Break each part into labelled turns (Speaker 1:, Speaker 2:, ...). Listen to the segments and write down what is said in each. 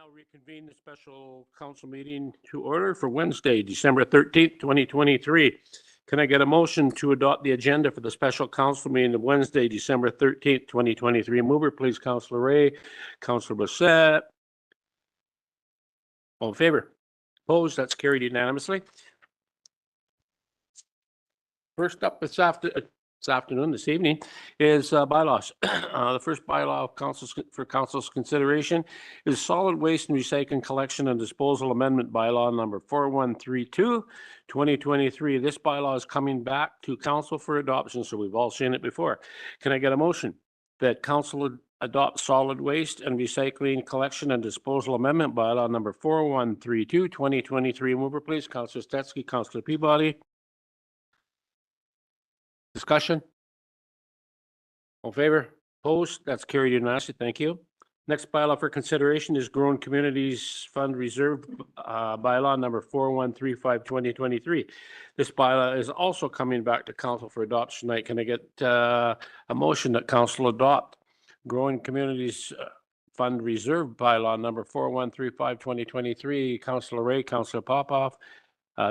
Speaker 1: now reconvene the special council meeting to order for Wednesday, December 13th, 2023. Can I get a motion to adopt the agenda for the special council meeting of Wednesday, December 13th, 2023? Mover, please, Councillor Ray. Councillor Bassett. All in favor? Opposed? That's carried unanimously. First up this evening is bylaws. The first bylaw of council's consideration is solid waste and recycling collection and disposal amendment bylaw number 4132, 2023. This bylaw is coming back to council for adoption, so we've all seen it before. Can I get a motion that council adopt solid waste and recycling collection and disposal amendment bylaw number 4132, 2023? Mover, please. Councillor Stetsky, Councillor Peabody. Discussion? All in favor? Opposed? That's carried unanimously. Thank you. Next bylaw for consideration is Growing Communities Fund Reserve bylaw number 4135, 2023. This bylaw is also coming back to council for adoption tonight. Can I get a motion that council adopt Growing Communities Fund Reserve bylaw number 4135, 2023? Councillor Ray, Councillor Popoff.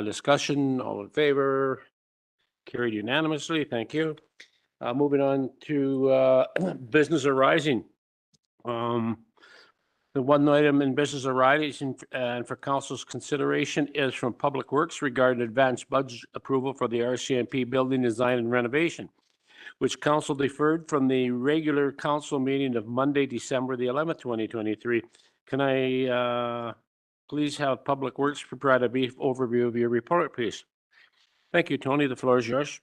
Speaker 1: Discussion? All in favor? Carried unanimously. Thank you. Moving on to business arising. The one item in business arising and for council's consideration is from Public Works regarding advanced budget approval for the RCMP building design and renovation, which council deferred from the regular council meeting of Monday, December the 11th, 2023. Can I please have Public Works provide a brief overview of your report, please? Thank you, Tony. The floor is yours.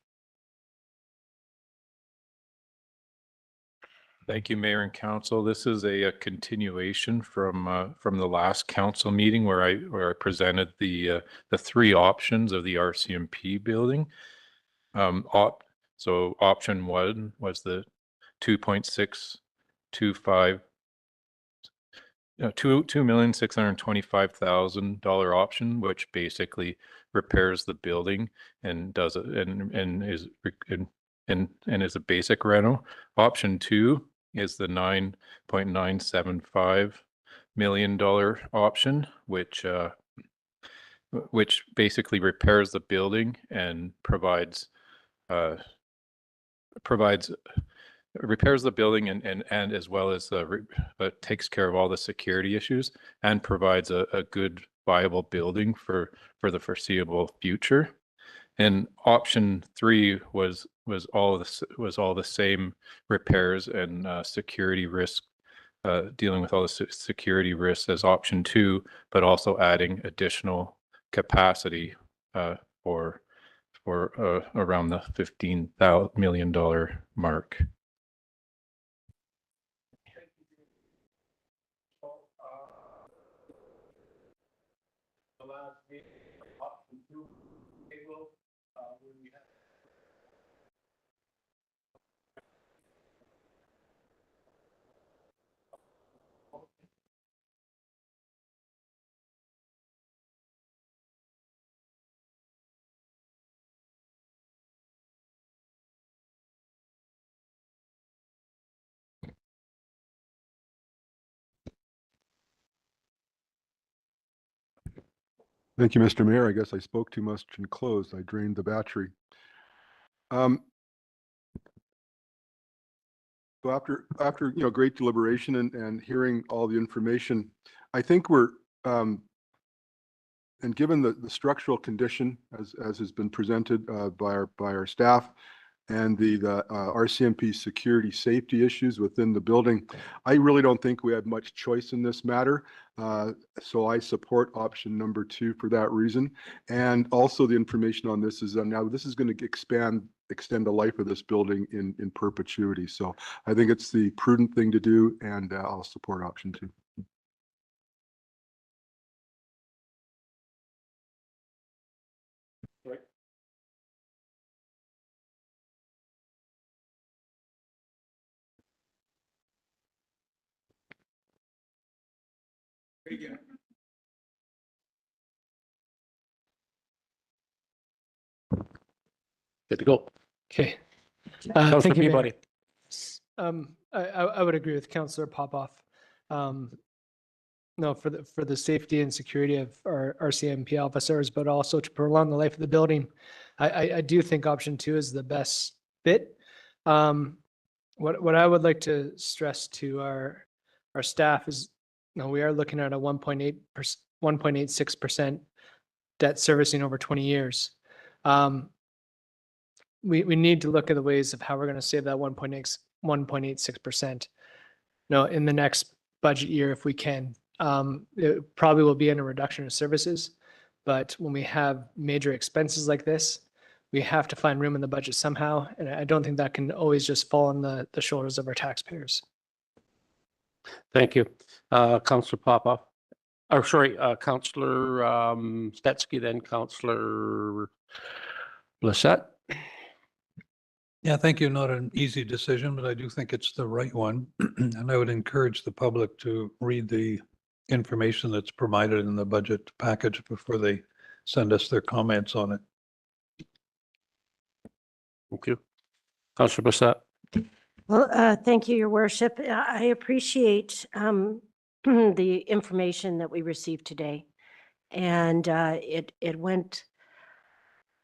Speaker 2: Thank you, Mayor and Council. This is a continuation from the last council meeting where I presented the three options of the RCMP building. So option one was the $2,625,000 option, which basically repairs the building and does it and is a basic reno. Option two is the $9.975 million option, which basically repairs the building and repairs the building and as well as takes care of all the security issues and provides a good viable building for the foreseeable future. And option three was all the same repairs and security risk, dealing with all the security risks as option two, but also adding additional capacity for around the $15 million mark.
Speaker 3: Thank you, Mr. Mayor. I guess I spoke too much and closed. I drained the battery. So after great deliberation and hearing all the information, I think we're and given the structural condition as has been presented by our staff and the RCMP security safety issues within the building, I really don't think we have much choice in this matter. So I support option number two for that reason. And also the information on this is now this is going to extend the life of this building in perpetuity. So I think it's the prudent thing to do, and I'll support option two.
Speaker 1: Good to go.
Speaker 4: Okay.
Speaker 1: Thank you, Mayor.
Speaker 4: I would agree with Councillor Popoff. no, for the safety and security of our RCMP officers, but also to prolong the life of the building. I do think option 2 is the best fit. What I would like to stress to our staff is, we are looking at a 1.86% debt servicing over 20 years. We need to look at the ways of how we're going to save that 1.86%. In the next budget year, if we can. It probably will be in a reduction of services, but when we have major expenses like this, we have to find room in the budget somehow, and I don't think that can always just fall on the shoulders of our taxpayers.
Speaker 1: Thank you. Councillor Popoff. Or sorry, Councillor Stetsky, then Councillor Blissett.
Speaker 5: Yeah, thank you. Not an easy decision, but I do think it's the right one. And I would encourage the public to read the information that's provided in the budget package before they send us their comments on it.
Speaker 1: Thank you. Councillor Blissett.
Speaker 6: Well, thank you, Your Worship. I appreciate the information that we received today. And it went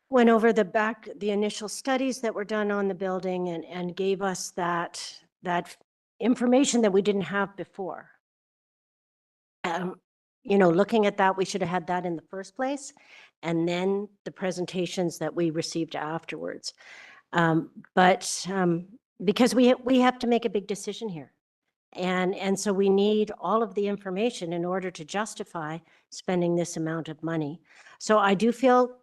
Speaker 6: over the initial studies that were done on the building and gave us that information that we didn't have before. Looking at that, we should have had that in the first place, and then the presentations that we received afterwards. Because we have to make a big decision here. And so we need all of the information in order to justify spending this amount of money. So I do feel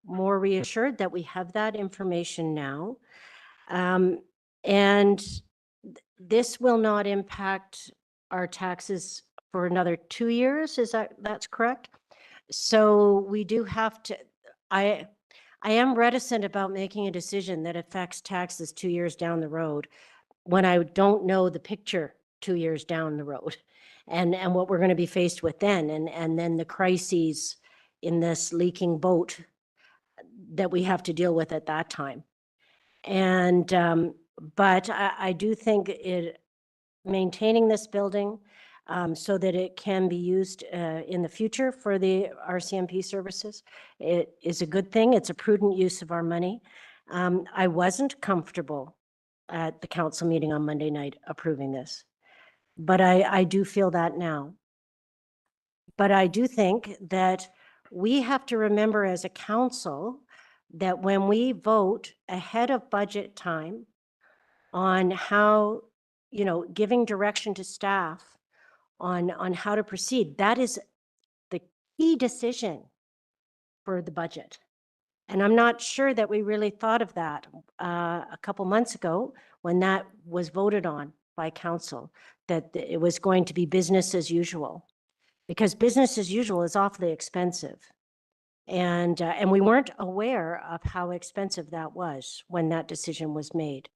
Speaker 6: more reassured that we have that information now. And this will not impact our taxes for another 2 years. That's correct? So we do have to, I am reticent about making a decision that affects taxes 2 years down the road when I don't know the picture 2 years down the road and what we're going to be faced with then. And then the crises in this leaking boat that we have to deal with at that time. And, but I do think maintaining this building so that it can be used in the future for the RCMP services, it is a good thing. It's a prudent use of our money. I wasn't comfortable at the council meeting on Monday night approving this, but I do feel that now. But I do think that we have to remember as a council that when we vote ahead of budget time on how, giving direction to staff on how to proceed, that is the key decision for the budget. And I'm not sure that we really thought of that a couple months ago when that was voted on by council, that it was going to be business as usual, because business as usual is awfully expensive. And we weren't aware of how expensive that was when that decision was made.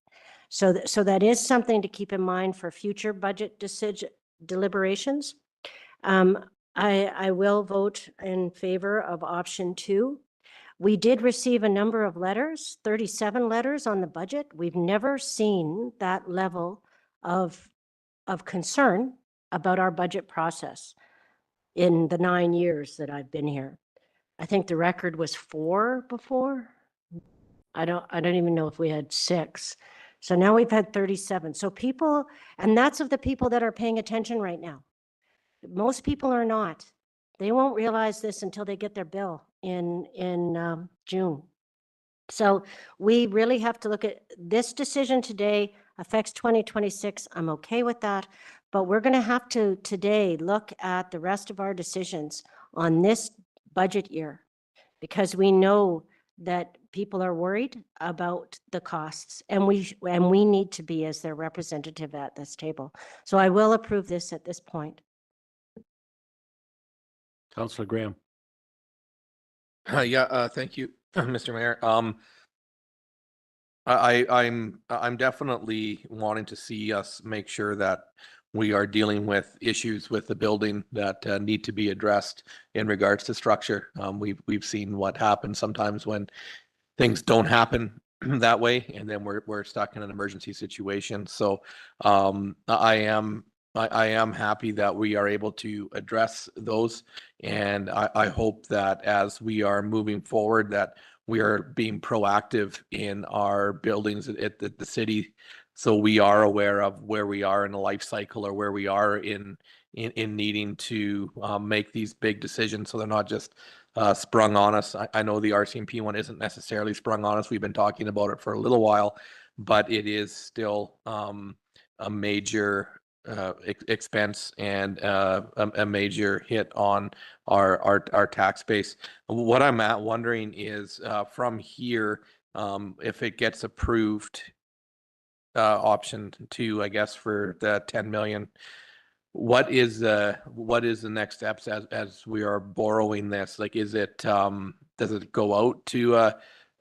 Speaker 6: So that is something to keep in mind for future budget deliberations. I will vote in favor of option 2. We did receive a number of letters, 37 letters on the budget. We've never seen that level of concern about our budget process in the 9 years that I've been here. I think the record was 4 before. I don't even know if we had 6. So now we've had 37. So people, and that's of the people that are paying attention right now. Most people are not. They won't realize this until they get their bill in June. So we really have to look at this decision today affects 2026. I'm okay with that, but we're going to have to today look at the rest of our decisions on this budget year, because we know that people are worried about the costs, and we need to be as their representative at this table. So I will approve this at this point.
Speaker 1: Councillor Graham.
Speaker 7: Thank you, Mr. Mayor. I'm definitely wanting to see us make sure that we are dealing with issues with the building that need to be addressed in regards to structure. We've seen what happens sometimes when things don't happen that way, and then we're stuck in an emergency situation. So I am I am happy that we are able to address those. And I hope that as we are moving forward, that we are being proactive in our buildings at the city. So we are aware of where we are in the life cycle, or where we are in needing to make these big decisions. So they're not just sprung on us. I know the RCMP one isn't necessarily sprung on us. We've been talking about it for a little while, but it is still a major expense and a major hit on our tax base. What I'm wondering is from here, if it gets approved, option 2, I guess, for the 10 million, what is the next steps as we are borrowing this? Like, is it does it go out to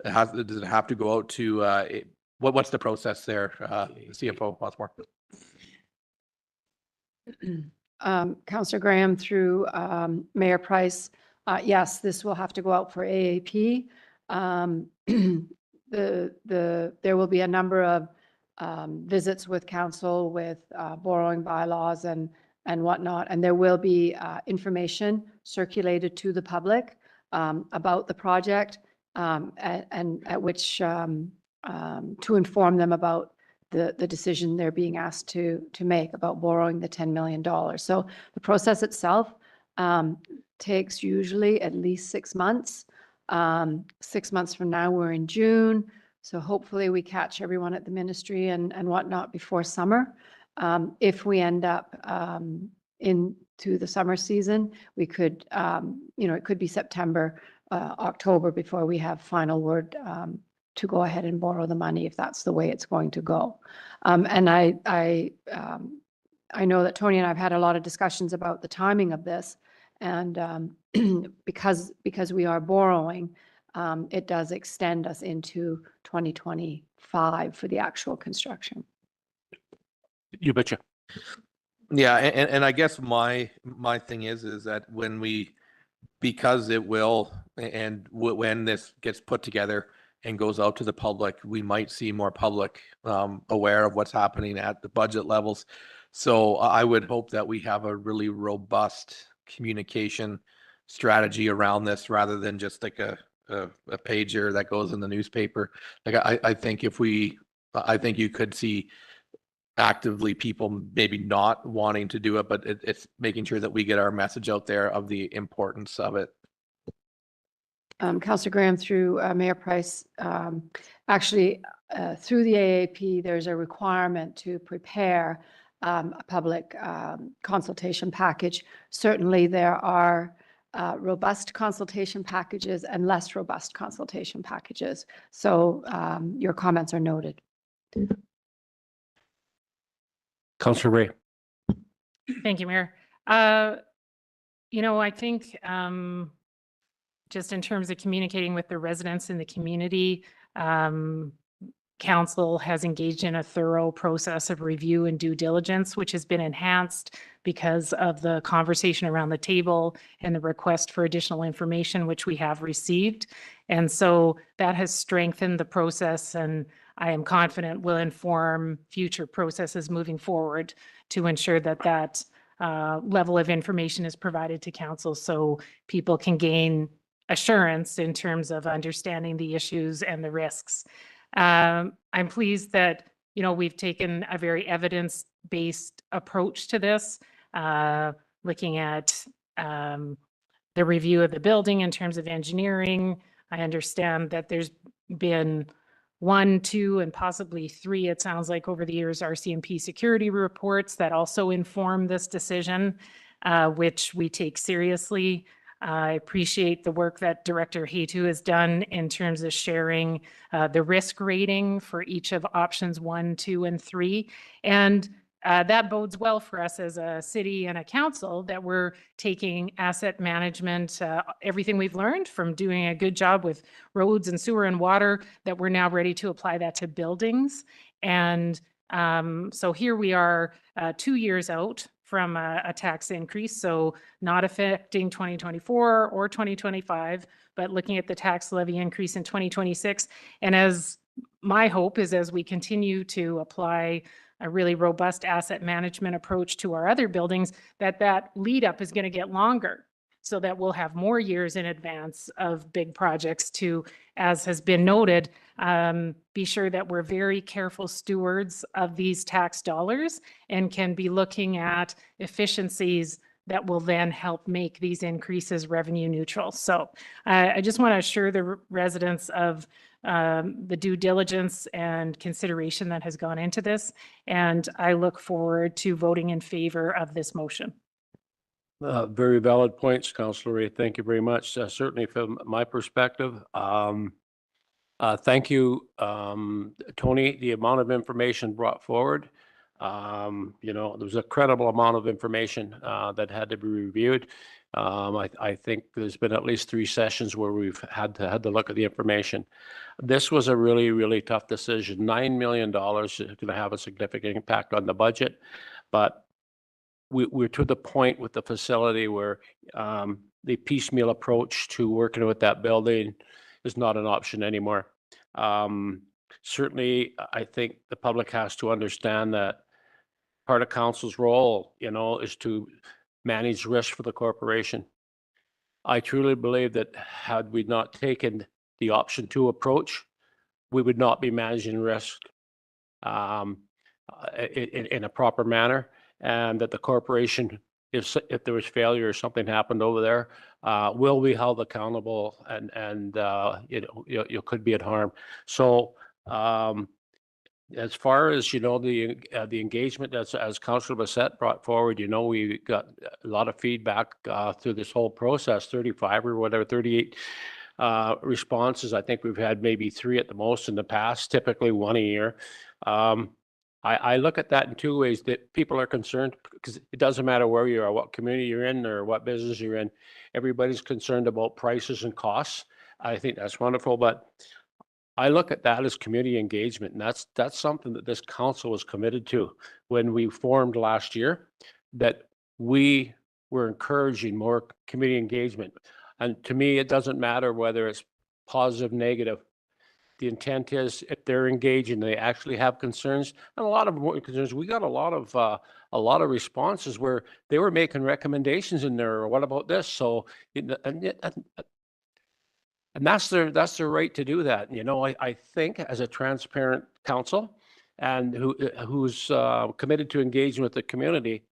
Speaker 7: does it have to go out to what's the process there, CFO Osmore?
Speaker 8: Councillor Graham through Mayor Price. Yes, this will have to go out for AAP. There will be a number of visits with council with borrowing bylaws and whatnot, and there will be information circulated to the public about the project, and at which to inform them about the decision they're being asked to make about borrowing the $10 million. So the process itself takes usually at least 6 months. 6 months from now, we're in June. So hopefully we catch everyone at the ministry and whatnot before summer. If we end up into the summer season, we could, it could be September, October before we have final word to go ahead and borrow the money, if that's the way it's going to go. And I know that Tony and I've had a lot of discussions about the timing of this, and because we are borrowing, it does extend us into 2025 for the actual construction.
Speaker 1: You betcha.
Speaker 7: Yeah, and I guess my thing is that because it will, and when this gets put together and goes out to the public, we might see more public aware of what's happening at the budget levels. So I would hope that we have a really robust communication strategy around this, rather than just like a pager that goes in the newspaper. Like I think I think you could see actively people maybe not wanting to do it, but it's making sure that we get our message out there of the importance of it.
Speaker 8: Councillor Graham through Mayor Price, actually through the AAP, there's a requirement to prepare a public consultation package. Certainly there are robust consultation packages and less robust consultation packages. So your comments are noted.
Speaker 1: Councillor Ray.
Speaker 9: Thank you, Mayor. I think just in terms of communicating with the residents in the community, council has engaged in a thorough process of review and due diligence, which has been enhanced because of the conversation around the table and the request for additional information, which we have received. And so that has strengthened the process, and I am confident will inform future processes moving forward to ensure that level of information is provided to council so people can gain assurance in terms of understanding the issues and the risks. I'm pleased that, we've taken a very evidence-based approach to this, looking at the review of the building in terms of engineering. I understand that there's been 1, 2, and possibly 3, it sounds like, over the years, RCMP security reports that also inform this decision, which we take seriously. I appreciate the work that Director Hatu has done in terms of sharing the risk rating for each of options 1, 2, and 3. And that bodes well for us as a city and a council, that we're taking asset management, everything we've learned from doing a good job with roads and sewer and water, that we're now ready to apply that to buildings. And so here we are 2 years out from a tax increase, so not affecting 2024 or 2025, but looking at the tax levy increase in 2026. And as my hope is, as we continue to apply a really robust asset management approach to our other buildings, that lead up is going to get longer, so that we'll have more years in advance of big projects to, as has been noted, be sure that we're very careful stewards of these tax dollars and can be looking at efficiencies that will then help make these increases revenue neutral. So I just want to assure the residents of the due diligence and consideration that has gone into this. And I look forward to voting in favor of this motion.
Speaker 1: Very valid points, Councillor Ray. Thank you very much. Certainly from my perspective. Thank you, Tony, the amount of information brought forward. You know, there was a credible amount of information that had to be reviewed. I think there's been at least 3 sessions where we've had to look at the information. This was a really, really tough decision. $9 million is going to have a significant impact on the budget, but we're to the point with the facility where the piecemeal approach to working with that building is not an option anymore. Certainly, I think the public has to understand that part of council's role, you know, is to manage risk for the corporation. I truly believe that had we not taken the option 2 approach, we would not be managing risk in a proper manner, and that the corporation, if there was failure or something happened over there, will be held accountable, and you could be at harm. So as far as, you know, the engagement as Councillor Bassett brought forward, you know, we got a lot of feedback through this whole process, 35 or whatever, 38 responses. I think we've had maybe 3 at the most in the past, typically 1 a year. I look at that in 2 ways, that people are concerned because it doesn't matter where you are, what community you're in or what business you're in. Everybody's concerned about prices and costs. I think that's wonderful, but I look at that as community engagement, and that's something that this council was committed to when we formed last year, that we were encouraging more community engagement. And to me, it doesn't matter whether it's positive, negative. The intent is if they're engaged and they actually have concerns, and a lot of concerns, we got a lot of responses where they were making recommendations in there, or what about this? So, and that's their right to do that. You know, I think as a transparent council and who's committed to engaging with the community,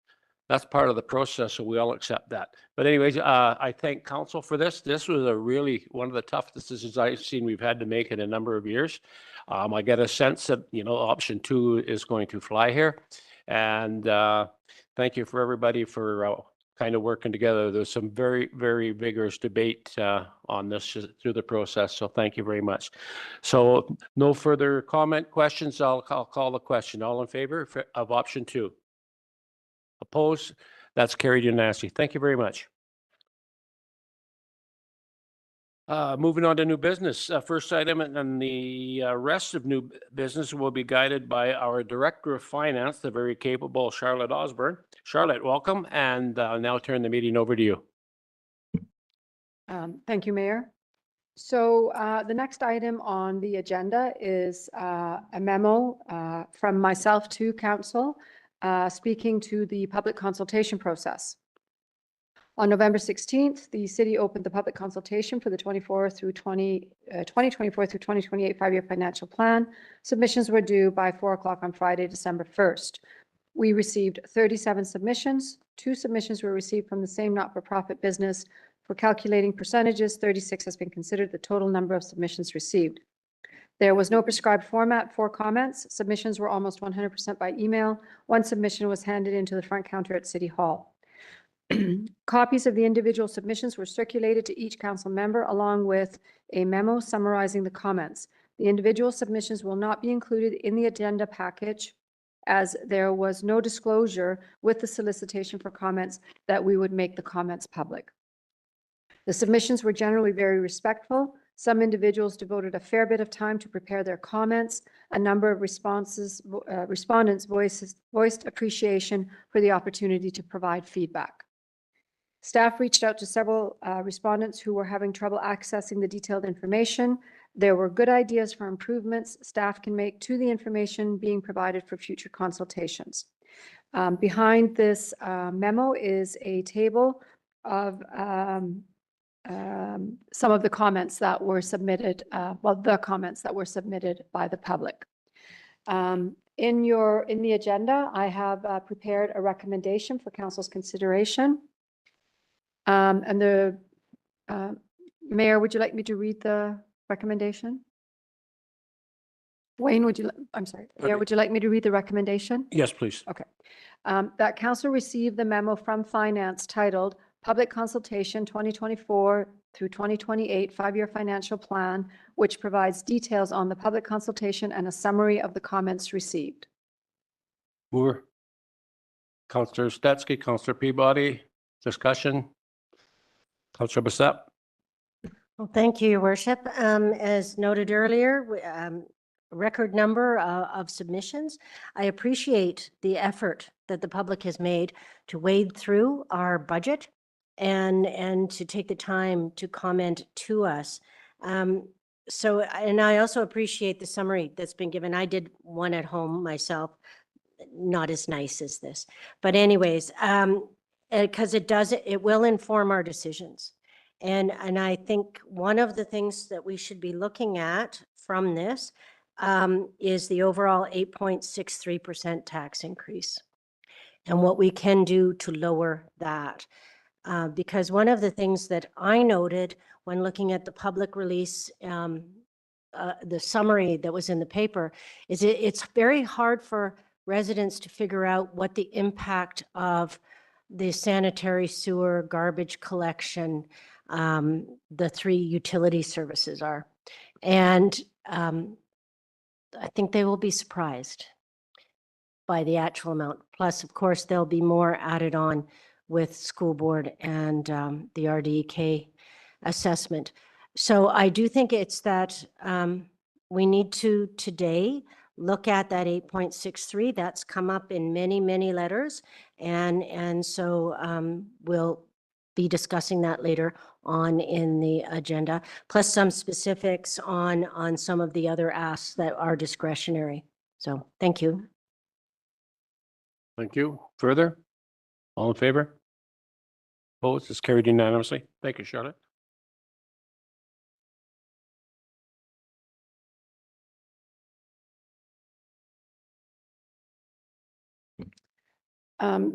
Speaker 1: that's part of the process, so we all accept that. But anyways, I thank council for this. This was a really one of the toughest decisions I've seen we've had to make in a number of years. I get a sense that, you know, option 2 is going to fly here. And thank you for everybody for kind of working together. There's some very, very vigorous debate on this through the process. So thank you very much. So no further comment, questions. I'll call the question. All in favor of option 2? Opposed? That's carried unanimously. Thank you very much. Moving on to new business. First item, and the rest of new business will be guided by our Director of Finance, the very capable Charlotte Osborne. Charlotte, welcome, and now turn the meeting over to you.
Speaker 8: Thank you, Mayor. So the next item on the agenda is a memo from myself to Council speaking to the public consultation process. On November 16th, the city opened the public consultation for the 2024 through 2028 5-year financial plan. Submissions were due by 4 o'clock on Friday, December 1st. We received 37 submissions. 2 submissions were received from the same not-for-profit business. For calculating percentages, 36 has been considered the total number of submissions received. There was no prescribed format for comments. Submissions were almost 100% by email. 1 submission was handed into the front counter at City Hall. Copies of the individual submissions were circulated to each council member along with a memo summarizing the comments. The individual submissions will not be included in the agenda package as there was no disclosure with the solicitation for comments that we would make the comments public. The submissions were generally very respectful. Some individuals devoted a fair bit of time to prepare their comments. A number of respondents voiced appreciation for the opportunity to provide feedback. Staff reached out to several respondents who were having trouble accessing the detailed information. There were good ideas for improvements staff can make to the information being provided for future consultations. Behind this memo is a table of some of the comments that were submitted, the comments that were submitted by the public. In the agenda, I have prepared a recommendation for council's consideration. And the Mayor, would you like me to read the recommendation? Wayne, I'm sorry, Mayor, would you like me to read the recommendation?
Speaker 1: Yes, please.
Speaker 8: Okay. That council received the memo from finance titled Public Consultation 2024 through 2028 5-year financial plan, which provides details on the public consultation and a summary of the comments received.
Speaker 1: Mover. Councillor Stetsky, Councillor Peabody, discussion. Councillor Bissett.
Speaker 6: Well, thank you, Your Worship. As noted earlier, record number of submissions. I appreciate the effort that the public has made to wade through our budget and to take the time to comment to us. And I also appreciate the summary that's been given. I did one at home myself, not as nice as this, but anyways, because it will inform our decisions. And I think one of the things that we should be looking at from this is the overall 8.63% tax increase and what we can do to lower that. Because one of the things that I noted when looking at the public release, the summary that was in the paper, is it's very hard for residents to figure out what the impact of the sanitary sewer garbage collection, the 3 utility services are. And I think they will be surprised by the actual amount. Plus, of course, there'll be more added on with school board and the RDK assessment. So I do think it's that we need to today look at that 8.63. That's come up in many, many letters. And so we'll be discussing that later on in the agenda, plus some specifics on some of the other asks that are discretionary. So thank you.
Speaker 1: Thank you. Further? All in favor? Opposed? It's carried unanimously. Thank you, Charlotte.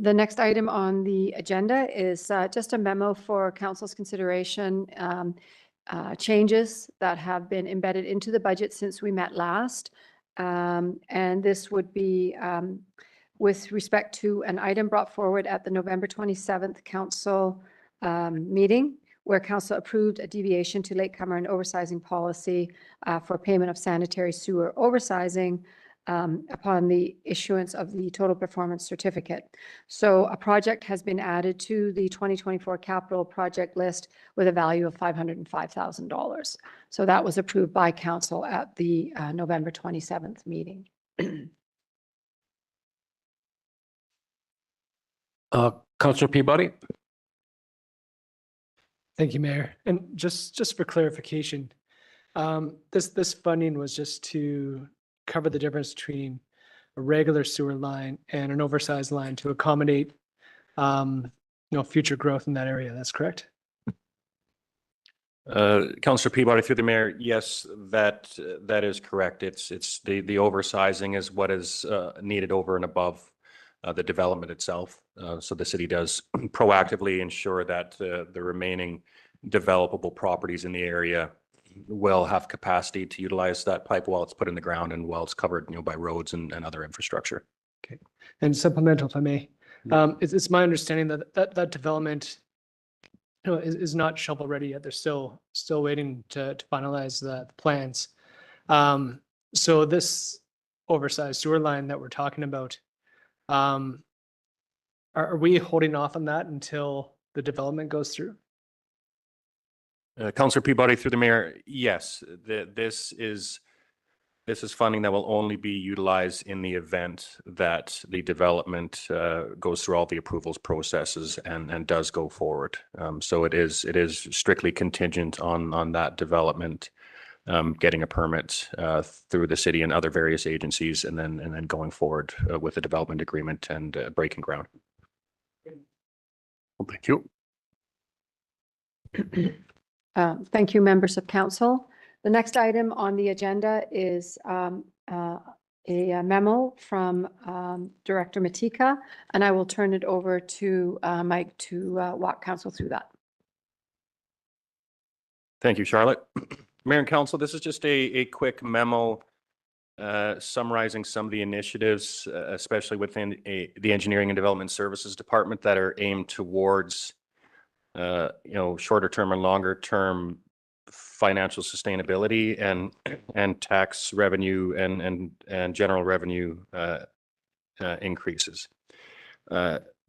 Speaker 8: The next item on the agenda is just a memo for council's consideration, changes that have been embedded into the budget since we met last. And this would be with respect to an item brought forward at the November 27th council meeting, where council approved a deviation to latecomer and oversizing policy for payment of sanitary sewer oversizing upon the issuance of the total performance certificate. So a project has been added to the 2024 capital project list with a value of $505,000. So that was approved by council at the November 27th meeting.
Speaker 1: Councillor Peabody?
Speaker 4: Thank you, Mayor. And just for clarification, this funding was just to cover the difference between a regular sewer line and an oversized line to accommodate, future growth in that area. That's correct?
Speaker 10: Councillor Peabody, through the mayor, yes, that is correct. It's the oversizing is what is needed over and above the development itself. So the city does proactively ensure that the remaining developable properties in the area will have capacity to utilize that pipe while it's put in the ground and while it's covered, by roads and other infrastructure.
Speaker 4: Okay. And supplemental, if I may, it's my understanding that development, is not shovel ready yet. They're still waiting to finalize the plans. So this oversized sewer line that we're talking about, are we holding off on that until the development goes through?
Speaker 10: Councillor Peabody, through the mayor, yes, this is funding that will only be utilized in the event that the development goes through all the approvals processes and does go forward. So it is strictly contingent on that development getting a permit through the city and other various agencies, and then going forward with the development agreement and breaking ground.
Speaker 1: Well, thank you.
Speaker 8: Thank you, members of council. The next item on the agenda is a memo from Director Matika, and I will turn it over to Mike to walk council through that.
Speaker 10: Thank you, Charlotte. Mayor and Council, this is just a quick memo summarizing some of the initiatives, especially within the Engineering and Development Services Department, that are aimed towards shorter term and longer term financial sustainability and tax revenue and general revenue increases.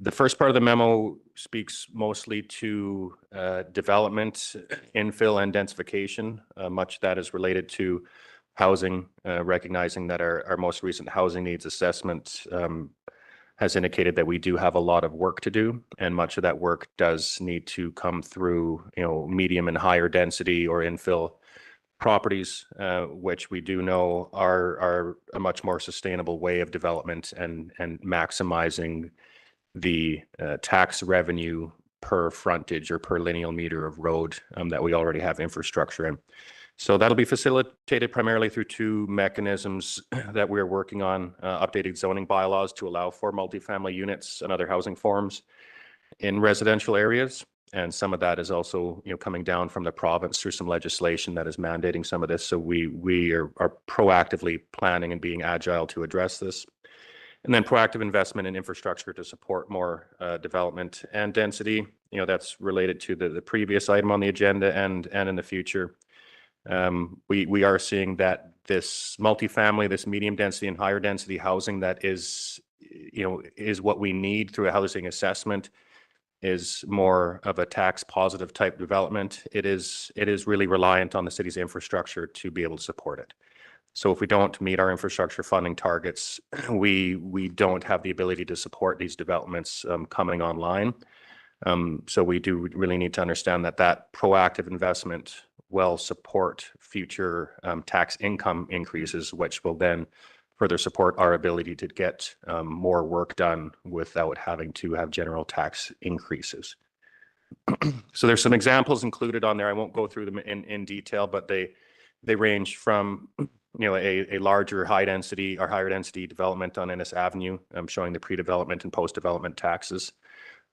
Speaker 10: The first part of the memo speaks mostly to development, infill, and densification. Much of that is related to housing, recognizing that our most recent housing needs assessment has indicated that we do have a lot of work to do, and much of that work does need to come through, medium and higher density or infill properties, which we do know are a much more sustainable way of development and maximizing the tax revenue per frontage or per lineal meter of road that we already have infrastructure in. So that'll be facilitated primarily through two mechanisms that we're working on: updated zoning bylaws to allow for multifamily units and other housing forms in residential areas. And some of that is also, coming down from the province through some legislation that is mandating some of this. So we are proactively planning and being agile to address this. And then proactive investment in infrastructure to support more development and density. That's related to the previous item on the agenda and in the future. We are seeing that this multifamily, this medium density and higher density housing that is what we need through a housing assessment is more of a tax positive type development. It is really reliant on the city's infrastructure to be able to support it. So if we don't meet our infrastructure funding targets, we don't have the ability to support these developments coming online. So we do really need to understand that proactive investment will support future tax income increases, which will then further support our ability to get more work done without having to have general tax increases. So there's some examples included on there. I won't go through them in detail, but they range from a larger high density or higher density development on Ennis Avenue, showing the pre-development and post-development taxes.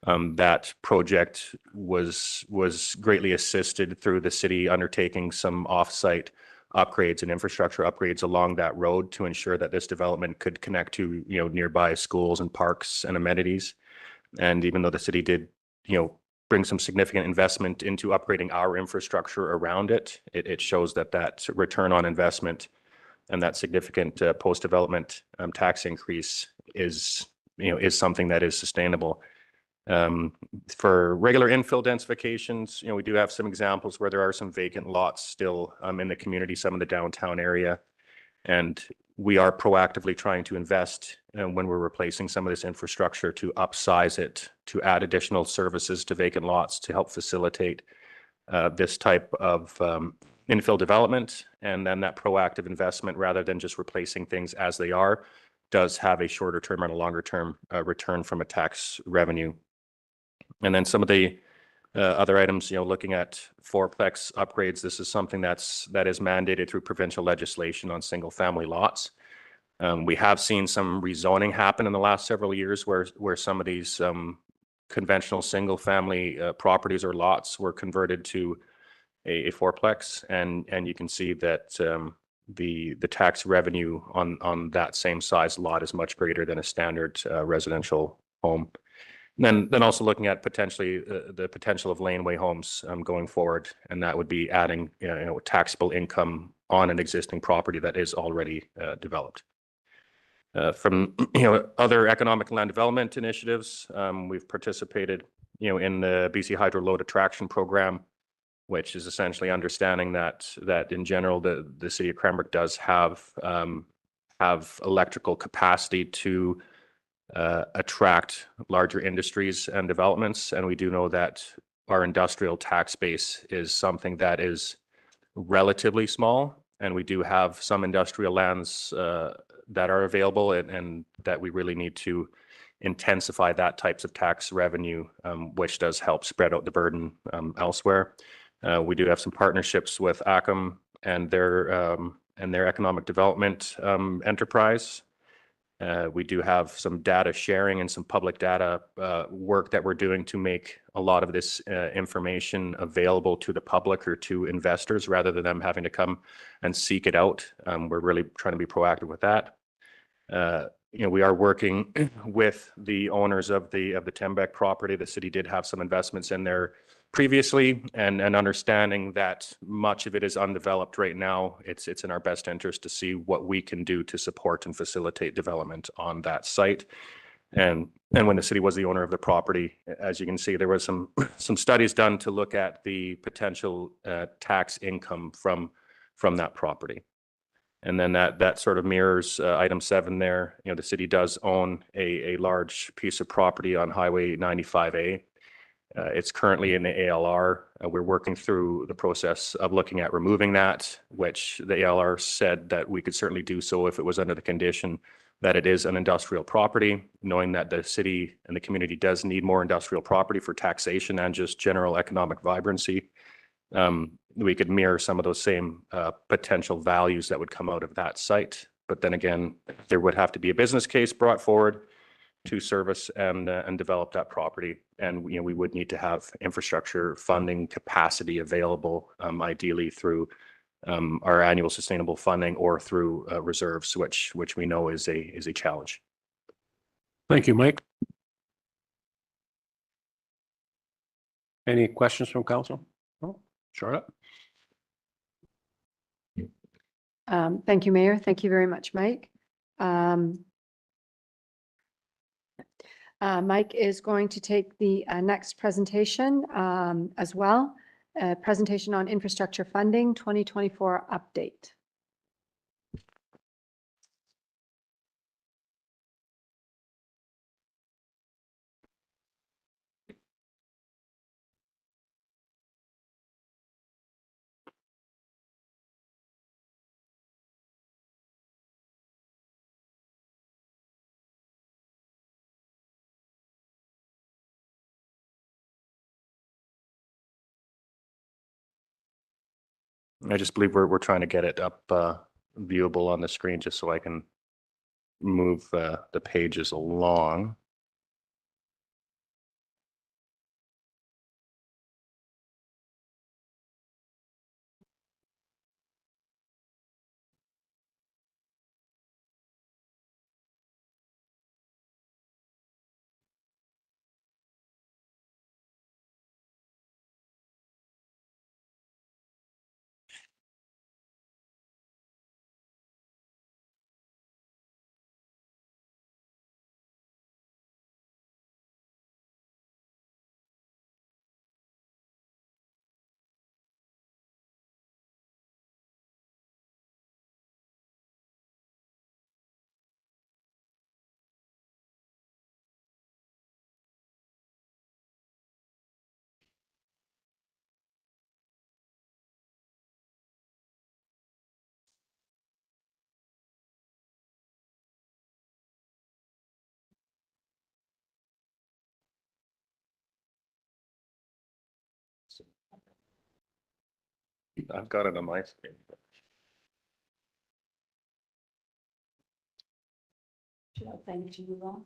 Speaker 10: That project was greatly assisted through the city undertaking some off-site upgrades and infrastructure upgrades along that road to ensure that this development could connect to nearby schools and parks and amenities. And even though the city did bring some significant investment into upgrading our infrastructure around it, it shows that return on investment and that significant post-development tax increase is something that is sustainable. For regular infill densifications, we do have some examples where there are some vacant lots still in the community, some of the downtown area. And we are proactively trying to invest when we're replacing some of this infrastructure to upsize it, to add additional services to vacant lots to help facilitate this type of infill development. And then that proactive investment, rather than just replacing things as they are, does have a shorter term and a longer term return from a tax revenue. And then some of the other items, looking at fourplex upgrades, this is something that is mandated through provincial legislation on single family lots. We have seen some rezoning happen in the last several years where some of these conventional single family properties or lots were converted to a fourplex, and you can see that the tax revenue on that same size lot is much greater than a standard residential home. And then also looking at potentially the potential of laneway homes going forward, and that would be adding taxable income on an existing property that is already developed. From other economic land development initiatives, we've participated in the BC Hydro Load Attraction Program, which is essentially understanding that in general the city of Cranbrook does have electrical capacity to attract larger industries and developments. And we do know that our industrial tax base is something that is relatively small, and we do have some industrial lands that are available and that we really need to intensify that types of tax revenue, which does help spread out the burden elsewhere. We do have some partnerships with ACM and their economic development enterprise. We do have some data sharing and some public data work that we're doing to make a lot of this information available to the public or to investors rather than them having to come and seek it out. We're really trying to be proactive with that. We are working with the owners of the Tembec property. The city did have some investments in there previously, and understanding that much of it is undeveloped right now, it's in our best interest to see what we can do to support and facilitate development on that site. And when the city was the owner of the property, as you can see, there was some studies done to look at the potential tax income from that property. And then that sort of mirrors item 7 there. The city does own a large piece of property on Highway 95A. It's currently in the ALR. We're working through the process of looking at removing that, which the ALR said that we could certainly do so if it was under the condition that it is an industrial property, knowing that the city and the community does need more industrial property for taxation and just general economic vibrancy. We could mirror some of those same potential values that would come out of that site. But then again, there would have to be a business case brought forward to service and develop that property. And we would need to have infrastructure funding capacity available, ideally through our annual sustainable funding or through reserves, which we know is a challenge.
Speaker 1: Thank you, Mike. Any questions from council? No? Charlotte?
Speaker 8: Thank you, Mayor. Thank you very much, Mike. Mike is going to take the next presentation as well, a presentation on infrastructure funding 2024 update.
Speaker 10: I just believe we're trying to get it up viewable on the screen just so I can move the pages along. I've got it on my screen.
Speaker 8: Should I thank you all?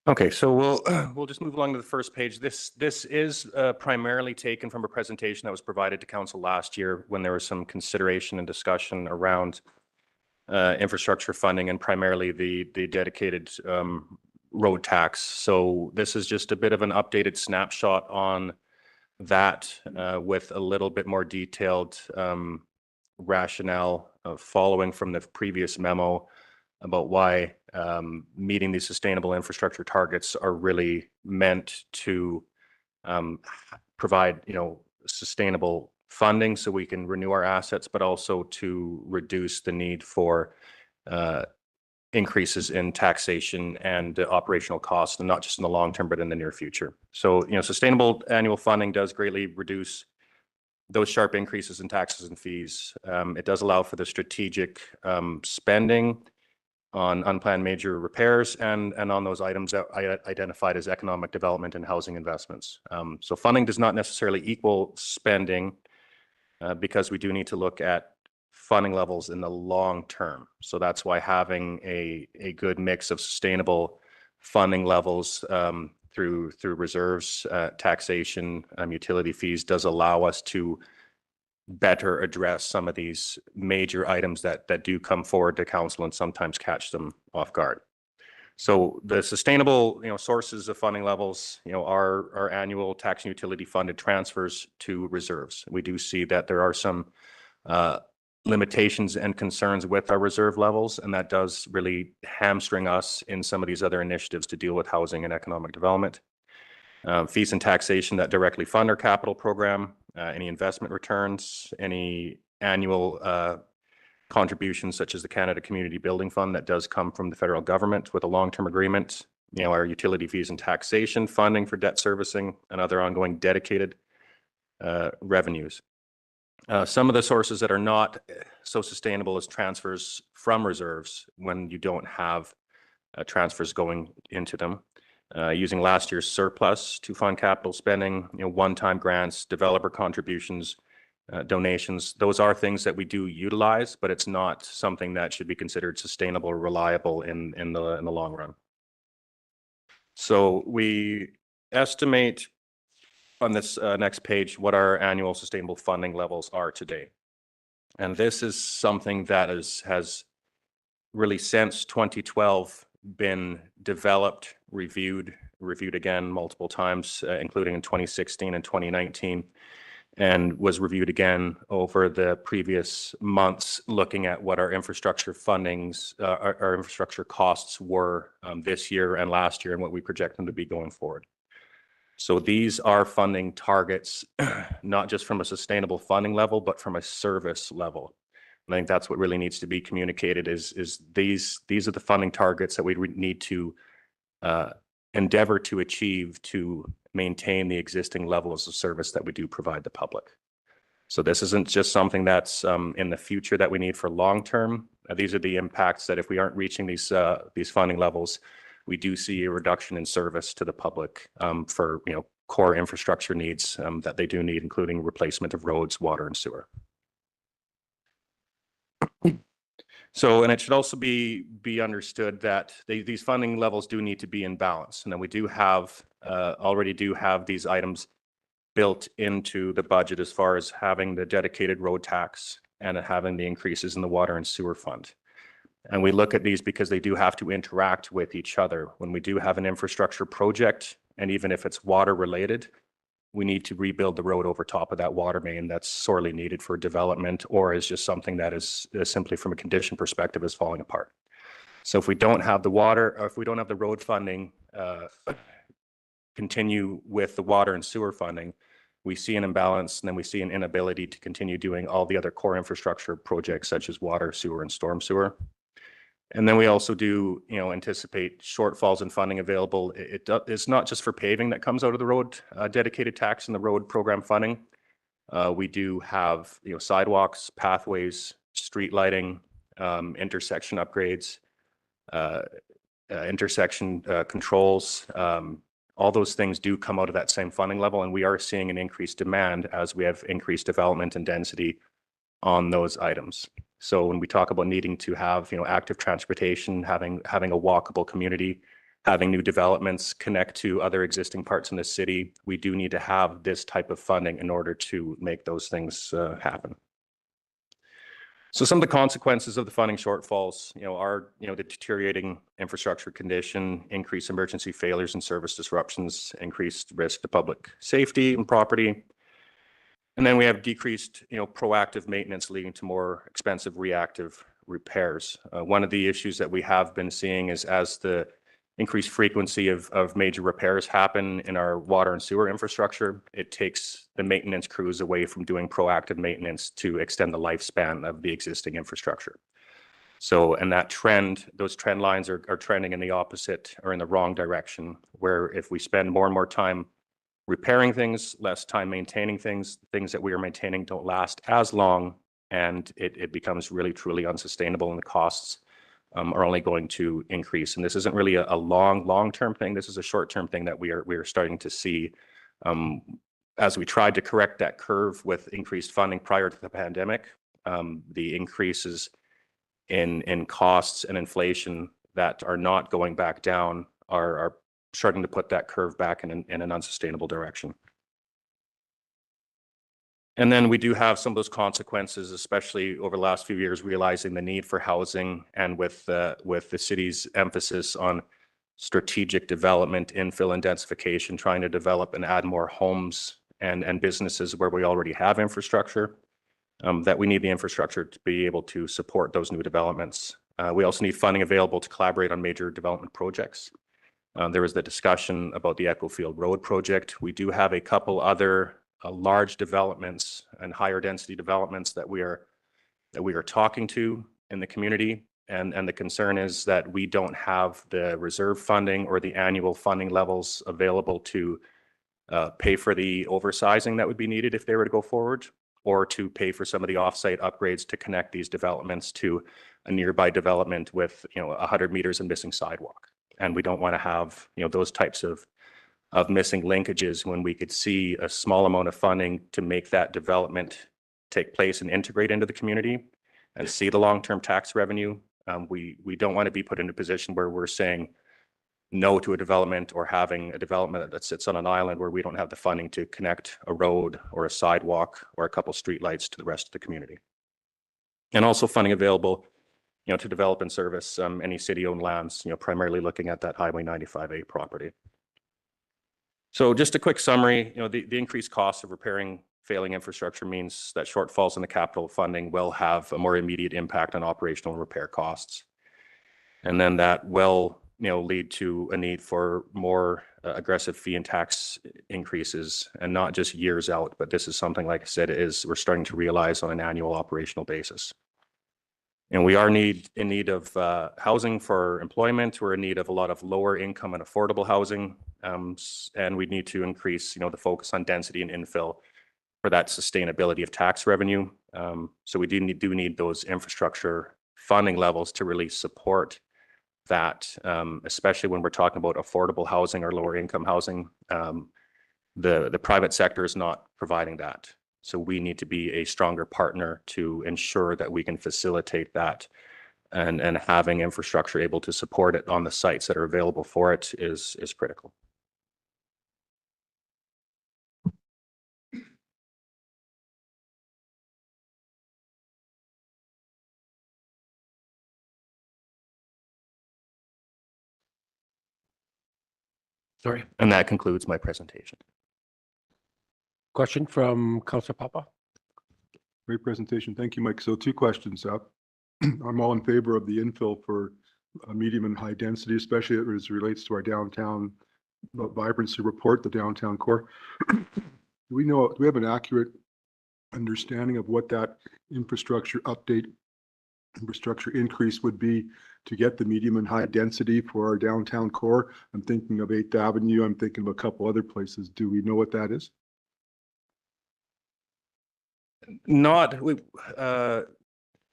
Speaker 10: Okay, so we'll just move along to the first page. This is primarily taken from a presentation that was provided to council last year when there was some consideration and discussion around infrastructure funding and primarily the dedicated road tax. So this is just a bit of an updated snapshot on that with a little bit more detailed rationale following from the previous memo about why meeting these sustainable infrastructure targets are really meant to provide, sustainable funding so we can renew our assets, but also to reduce the need for increases in taxation and operational costs, and not just in the long term, but in the near future. So, sustainable annual funding does greatly reduce those sharp increases in taxes and fees. It does allow for the strategic spending on unplanned major repairs and on those items that I identified as economic development and housing investments. So funding does not necessarily equal spending because we do need to look at funding levels in the long term. So that's why having a good mix of sustainable funding levels through reserves, taxation, utility fees does allow us to better address some of these major items that do come forward to council and sometimes catch them off guard. So the sustainable, sources of funding levels, are our annual tax and utility funded transfers to reserves. We do see that there are some limitations and concerns with our reserve levels, and that does really hamstring us in some of these other initiatives to deal with housing and economic development. Fees and taxation that directly fund our capital program, any investment returns, any annual contributions such as the Canada Community Building Fund that does come from the federal government with a long-term agreement, our utility fees and taxation funding for debt servicing and other ongoing dedicated revenues. Some of the sources that are not so sustainable as transfers from reserves when you don't have transfers going into them. Using last year's surplus to fund capital spending, one-time grants, developer contributions, donations. Those are things that we do utilize, but it's not something that should be considered sustainable or reliable in the long run. So we estimate on this next page what our annual sustainable funding levels are today. And this is something that has really since 2012 been developed, reviewed again multiple times, including in 2016 and 2019, and was reviewed again over the previous months, looking at what our infrastructure fundings, our infrastructure costs were this year and last year, and what we project them to be going forward. So these are funding targets, not just from a sustainable funding level, but from a service level. And I think that's what really needs to be communicated is these are the funding targets that we need to endeavor to achieve to maintain the existing levels of service that we do provide the public. So this isn't just something that's in the future that we need for long term. These are the impacts that if we aren't reaching these funding levels, we do see a reduction in service to the public for core infrastructure needs that they do need, including replacement of roads, water, and sewer. So, and it should also be understood that these funding levels do need to be in balance, and then we do have already do have these items built into the budget as far as having the dedicated road tax and having the increases in the water and sewer fund. And we look at these because they do have to interact with each other. When we do have an infrastructure project, and even if it's water related, we need to rebuild the road over top of that water main that's sorely needed for development, or is just something that is simply from a condition perspective is falling apart. So if we don't have the water, or if we don't have the road funding continue with the water and sewer funding, we see an imbalance, and then we see an inability to continue doing all the other core infrastructure projects such as water, sewer, and storm sewer. And then we also do, anticipate shortfalls in funding available. It's not just for paving that comes out of the road dedicated tax and the road program funding. We do have, sidewalks, pathways, street lighting, intersection upgrades, intersection controls. All those things do come out of that same funding level, and we are seeing an increased demand as we have increased development and density on those items. So when we talk about needing to have, active transportation, having a walkable community, having new developments connect to other existing parts in the city, we do need to have this type of funding in order to make those things happen. So some of the consequences of the funding shortfalls, are, the deteriorating infrastructure condition, increased emergency failures and service disruptions, increased risk to public safety and property. And then we have decreased, proactive maintenance leading to more expensive reactive repairs. One of the issues that we have been seeing is as the increased frequency of major repairs happen in our water and sewer infrastructure, it takes the maintenance crews away from doing proactive maintenance to extend the lifespan of the existing infrastructure. So, and that trend, those trend lines are trending in the opposite or in the wrong direction, where if we spend more and more time repairing things, less time maintaining things, things that we are maintaining don't last as long, and it becomes really, truly unsustainable, and the costs are only going to increase. And this isn't really a long-term thing. This is a short-term thing that we are starting to see as we tried to correct that curve with increased funding prior to the pandemic. The increases in costs and inflation that are not going back down are starting to put that curve back in an unsustainable direction. And then we do have some of those consequences, especially over the last few years, realizing the need for housing, and with the city's emphasis on strategic development, infill and densification, trying to develop and add more homes and businesses where we already have infrastructure, that we need the infrastructure to be able to support those new developments. We also need funding available to collaborate on major development projects. There was the discussion about the Echofield Road project. We do have a couple other large developments and higher density developments that we are talking to in the community, and the concern is that we don't have the reserve funding or the annual funding levels available to pay for the oversizing that would be needed if they were to go forward, or to pay for some of the offsite upgrades to connect these developments to a nearby development with 100 meters of missing sidewalk. And we don't want to have those types of missing linkages when we could see a small amount of funding to make that development take place and integrate into the community and see the long-term tax revenue. We don't want to be put in a position where we're saying no to a development, or having a development that sits on an island where we don't have the funding to connect a road or a sidewalk or a couple streetlights to the rest of the community. And also funding available to develop and service any city-owned lands, primarily looking at that Highway 95A property. So just a quick summary, the increased cost of repairing failing infrastructure means that shortfalls in the capital funding will have a more immediate impact on operational and repair costs. And then that will lead to a need for more aggressive fee and tax increases, and not just years out, but this is something, like I said, we're starting to realize on an annual operational basis. And we are in need of housing for employment. We're in need of a lot of lower income and affordable housing. And we need to increase, the focus on density and infill for that sustainability of tax revenue. So we do need those infrastructure funding levels to really support that, especially when we're talking about affordable housing or lower income housing. The private sector is not providing that. So we need to be a stronger partner to ensure that we can facilitate that, and having infrastructure able to support it on the sites that are available for it is critical.
Speaker 1: Sorry.
Speaker 10: And that concludes my presentation.
Speaker 1: Question from Councilor Papa?
Speaker 3: Great presentation. Thank you, Mike. So 2 questions. I'm all in favor of the infill for medium and high density, especially as it relates to our downtown vibrancy report, the downtown core. Do we have an accurate understanding of what that infrastructure increase would be to get the medium and high density for our downtown core? I'm thinking of 8th Avenue. I'm thinking of a couple other places. Do we know what that is?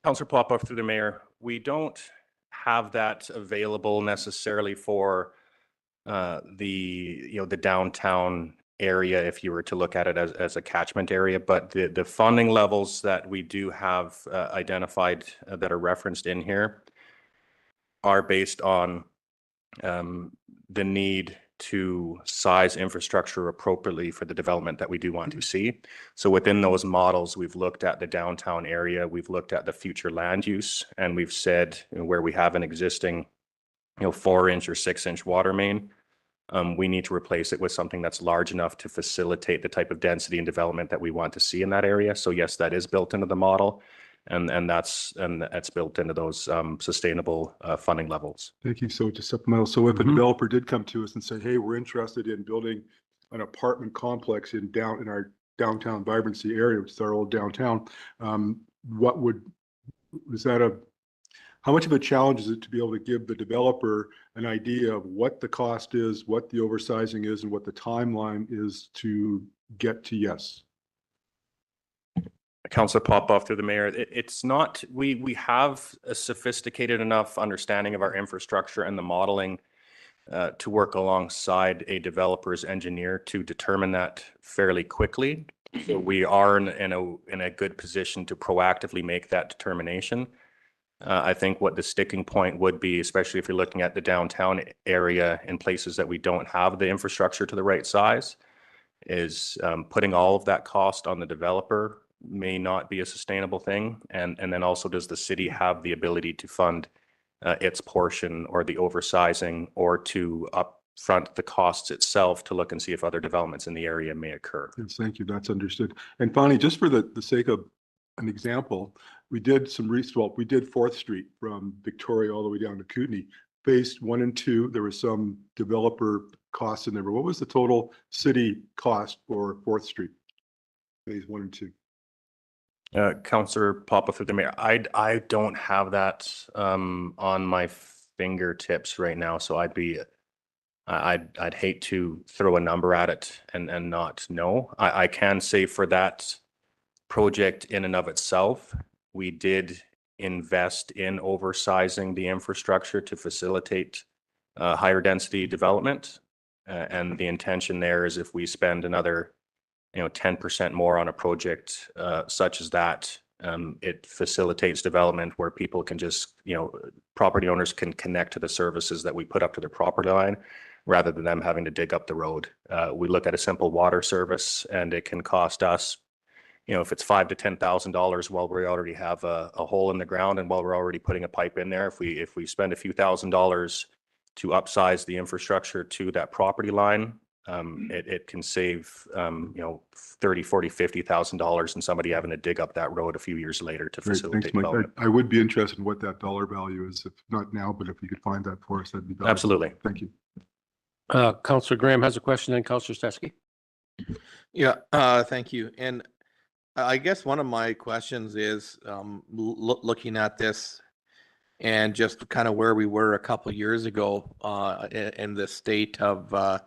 Speaker 10: Councilor Popoff, through the mayor, we don't have that available necessarily for the downtown area if you were to look at it as a catchment area, but the funding levels that we do have identified that are referenced in here are based on the need to size infrastructure appropriately for the development that we do want to see. So within those models, we've looked at the downtown area, we've looked at the future land use, and we've said where we have an existing 4-inch or 6-inch water main, we need to replace it with something that's large enough to facilitate the type of density and development that we want to see in that area. So yes, that is built into the model. And that's built into those sustainable funding levels.
Speaker 3: Thank you. So just supplemental. So if a
Speaker 1: Mhm.
Speaker 3: developer did come to us and say, hey, we're interested in building an apartment complex in our downtown vibrancy area, which is our old downtown, how much of a challenge is it to be able to give the developer an idea of what the cost is, what the oversizing is, and what the timeline is to get to yes?
Speaker 10: Councillor Popoff through the mayor, it's not, we have a sophisticated enough understanding of our infrastructure and the modeling to work alongside a developer's engineer to determine that fairly quickly. So we are in a good position to proactively make that determination. I think what the sticking point would be, especially if you're looking at the downtown area in places that we don't have the infrastructure to the right size, is putting all of that cost on the developer may not be a sustainable thing. And then also, does the city have the ability to fund its portion or the oversizing, or to upfront the costs itself to look and see if other developments in the area may occur?
Speaker 3: Yes, thank you. That's understood. And finally, just for the sake of an example, we did some we did 4th Street from Victoria all the way down to Kootenay. Phase 1 and 2, there was some developer costs in there, but what was the total city cost for 4th Street? Phase 1 and 2.
Speaker 10: Councillor Papa through the mayor, I don't have that on my fingertips right now, so I'd hate to throw a number at it and not know. I can say for that project in and of itself, we did invest in oversizing the infrastructure to facilitate higher density development. And the intention there is, if we spend another 10% more on a project such as that, it facilitates development where people can just, property owners can connect to the services that we put up to their property line, rather than them having to dig up the road. We look at a simple water service, and it can cost us, if it's $5,000 to $10,000, while we already have a hole in the ground, and while we're already putting a pipe in there, if we spend a few $1,000s to upsize the infrastructure to that property line, it can save $30,000, $40,000, $50,000 and somebody having to dig up that road a few years later to
Speaker 3: Great,
Speaker 10: facilitate
Speaker 3: thanks, Mike.
Speaker 10: development.
Speaker 3: I would be interested in what that dollar value is, if not now, but if you could find that for us, that'd be valuable.
Speaker 10: Absolutely.
Speaker 3: Thank you.
Speaker 1: Councillor Graham has a question, then Councillor Steske.
Speaker 7: Yeah, thank you. And I guess one of my questions is looking at this and just kind of where we were a couple years ago in the state of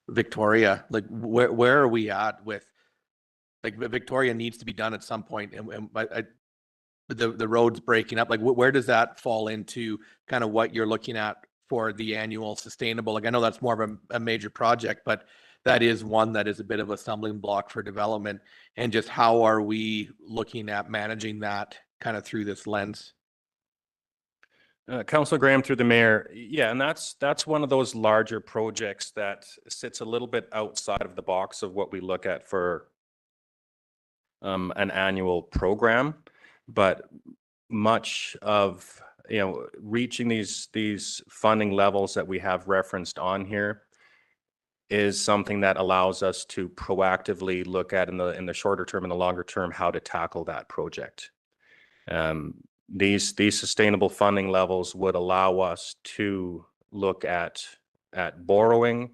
Speaker 7: Victoria. Like, where are we at with, like, Victoria needs to be done at some point, and the road's breaking up. Like, where does that fall into kind of what you're looking at for the annual sustainable? Like, I know that's more of a major project, but that is one that is a bit of a stumbling block for development. And just how are we looking at managing that kind of through this lens?
Speaker 10: Councillor Graham through the mayor. Yeah, and that's one of those larger projects that sits a little bit outside of the box of what we look at for an annual program. But much of, reaching these funding levels that we have referenced on here is something that allows us to proactively look at in the shorter term and the longer term how to tackle that project. These sustainable funding levels would allow us to look at borrowing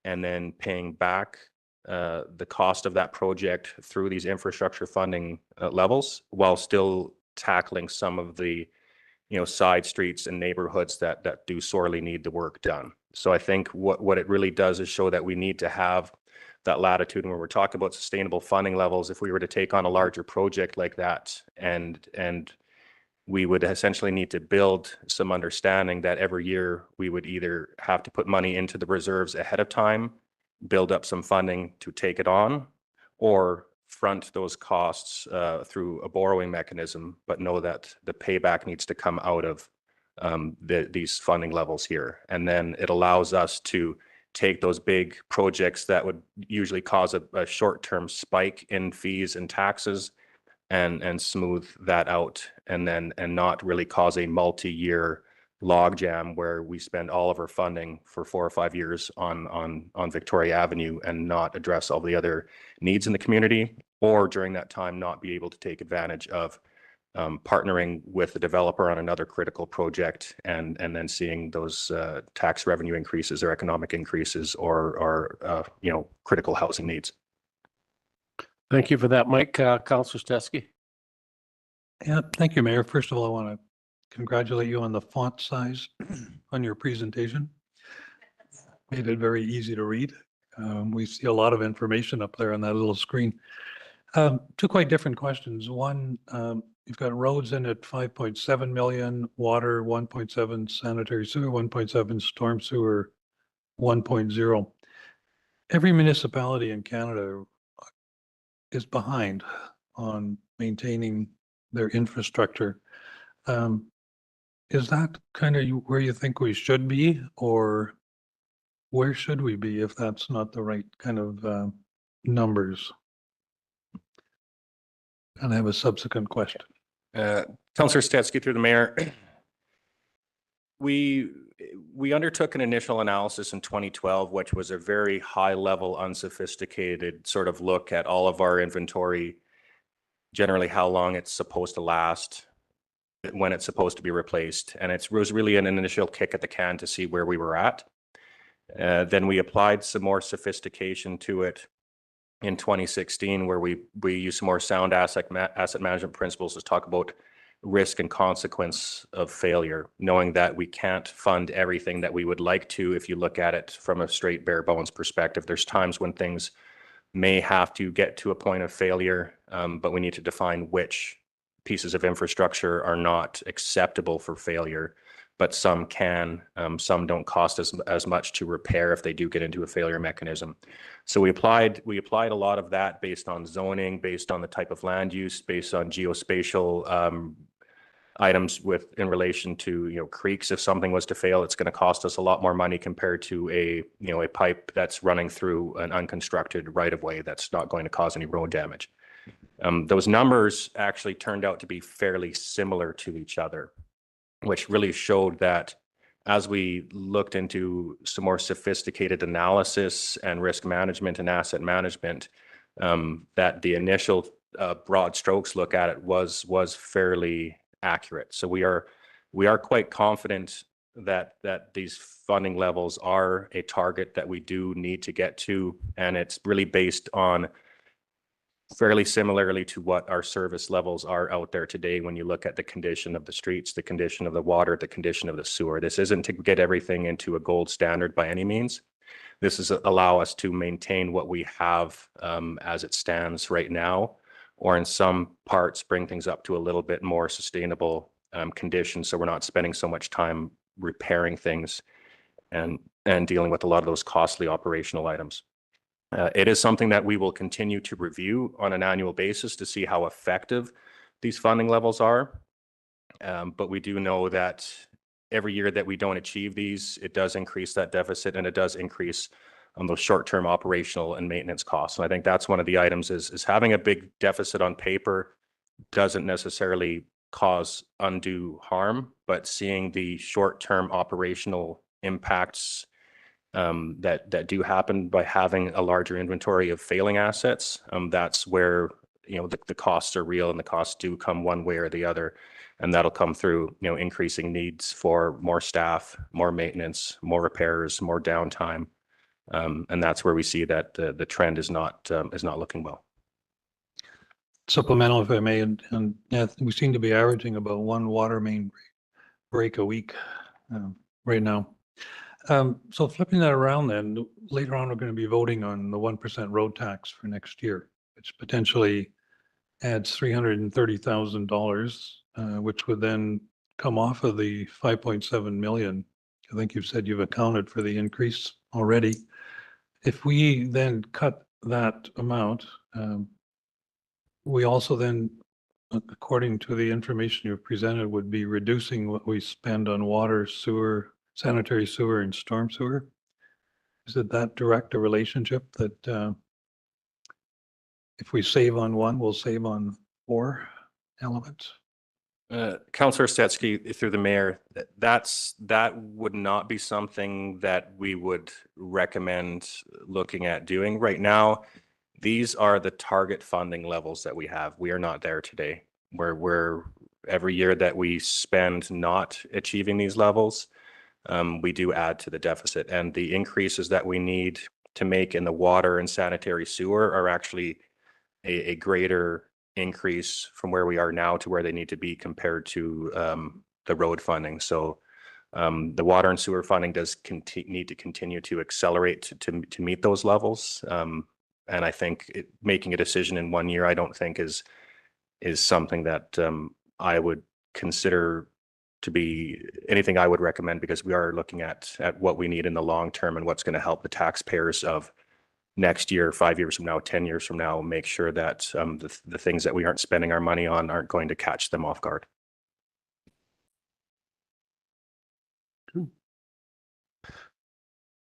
Speaker 10: and then paying back the cost of that project through these infrastructure funding levels, while still tackling some of the side streets and neighborhoods that do sorely need the work done. So I think what it really does is show that we need to have that latitude when we're talking about sustainable funding levels. If we were to take on a larger project like that, and we would essentially need to build some understanding that every year we would either have to put money into the reserves ahead of time, build up some funding to take it on, or front those costs through a borrowing mechanism, but know that the payback needs to come out of these funding levels here. And then it allows us to take those big projects that would usually cause a short-term spike in fees and taxes and smooth that out, and not really cause a multi-year logjam where we spend all of our funding for 4 or 5 years on Victoria Avenue and not address all the other needs in the community, or during that time not be able to take advantage of partnering with the developer on another critical project and then seeing those tax revenue increases or economic increases or critical housing needs.
Speaker 1: Thank you for that, Mike. Councillor Stetzky.
Speaker 5: Yeah, thank you, Mayor. First of all, I want to congratulate you on the font size on your presentation. Made it very easy to read. We see a lot of information up there on that little screen. Two quite different questions. One, you've got roads in at 5.7 million, water 1.7, sanitary sewer 1.7, storm sewer 1.0. Every municipality in Canada is behind on maintaining their infrastructure. Is that kind of where you think we should be, or where should we be if that's not the right kind of numbers? And I have a subsequent question.
Speaker 10: Councillor Stetzky, through the mayor. We undertook an initial analysis in 2012, which was a very high level, unsophisticated sort of look at all of our inventory, generally how long it's supposed to last, when it's supposed to be replaced. And it was really an initial kick at the can to see where we were at. Then we applied some more sophistication to it in 2016, where we used some more sound asset management principles to talk about risk and consequence of failure, knowing that we can't fund everything that we would like to. If you look at it from a straight bare bones perspective, there's times when things may have to get to a point of failure, but we need to define which pieces of infrastructure are not acceptable for failure, but some can. Some don't cost as much to repair if they do get into a failure mechanism. So we applied a lot of that based on zoning, based on the type of land use, based on geospatial items in relation to creeks. If something was to fail, it's going to cost us a lot more money compared to a pipe that's running through an unconstructed right of way that's not going to cause any road damage. Those numbers actually turned out to be fairly similar to each other, which really showed that as we looked into some more sophisticated analysis and risk management and asset management, that the initial broad strokes look at it was fairly accurate. So we are quite confident that these funding levels are a target that we do need to get to, and it's really based on fairly similarly to what our service levels are out there today. When you look at the condition of the streets, the condition of the water, the condition of the sewer, this isn't to get everything into a gold standard by any means. This is allow us to maintain what we have as it stands right now, or in some parts bring things up to a little bit more sustainable condition, so we're not spending so much time repairing things and dealing with a lot of those costly operational items. It is something that we will continue to review on an annual basis to see how effective these funding levels are. But we do know that every year that we don't achieve these, it does increase that deficit, and it does increase those short-term operational and maintenance costs. And I think that's one of the items is having a big deficit on paper doesn't necessarily cause undue harm, but seeing the short-term operational impacts that do happen by having a larger inventory of failing assets, that's where the costs are real, and the costs do come one way or the other, and that'll come through increasing needs for more staff, more maintenance, more repairs, more downtime, and that's where we see that the trend is not looking well.
Speaker 5: Supplemental, if I may, and yeah, we seem to be averaging about one water main break a week right now. So flipping that around, then later on, we're going to be voting on the 1% road tax for next year, which potentially adds $330,000, which would then come off of the 5.7 million. I think you've said you've accounted for the increase already. If we then cut that amount, we also then, according to the information you've presented, would be reducing what we spend on water, sewer, sanitary sewer, and storm sewer. Is it that direct a relationship that if we save on one, we'll save on 4 elements?
Speaker 10: Councillor Stetzky, through the mayor, that would not be something that we would recommend looking at doing right now. These are the target funding levels that we have. We are not there today. We're every year that we spend not achieving these levels, we do add to the deficit. And the increases that we need to make in the water and sanitary sewer are actually a greater increase from where we are now to where they need to be compared to the road funding. So the water and sewer funding does need to continue to accelerate to meet those levels. And I think making a decision in 1 year, I don't think is something that I would consider to be anything I would recommend, because we are looking at what we need in the long term and what's going to help the taxpayers of next year, 5 years from now, 10 years from now, make sure that the things that we aren't spending our money on aren't going to catch them off guard.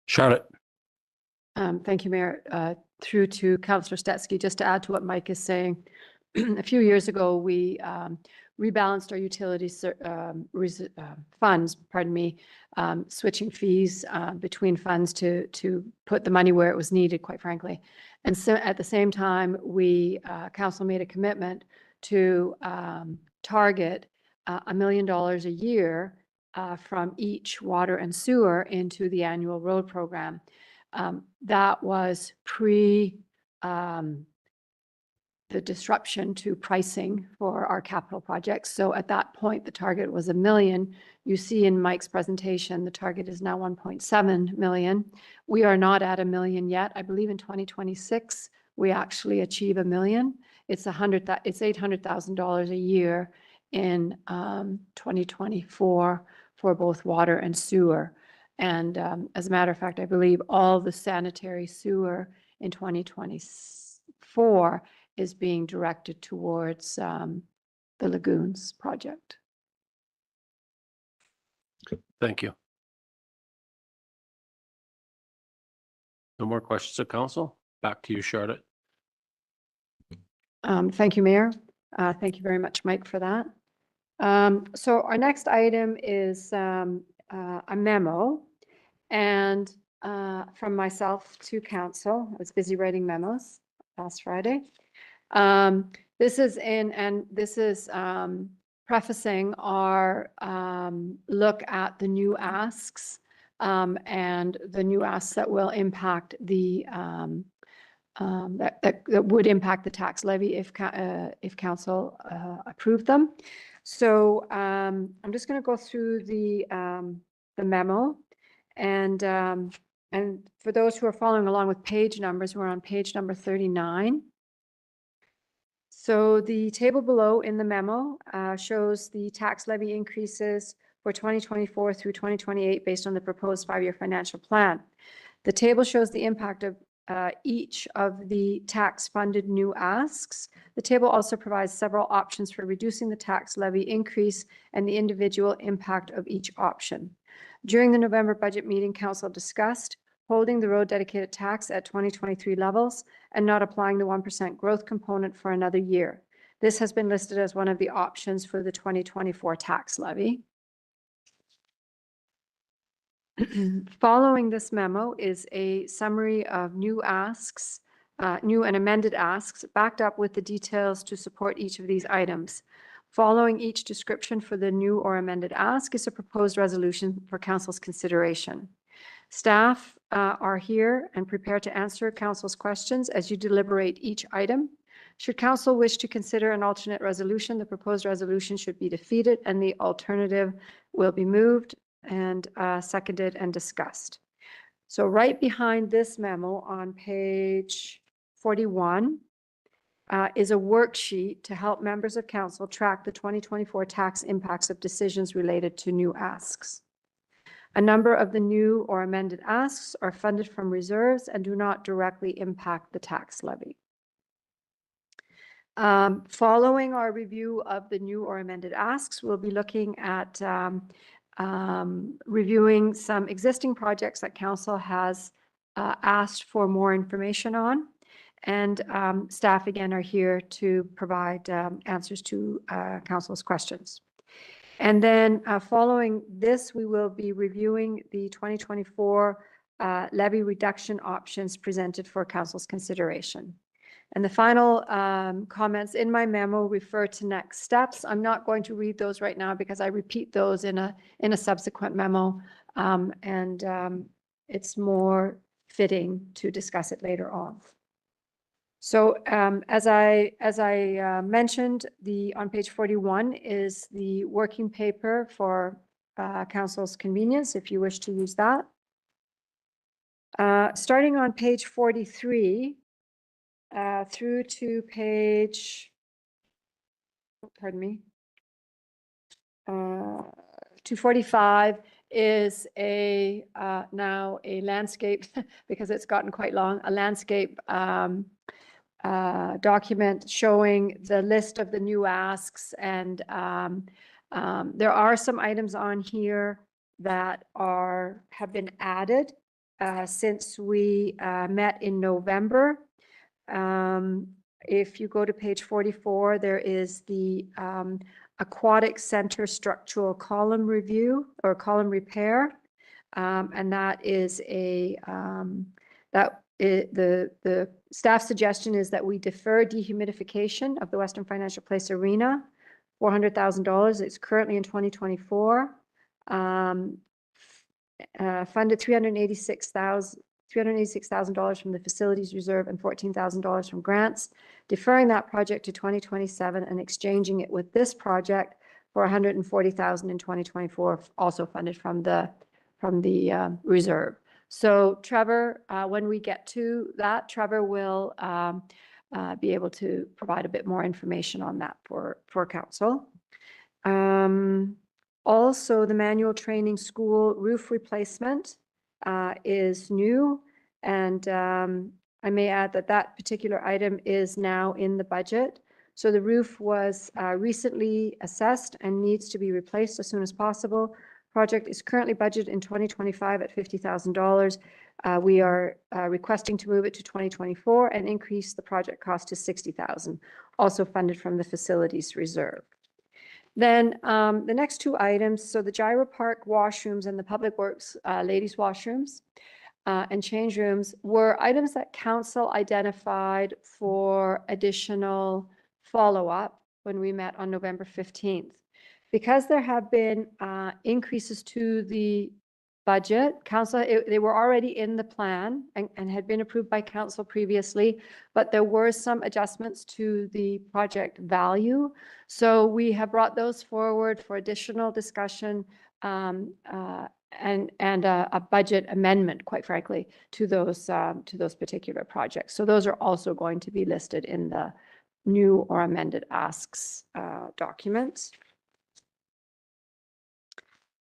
Speaker 1: Charlotte.
Speaker 8: Thank you, Mayor. Through to Councillor Stetsky, just to add to what Mike is saying, a few years ago, we rebalanced our utility funds, switching fees between funds to put the money where it was needed, quite frankly. And so at the same time, council made a commitment to target $1 million a year from each water and sewer into the annual road program. That was pre the disruption to pricing for our capital projects. So at that point, the target was $1 million. You see in Mike's presentation, the target is now 1.7 million. We are not at $1 million yet. I believe in 2026, we actually achieve $1 million. It's $800,000 a year in 2024 for both water and sewer. And as a matter of fact, I believe all the sanitary sewer in 2024 is being directed towards the lagoons project.
Speaker 1: Thank you. No more questions of council? Back to you, Charlotte.
Speaker 8: Thank you, Mayor. Thank you very much, Mike, for that. So our next item is a memo, and from myself to council. I was busy writing memos last Friday. This is prefacing our look at the new asks and the new asks that will impact the that would impact the tax levy if council approved them. So I'm just going to go through the memo, and for those who are following along with page numbers, we're on page number 39. So the table below in the memo shows the tax levy increases for 2024 through 2028 based on the proposed 5-year financial plan. The table shows the impact of each of the tax-funded new asks. The table also provides several options for reducing the tax levy increase and the individual impact of each option. During the November budget meeting, council discussed holding the road dedicated tax at 2023 levels and not applying the 1% growth component for another year. This has been listed as one of the options for the 2024 tax levy. Following this memo is a summary of new asks, new and amended asks, backed up with the details to support each of these items. Following each description for the new or amended ask is a proposed resolution for council's consideration. Staff are here and prepared to answer council's questions as you deliberate each item. Should council wish to consider an alternate resolution, the proposed resolution should be defeated and the alternative will be moved and seconded and discussed. So right behind this memo on page 41 is a worksheet to help members of council track the 2024 tax impacts of decisions related to new asks. A number of the new or amended asks are funded from reserves and do not directly impact the tax levy. Following our review of the new or amended asks, we'll be looking at reviewing some existing projects that council has asked for more information on. And staff again are here to provide answers to council's questions. And then following this, we will be reviewing the 2024 levy reduction options presented for council's consideration. And the final comments in my memo refer to next steps. I'm not going to read those right now because I repeat those in a subsequent memo. It's more fitting to discuss it later on. So as I mentioned, on page 41 is the working paper for council's convenience, if you wish to use that. Starting on page 43 through to page, pardon me, 245 is now a landscape, because it's gotten quite long, a landscape document showing the list of the new asks. And there are some items on here that have been added since we met in November. If you go to page 44, there is the aquatic center structural column review or column repair. And that is the staff suggestion is that we defer dehumidification of the Western Financial Place Arena, $400,000. It's currently in 2024. Funded $386,000 from the facilities reserve and $14,000 from grants, deferring that project to 2027 and exchanging it with this project for $140,000 in 2024, also funded from the reserve. So Trevor, when we get to that, Trevor will be able to provide a bit more information on that for council. Also, the manual training school roof replacement is new, and I may add that that particular item is now in the budget. So the roof was recently assessed and needs to be replaced as soon as possible. Project is currently budgeted in 2025 at $50,000. We are requesting to move it to 2024 and increase the project cost to $60,000, also funded from the facilities reserve. Then the next two items, so the Gyro Park washrooms and the Public Works ladies' washrooms and change rooms were items that council identified for additional follow-up when we met on November 15th. Because there have been increases to the budget, council, they were already in the plan and had been approved by council previously, but there were some adjustments to the project value. So we have brought those forward for additional discussion and a budget amendment, quite frankly, to those particular projects. So those are also going to be listed in the new or amended asks documents.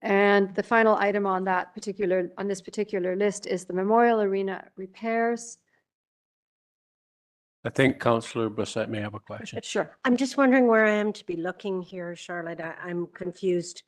Speaker 8: And the final item on this particular list is the Memorial Arena repairs.
Speaker 1: I think Councillor Bassett may have a question.
Speaker 8: Sure.
Speaker 6: I'm just wondering where I am to be looking here, Charlotte. I'm confused.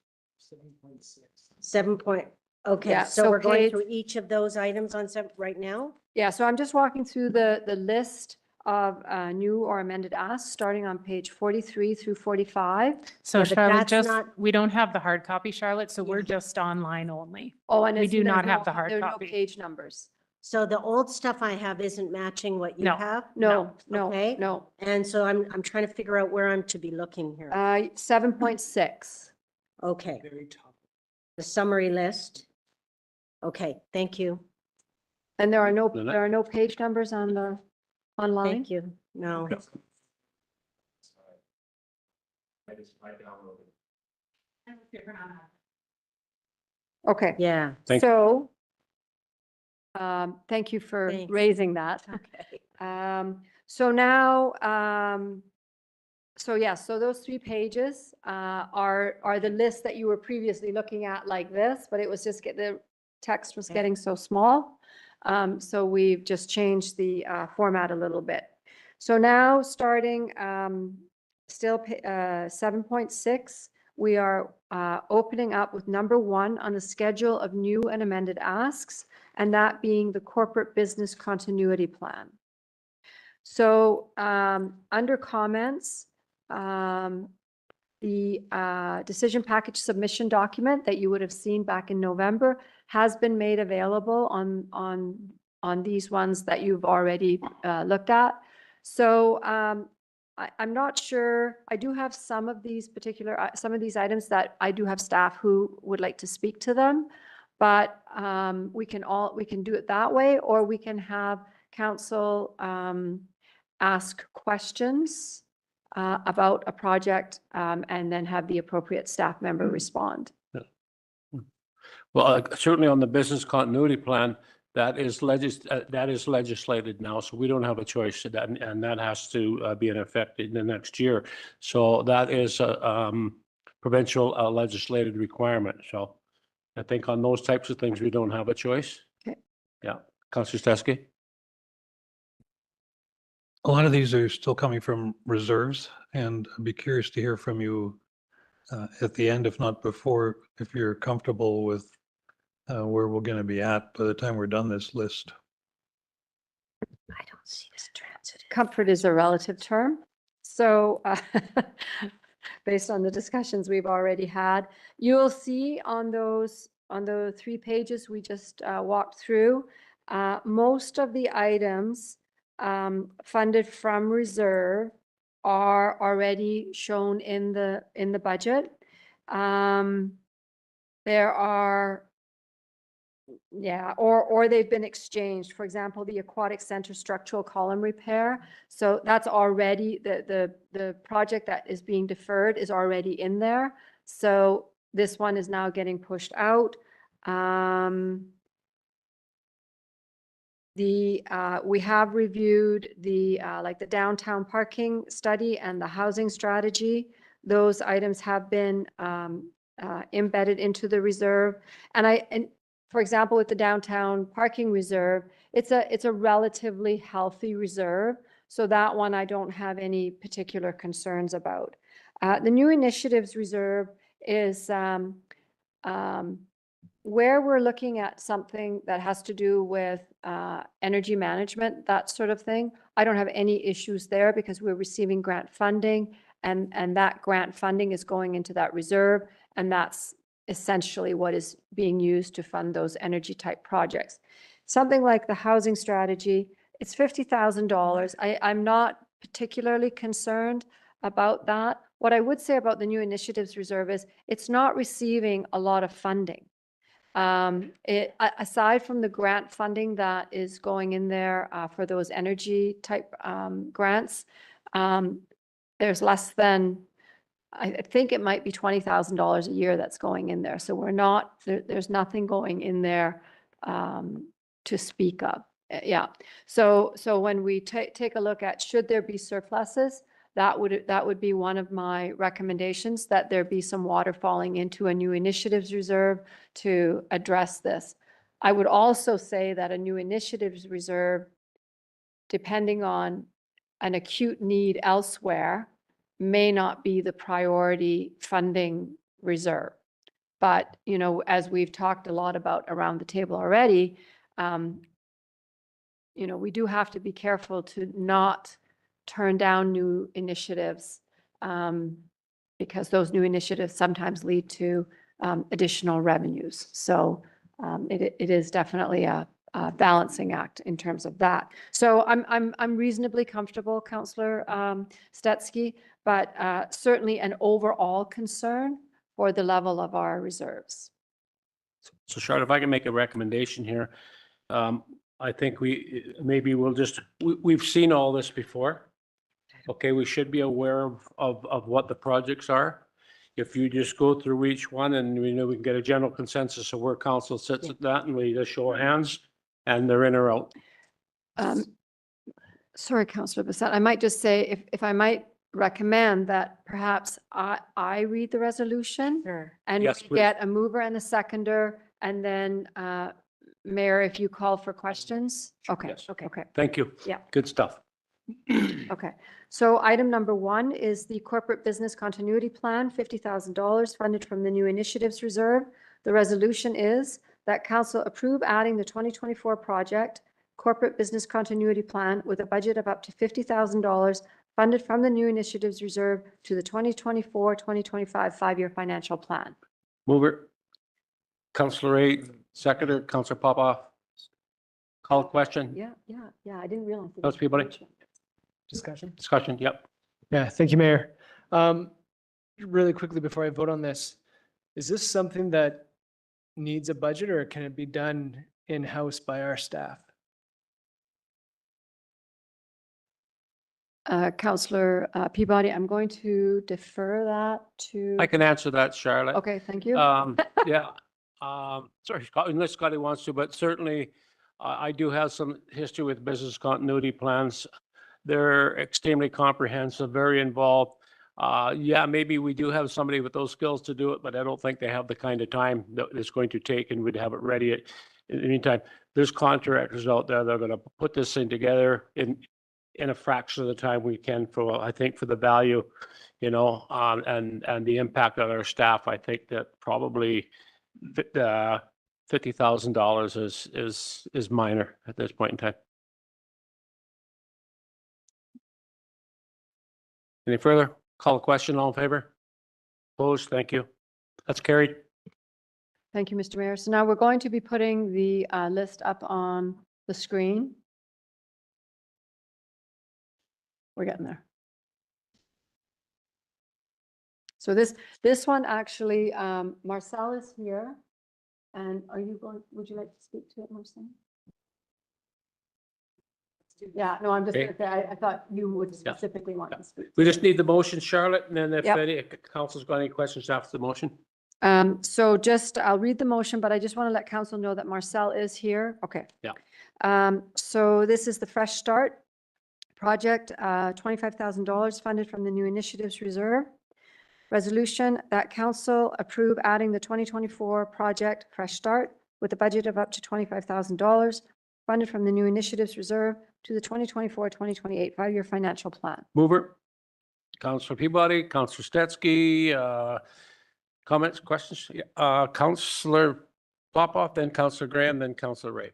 Speaker 6: 7 point. Okay,
Speaker 8: Yeah,
Speaker 6: so
Speaker 8: so
Speaker 6: we're going
Speaker 8: page-
Speaker 6: through each of those items on right now?
Speaker 8: Yeah, so I'm just walking through the list of new or amended asks, starting on page 43 through 45.
Speaker 9: So
Speaker 6: Yeah, but
Speaker 9: Charlotte,
Speaker 6: that's
Speaker 9: we don't have the hard copy, Charlotte, so we're
Speaker 6: Yeah.
Speaker 9: just online only.
Speaker 8: Oh, and
Speaker 9: We do not
Speaker 8: there's
Speaker 9: have the hard
Speaker 8: there are
Speaker 9: copy.
Speaker 8: no page numbers.
Speaker 6: So the old stuff I have isn't matching what you
Speaker 9: No.
Speaker 6: have?
Speaker 8: No,
Speaker 6: Okay.
Speaker 8: no.
Speaker 6: And so I'm trying to figure out where I'm to be looking here.
Speaker 8: 7.6.
Speaker 6: Okay. The summary list. Okay, thank you.
Speaker 8: And there are
Speaker 1: The ne-
Speaker 8: no page numbers on the online?
Speaker 6: Thank you. No.
Speaker 8: Okay.
Speaker 6: Yeah.
Speaker 1: Thank-
Speaker 8: So, thank you for
Speaker 6: Thanks.
Speaker 8: raising that.
Speaker 6: Okay.
Speaker 8: So now, so those 3 pages are the list that you were previously looking at like this, but it was just the text was
Speaker 6: Okay.
Speaker 8: getting so small. So we've just changed the format a little bit. So now starting still 7.6, we are opening up with number 1 on the schedule of new and amended asks, and that being the corporate business continuity plan. So under comments, the decision package submission document that you would have seen back in November has been made available on these ones that you've already looked at. So I'm not sure. I do have some of these some of these items that I do have staff who would like to speak to them. But we can do it that way, or we can have council ask questions about a project and then have the appropriate staff member respond.
Speaker 1: Well, certainly on the business continuity plan, that is legislated now, so we don't have a choice, and that has to be in effect in the next year. So that is a provincial legislated requirement. So I think on those types of things, we don't have a choice.
Speaker 8: Okay.
Speaker 1: Yeah. Councillor Steske?
Speaker 5: A lot of these are still coming from reserves, and I'd be curious to hear from you at the end, if not before, if you're comfortable with where we're going to be at by the time we're done this list.
Speaker 6: I don't see this transitive.
Speaker 8: Comfort is a relative term. So based on the discussions we've already had, you'll see on the 3 pages we just walked through, most of the items funded from reserve are already shown in the budget. There are, yeah, or they've been exchanged. For example, the aquatic center structural column repair. So that's already the project that is being deferred is already in there. So this one is now getting pushed out. We have reviewed like the downtown parking study and the housing strategy. Those items have been embedded into the reserve. And for example, with the downtown parking reserve, it's a relatively healthy reserve. So that one I don't have any particular concerns about. The new initiatives reserve is where we're looking at something that has to do with energy management, that sort of thing. I don't have any issues there because we're receiving grant funding, and that grant funding is going into that reserve, and that's essentially what is being used to fund those energy type projects. Something like the housing strategy, it's $50,000. I'm not particularly concerned about that. What I would say about the new initiatives reserve is it's not receiving a lot of funding. Aside from the grant funding that is going in there for those energy type grants, there's less than, I think it might be $20,000 a year that's going in there. So we're not, there's nothing going in there to speak of. Yeah. So when we take a look at, should there be surpluses, that would be one of my recommendations, that there be some water falling into a new initiatives reserve to address this. I would also say that a new initiatives reserve, depending on an acute need elsewhere, may not be the priority funding reserve. But, you know, as we've talked a lot about around the table already, you know, we do have to be careful to not turn down new initiatives because those new initiatives sometimes lead to additional revenues. So it is definitely a balancing act in terms of that. So I'm reasonably comfortable, Councillor Stetsky, but certainly an overall concern for the level of our reserves.
Speaker 1: So Charlotte, if I can make a recommendation here, I think we've seen all this before. Okay, we should be aware of what the projects are. If you just go through each one and we know we can get a general consensus of where council sits at that, and we just show of hands and they're in or out.
Speaker 8: Sorry, Councillor Bissett, I might just say, if I might recommend that perhaps I read the resolution.
Speaker 6: Sure.
Speaker 8: And
Speaker 1: Yes,
Speaker 8: we
Speaker 1: please.
Speaker 8: get a mover and a seconder, and then Mayor, if you call for questions. Okay,
Speaker 1: Yes.
Speaker 8: okay,
Speaker 1: Thank you.
Speaker 8: Yeah.
Speaker 1: Good stuff.
Speaker 8: okay. So item number 1 is the corporate business continuity plan, $50,000 funded from the new initiatives reserve. The resolution is that council approve adding the 2024 project corporate business continuity plan with a budget of up to $50,000 funded from the new initiatives reserve to the 2024-2025 5-year financial plan.
Speaker 1: Mover. Councillor Ray, seconder, Councillor Popoff. Call question.
Speaker 8: Yeah, I didn't realize.
Speaker 1: Councillor Peabody.
Speaker 4: Discussion?
Speaker 1: Discussion, yep.
Speaker 4: Yeah, thank you, Mayor. Really quickly before I vote on this, is this something that needs a budget or can it be done in-house by our staff?
Speaker 8: Councillor Peabody, I'm going to defer that to.
Speaker 1: I can answer that, Charlotte.
Speaker 8: Okay, thank you.
Speaker 1: Yeah, sorry, Scott, unless Scotty wants to, but certainly I do have some history with business continuity plans. They're extremely comprehensive, very involved. Yeah, maybe we do have somebody with those skills to do it, but I don't think they have the kind of time that it's going to take and we'd have it ready in the meantime. There's contractors out there that are going to put this thing together in a fraction of the time we can for, I think, for the value, and the impact on our staff. I think that probably $50,000 is minor at this point in time. Any further? Call a question, all in favor? Opposed? Thank you. That's carried.
Speaker 8: Thank you, Mr. Mayor. So now we're going to be putting the list up on the screen. We're getting there. So this one actually, Marcel is here. And would you like to speak to it, Marcel? Yeah, no, I'm just
Speaker 1: Okay.
Speaker 8: going to say, I thought you would specifically want to speak.
Speaker 1: We just need the motion, Charlotte, and then if
Speaker 8: Yep.
Speaker 1: any council's got any questions after the motion.
Speaker 8: So I'll read the motion, but I just want to let council know that Marcel is here. Okay.
Speaker 1: Yeah.
Speaker 8: So this is the Fresh Start project, $25,000 funded from the New Initiatives Reserve. Resolution that council approve adding the 2024 project Fresh Start with a budget of up to $25,000 funded from the New Initiatives Reserve to the 2024-2028 5-year financial plan.
Speaker 1: Mover, Councillor Peabody, Councillor Stetsky, comments, questions? Councillor Popoff, then Councillor Graham, then Councillor Ray.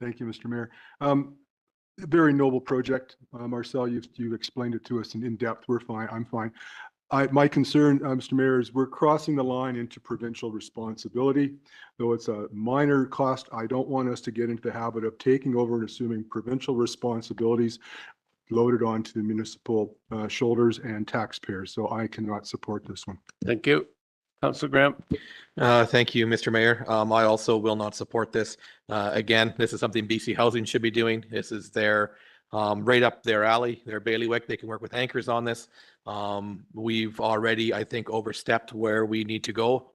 Speaker 3: Thank you, Mr. Mayor. A very noble project. Marcel, you've explained it to us in depth. We're fine. I'm fine. My concern, Mr. Mayor, is we're crossing the line into provincial responsibility. Though it's a minor cost, I don't want us to get into the habit of taking over and assuming provincial responsibilities loaded onto the municipal shoulders and taxpayers. So I cannot support this one.
Speaker 1: Thank you. Councillor Graham.
Speaker 7: Thank you, Mr. Mayor. I also will not support this. Again, this is something BC Housing should be doing. This is their right up their alley, their bailiwick. They can work with anchors on this. We've already, I think, overstepped where we need to go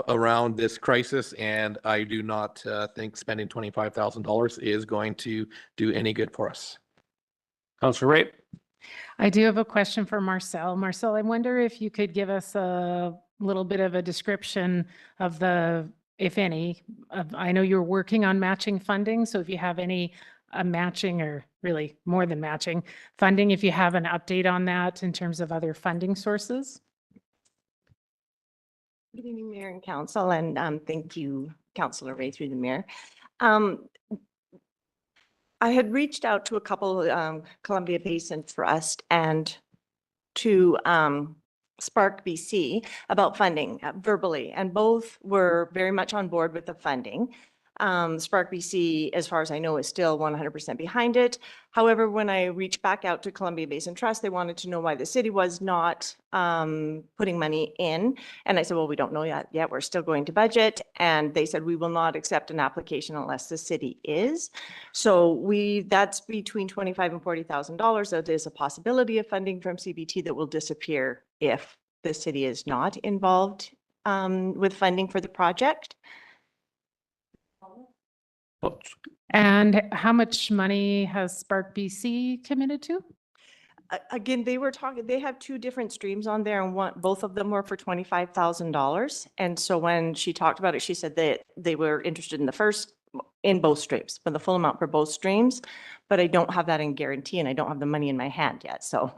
Speaker 7: around this crisis, and I do not think spending $25,000 is going to do any good for us.
Speaker 1: Councillor Ray.
Speaker 9: I do have a question for Marcel. Marcel, I wonder if you could give us a little bit of a description of if any, I know you're working on matching funding. So if you have any matching or really more than matching funding, if you have an update on that in terms of other funding sources.
Speaker 11: Good evening, Mayor and Council, and thank you, Councillor Ray, through the Mayor. I had reached out to a couple Columbia Basin Trust and to Spark BC about funding verbally, and both were very much on board with the funding. Spark BC, as far as I know, is still 100% behind it. However, when I reached back out to Columbia Basin Trust, they wanted to know why the city was not putting money in. And I said, well, we don't know yet. We're still going to budget. And they said, we will not accept an application unless the city is. So that's between $25,000 and $40,000. So there's a possibility of funding from CBT that will disappear if the city is not involved with funding for the project.
Speaker 9: And how much money has Spark BC committed to?
Speaker 11: Again, they were talking, they have two different streams on there, and both of them were for $25,000. And so when she talked about it, she said that they were interested in both streams, for the full amount for both streams, but I don't have that in guarantee and I don't have the money in my hand yet, so.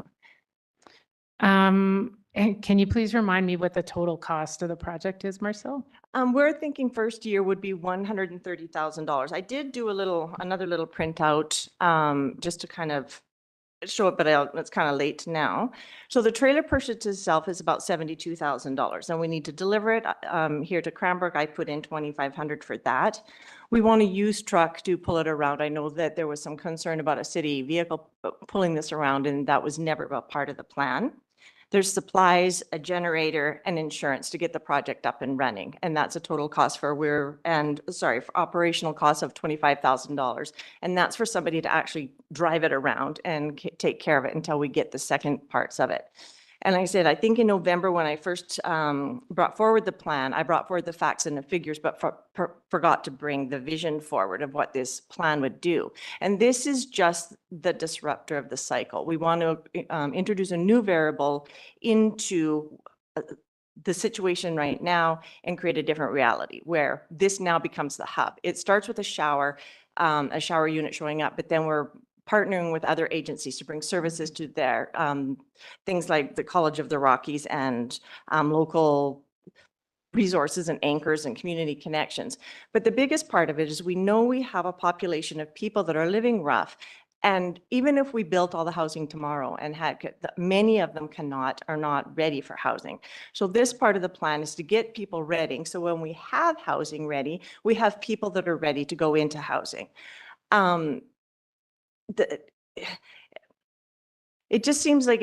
Speaker 9: And can you please remind me what the total cost of the project is, Marcel?
Speaker 11: We're thinking first year would be $130,000. I did do another little printout just to kind of show it, but it's kind of late now. So the trailer purchase itself is about $72,000, and we need to deliver it here to Cranbrook. I put in $2,500 for that. We want a used truck to pull it around. I know that there was some concern about a city vehicle pulling this around, and that was never a part of the plan. There's supplies, a generator, and insurance to get the project up and running. And that's a total cost for for operational costs of $25,000. And that's for somebody to actually drive it around and take care of it until we get the second parts of it. And like I said, I think in November when I first brought forward the plan, I brought forward the facts and the figures, but forgot to bring the vision forward of what this plan would do. And this is just the disruptor of the cycle. We want to introduce a new variable into the situation right now and create a different reality where this now becomes the hub. It starts with a shower unit showing up, but then we're partnering with other agencies to bring services to their things like the College of the Rockies and local resources and anchors and community connections. But the biggest part of it is we know we have a population of people that are living rough. And even if we built all the housing tomorrow and many of them are not ready for housing. So this part of the plan is to get people ready. So when we have housing ready, we have people that are ready to go into housing. It just seems like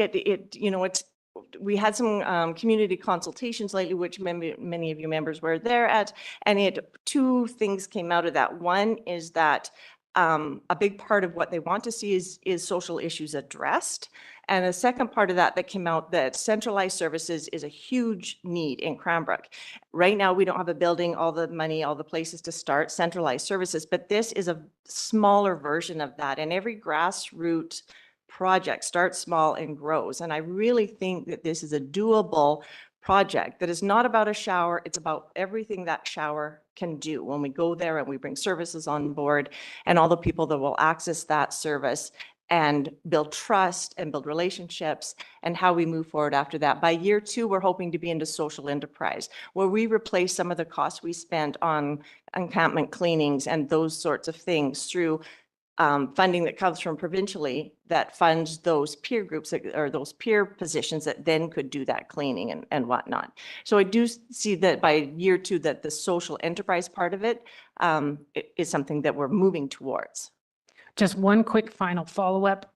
Speaker 11: we had some community consultations lately, which many of you members were there at, and two things came out of that. One is that a big part of what they want to see is social issues addressed. And the second part of that came out that centralized services is a huge need in Cranbrook. Right now, we don't have a building, all the money, all the places to start centralized services, but this is a smaller version of that. And every grassroots project starts small and grows. And I really think that this is a doable project that is not about a shower. It's about everything that shower can do when we go there and we bring services on board and all the people that will access that service and build trust and build relationships and how we move forward after that. By year 2, we're hoping to be into social enterprise, where we replace some of the costs we spent on encampment cleanings and those sorts of things through funding that comes from provincially that funds those peer groups or those peer positions that then could do that cleaning and whatnot. So I do see that by year 2 that the social enterprise part of it is something that we're moving towards.
Speaker 9: Just one quick final follow-up.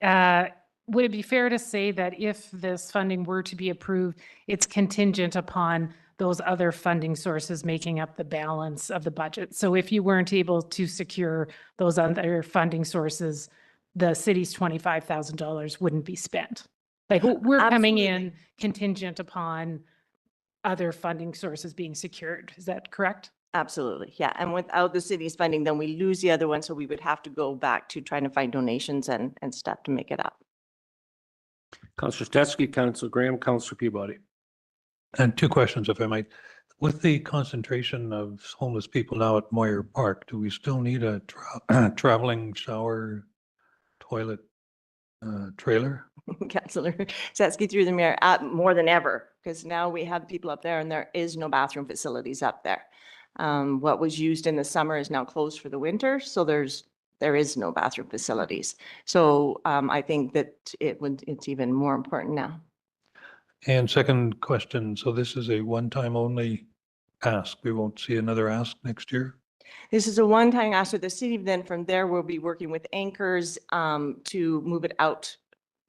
Speaker 9: Would it be fair to say that if this funding were to be approved, it's contingent upon those other funding sources making up the balance of the budget? So if you weren't able to secure those other funding sources, the city's $25,000 wouldn't be spent. Like we're coming in contingent upon other funding sources being secured. Is that correct?
Speaker 11: Absolutely, yeah. And without the city's funding, then we lose the other one. So we would have to go back to trying to find donations and stuff to make it up.
Speaker 1: Councillor Stetsky, Councillor Graham, Councillor Peabody.
Speaker 5: And 2 questions, if I might. With the concentration of homeless people now at Moyer Park, do we still need a traveling shower, toilet, trailer?
Speaker 11: Councillor Stetsky through the mayor, more than ever, because now we have people up there and there is no bathroom facilities up there. What was used in the summer is now closed for the winter, so there is no bathroom facilities. So I think that it's even more important now.
Speaker 5: And second question, so this is a one-time only ask. We won't see another ask next year?
Speaker 11: This is a one-time ask of the city. Then from there, we'll be working with anchors to move it out.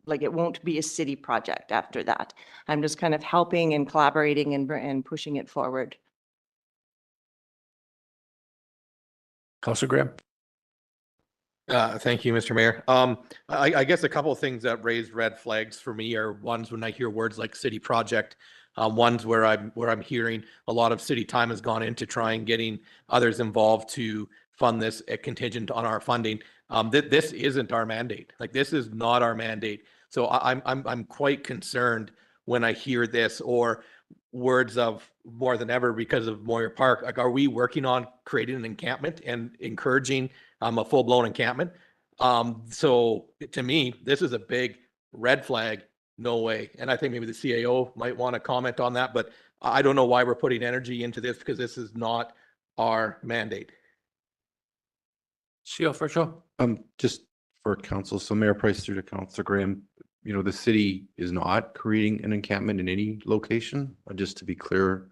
Speaker 11: Like it won't be a city project after that. I'm just kind of helping and collaborating and pushing it forward.
Speaker 1: Councillor Graham.
Speaker 7: Thank you, Mr. Mayor. I guess a couple of things that raised red flags for me are ones when I hear words like city project, ones where I'm hearing a lot of city time has gone into trying getting others involved to fund this contingent on our funding. This isn't our mandate. Like this is not our mandate. So I'm quite concerned when I hear this or words of more than ever because of Moyer Park. Like, are we working on creating an encampment and encouraging a full-blown encampment? So to me, this is a big red flag. No way. And I think maybe the CAO might want to comment on that, but I don't know why we're putting energy into this because this is not our mandate.
Speaker 1: CEO Frishaw.
Speaker 12: Just for council, so Mayor Price through to Councillor Graham, you know, the city is not creating an encampment in any location. Just to be clear,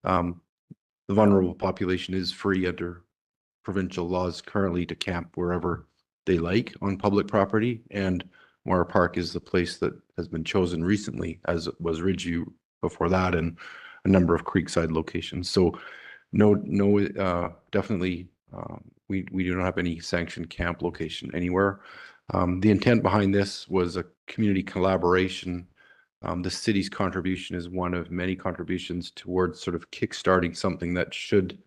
Speaker 12: the vulnerable population is free under provincial laws currently to camp wherever they like on public property. And Moira Park is the place that has been chosen recently, as was Ridgeview before that, and a number of creekside locations. So definitely, we do not have any sanctioned camp location anywhere. The intent behind this was a community collaboration. The city's contribution is one of many contributions towards sort of kickstarting something that should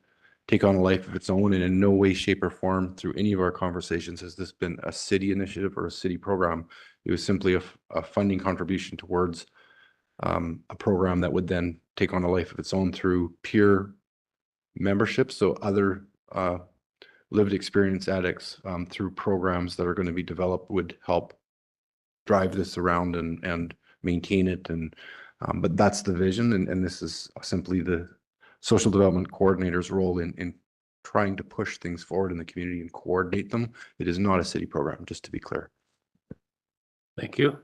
Speaker 12: take on a life of its own, and in no way, shape, or form through any of our conversations has this been a city initiative or a city program. It was simply a funding contribution towards a program that would then take on a life of its own through peer membership. So other lived experience addicts through programs that are going to be developed would help drive this around and maintain it. And but that's the vision, and this is simply the social development coordinator's role in trying to push things forward in the community and coordinate them. It is not a city program, just to be clear.
Speaker 1: Thank you.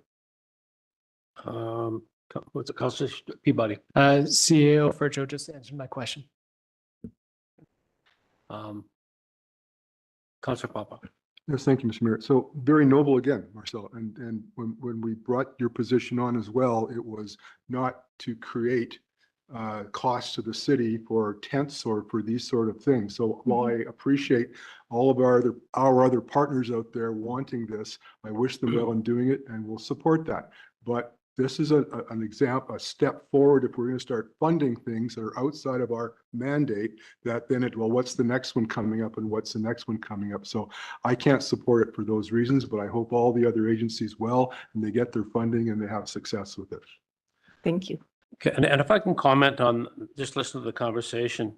Speaker 1: What's it, Councilor Peabody?
Speaker 4: CAO Furcho just answered my question.
Speaker 1: Councilor Papa.
Speaker 3: Yes, thank you, Mr. Mayor. So very noble again, Marcel. And when we brought your position on as well, it was not to create costs to the city for tents or for these sort of things. So while I appreciate all of our other partners out there wanting this, I wish them well in doing it, and we'll support that. But this is an example, a step forward. If we're going to start funding things that are outside of our mandate, that then well, what's the next one coming up and what's the next one coming up? So I can't support it for those reasons, but I hope all the other agencies will, and they get their funding and they have success with it.
Speaker 11: Thank you.
Speaker 1: Okay, and if I can comment on, just listen to the conversation.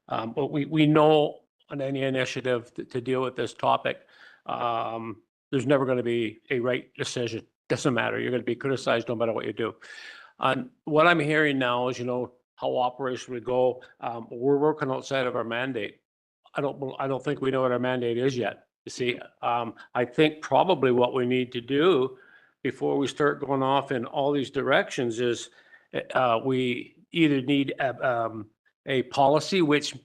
Speaker 1: But we know on any initiative to deal with this topic, there's never going to be a right decision. Doesn't matter. You're going to be criticized no matter what you do. And what I'm hearing now is, how operation would go. We're working outside of our mandate. I don't think we know what our mandate is yet. You see, I think probably what we need to do before we start going off in all these directions is we either need a policy, which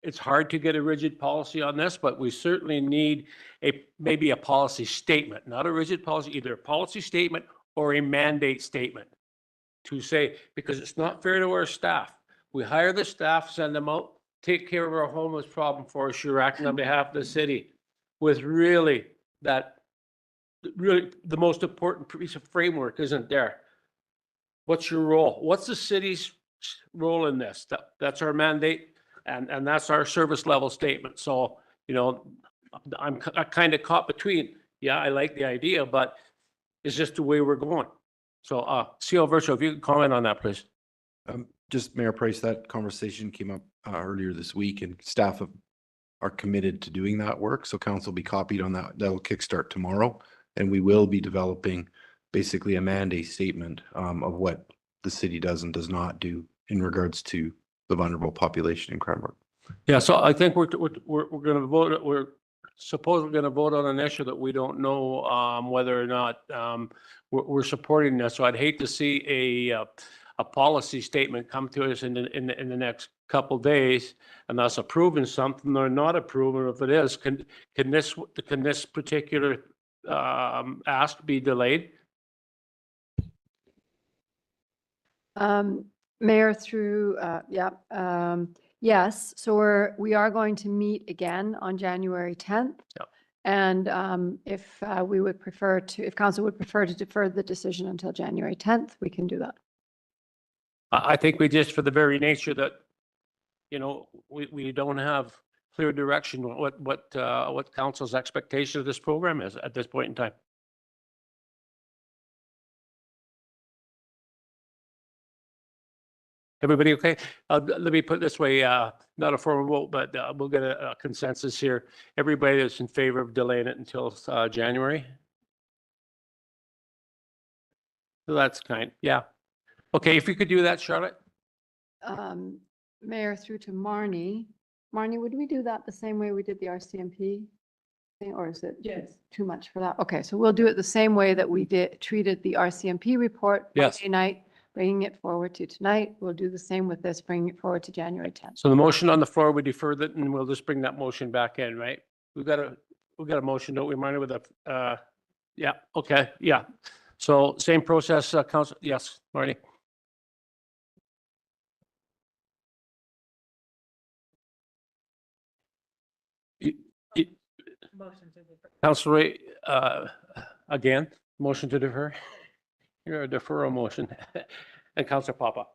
Speaker 1: it's hard to get a rigid policy on this, but we certainly need maybe a policy statement, not a rigid policy, either a policy statement or a mandate statement to say, because it's not fair to our staff. We hire the staff, send them out, take care of our homeless problem for us. You're acting on behalf of the city with really the most important piece of framework isn't there. What's your role? What's the city's role in this? That's our mandate. And that's our service level statement. So, I'm kind of caught between, yeah, I like the idea, but it's just the way we're going. So, CO Virtual, if you could comment on that, please.
Speaker 12: Just Mayor Price, that conversation came up earlier this week, and staff are committed to doing that work. So council will be copied on that. That'll kickstart tomorrow. And we will be developing basically a mandate statement of what the city does and does not do in regards to the vulnerable population in Cranbrook.
Speaker 1: Yeah, so I think we're going to vote. We're supposedly going to vote on an issue that we don't know whether or not we're supporting this. So I'd hate to see a policy statement come to us in the next couple of days, and us approving something or not approving. If it is, can this particular ask be delayed?
Speaker 8: Mayor, through, yes. So we are going to meet again on January 10th.
Speaker 1: Yep.
Speaker 8: And if if council would prefer to defer the decision until January 10th, we can do that.
Speaker 1: I think we just, for the very nature that, we don't have clear direction what council's expectation of this program is at this point in time. Everybody okay? Let me put it this way, not a formal vote, but we'll get a consensus here. Everybody that's in favor of delaying it until January? So that's yeah. Okay, if you could do that, Charlotte?
Speaker 8: Mayor, through to Marnie. Marnie, would we do that the same way we did the RCMP thing, or is it too much for that? Okay, so we'll do it the same way that we treated the RCMP report
Speaker 1: Yes.
Speaker 8: Monday night. bringing it forward to tonight. We'll do the same with this, bringing it forward to January 10th.
Speaker 1: So the motion on the floor, we defer that and we'll just bring that motion back in, right? We've got a motion, don't we, Marnie, with a, yeah, okay, yeah. So same process, Council, yes, Marnie. Council Ray, again, motion to defer. You're a deferral motion. And Councilor Papa.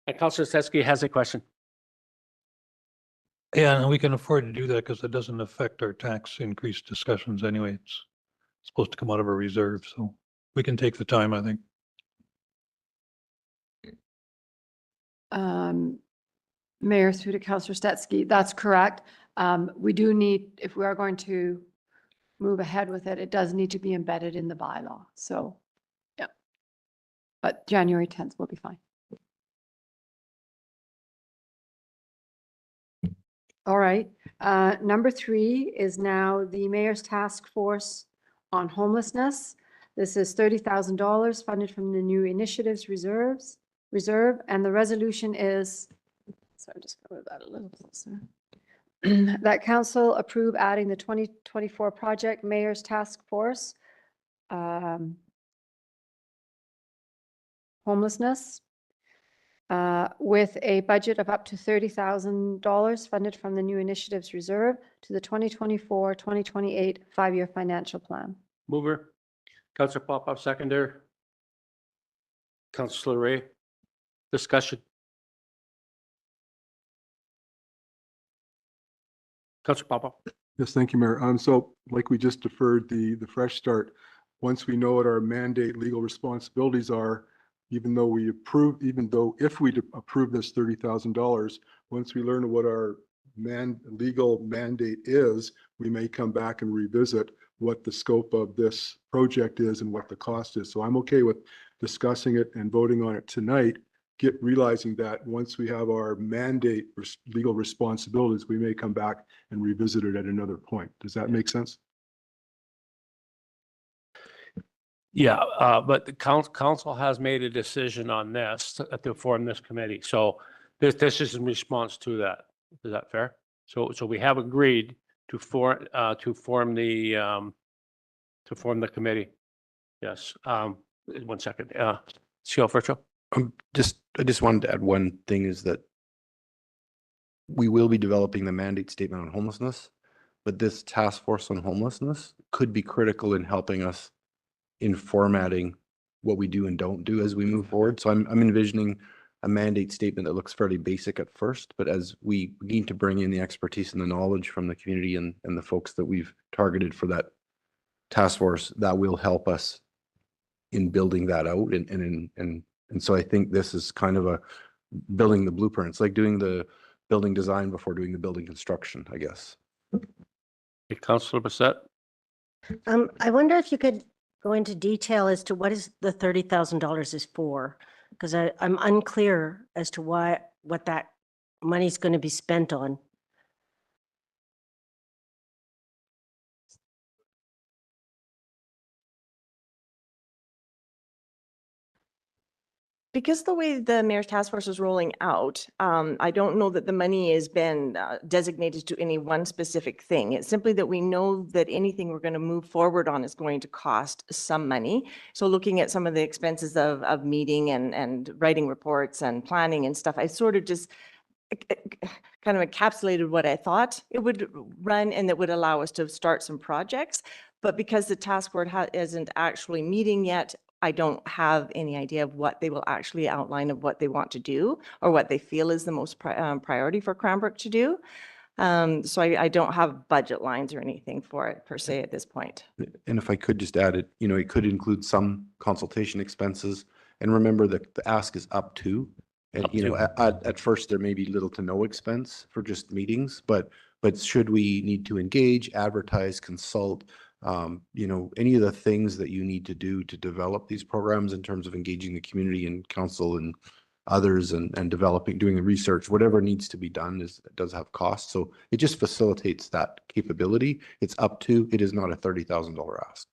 Speaker 1: And Councilor Setsky has a question.
Speaker 5: Yeah, and we can afford to do that because it doesn't affect our tax increase discussions anyway. It's supposed to come out of a reserve, so we can take the time, I think.
Speaker 8: Mayor, through to Councillor Stetsky, that's correct. We do need, if we are going to move ahead with it, it does need to be embedded in the bylaw. So, yeah. But January 10th will be fine. All right. Number 3 is now the Mayor's Task Force on Homelessness. This is $30,000 funded from the new initiatives reserve, and the resolution is, sorry, just go with that a little closer. That council approve adding the 2024 project Mayor's Task Force homelessness with a budget of up to $30,000 funded from the new initiatives reserve to the 2024-2028 5-year financial plan.
Speaker 1: Mover, Councilor Papa, seconder. Councilor Ray, discussion. Councilor Papa.
Speaker 3: Yes, thank you, Mayor. So like we just deferred the fresh start, once we know what our mandate legal responsibilities are, even though if we approve this $30,000, once we learn what our legal mandate is, we may come back and revisit what the scope of this project is and what the cost is. So I'm okay with discussing it and voting on it tonight, realizing that once we have our mandate legal responsibilities, we may come back and revisit it at another point. Does that make sense?
Speaker 1: Yeah, but the council has made a decision on this to form this committee. So this is in response to that. Is that fair? So we have agreed to form the committee. Yes. 1 second. CL Virtual.
Speaker 12: I just wanted to add one thing is that we will be developing the mandate statement on homelessness, but this task force on homelessness could be critical in helping us in formatting what we do and don't do as we move forward. So I'm envisioning a mandate statement that looks fairly basic at first, but as we need to bring in the expertise and the knowledge from the community and the folks that we've targeted for that task force, that will help us in building that out. And so I think this is kind of a building the blueprints, like doing the building design before doing the building construction, I guess.
Speaker 1: Councilor Bassett.
Speaker 6: I wonder if you could go into detail as to what is the $30,000 is for, because I'm unclear as to what that money's going to be spent on.
Speaker 11: Because the way the Mayor's Task Force is rolling out, I don't know that the money has been designated to any one specific thing. It's simply that we know that anything we're going to move forward on is going to cost some money. So looking at some of the expenses of meeting and writing reports and planning and stuff, I sort of just kind of encapsulated what I thought it would run and that would allow us to start some projects. But because the task force isn't actually meeting yet, I don't have any idea of what they will actually outline of what they want to do or what they feel is the most priority for Cranbrook to do. So I don't have budget lines or anything for it per se at this point.
Speaker 12: And if I could just add it, it could include some consultation expenses. And remember that the ask is up to, and at first there may be little to no expense for just meetings, but should we need to engage, advertise, consult, any of the things that you need to do to develop these programs in terms of engaging the community and council and others and doing the research, whatever needs to be done does have costs. So it just facilitates that capability. It's up to, it is not a $30,000 ask.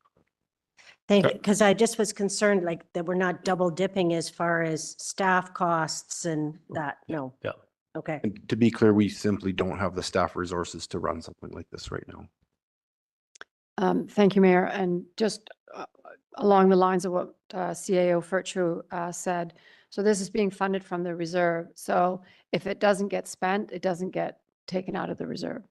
Speaker 6: Thank you,
Speaker 1: Okay.
Speaker 6: because I just was concerned like that we're not double dipping as far as staff costs and that, no.
Speaker 1: Yeah.
Speaker 6: Okay.
Speaker 12: And to be clear, we simply don't have the staff resources to run something like this right now.
Speaker 8: Thank you, Mayor. And just along the lines of what CAO Furtru said, so this is being funded from the reserve. So if it doesn't get spent, it doesn't get taken out of the reserve.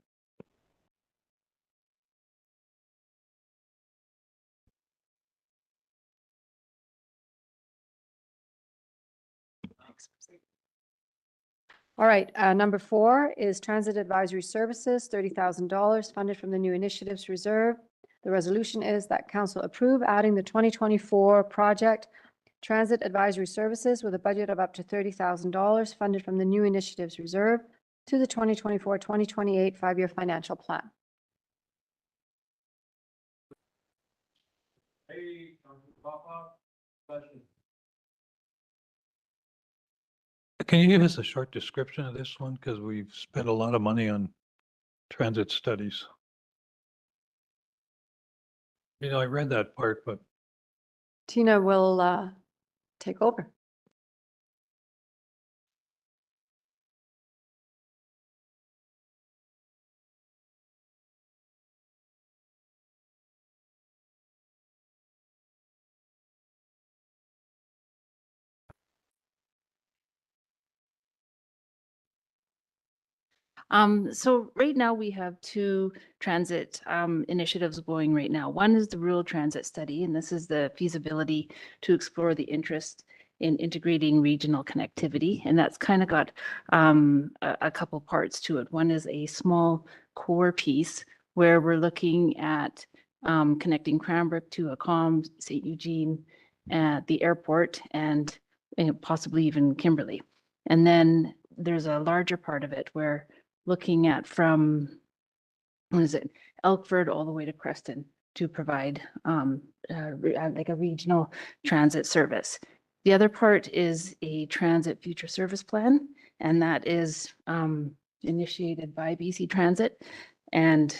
Speaker 8: All right, number 4 is Transit Advisory Services, $30,000 funded from the New Initiatives Reserve. The resolution is that council approve adding the 2024 project Transit Advisory Services with a budget of up to $30,000 funded from the New Initiatives Reserve to the 2024-2028 5-year financial plan.
Speaker 5: Can you give us a short description of this one? Because we've spent a lot of money on transit studies. You know, I read that part, but
Speaker 8: Tina will take over.
Speaker 13: So right now we have 2 transit initiatives going right now. One is the rural transit study, and this is the feasibility to explore the interest in integrating regional connectivity. And that's kind of got a couple parts to it. One is a small core piece where we're looking at connecting Cranbrook to Acom, St. Eugene, at the airport, and possibly even Kimberley. And then there's a larger part of it where looking at from, Elkford all the way to Creston to provide like a regional transit service. The other part is a transit future service plan, and that is initiated by BC Transit. And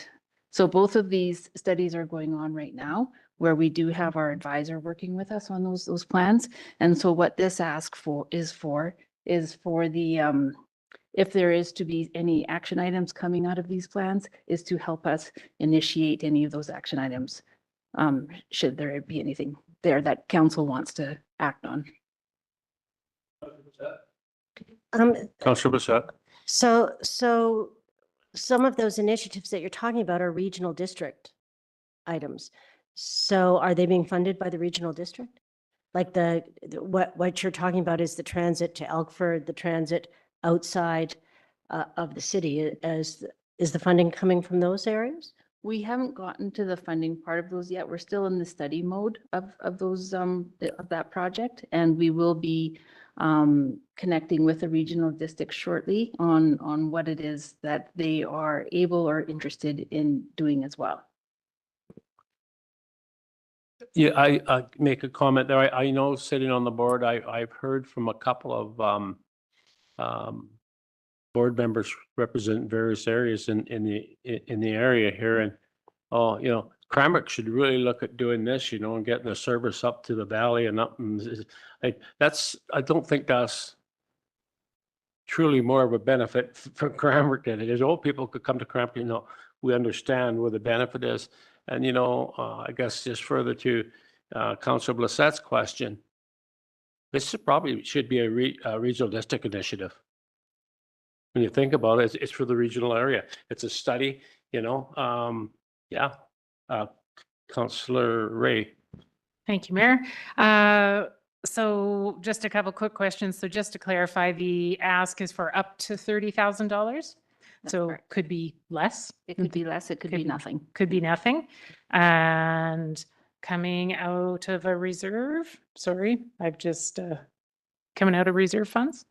Speaker 13: so both of these studies are going on right now, where we do have our advisor working with us on those plans. And so what this asks for is for the if there is to be any action items coming out of these plans, is to help us initiate any of those action items, should there be anything there that council wants to act on.
Speaker 1: Councillor Bissett.
Speaker 6: So some of those initiatives that you're talking about are regional district items. So are they being funded by the regional district? Like what you're talking about is the transit to Elkford, the transit outside of the city. Is the funding coming from those areas?
Speaker 13: We haven't gotten to the funding part of those yet. We're still in the study mode of those of that project, and we will be connecting with the regional district shortly on what it is that they are able or interested in doing as well.
Speaker 1: Yeah, I make a comment there. I know sitting on the board, I've heard from a couple of board members represent various areas in the area here, and Cranbrook should really look at doing this, and getting the service up to the valley and up. And I don't think that's truly more of a benefit for Cranbrook than it is. Old people could come to Cranbrook, we understand where the benefit is. And, I guess just further to Councillor Blissett's question, this probably should be a regional district initiative. When you think about it, it's for the regional area. It's a study, yeah. Councillor Ray.
Speaker 9: Thank you, Mayor. So just a couple quick questions. So just to clarify, the ask is for up to $30,000. So
Speaker 13: correct.
Speaker 9: could be less.
Speaker 13: It could be less, it could be nothing.
Speaker 9: Could be nothing. And coming out of a reserve, sorry, I've just coming out of reserve funds.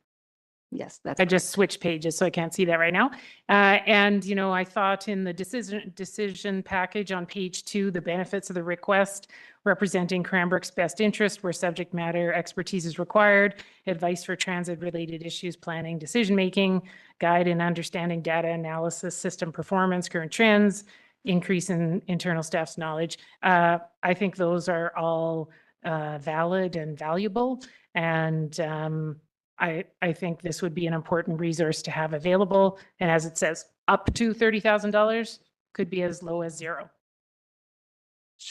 Speaker 13: Yes, that's
Speaker 9: I just switched pages, so I can't see that right now. And, I thought in the decision package on page 2, the benefits of the request representing Cranbrook's best interest where subject matter expertise is required, advice for transit-related issues, planning, decision-making, guide in understanding data analysis, system performance, current trends, increase in internal staff's knowledge. I think those are all valid and valuable. And I think this would be an important resource to have available. And as it says, up to $30,000, could be as low as zero.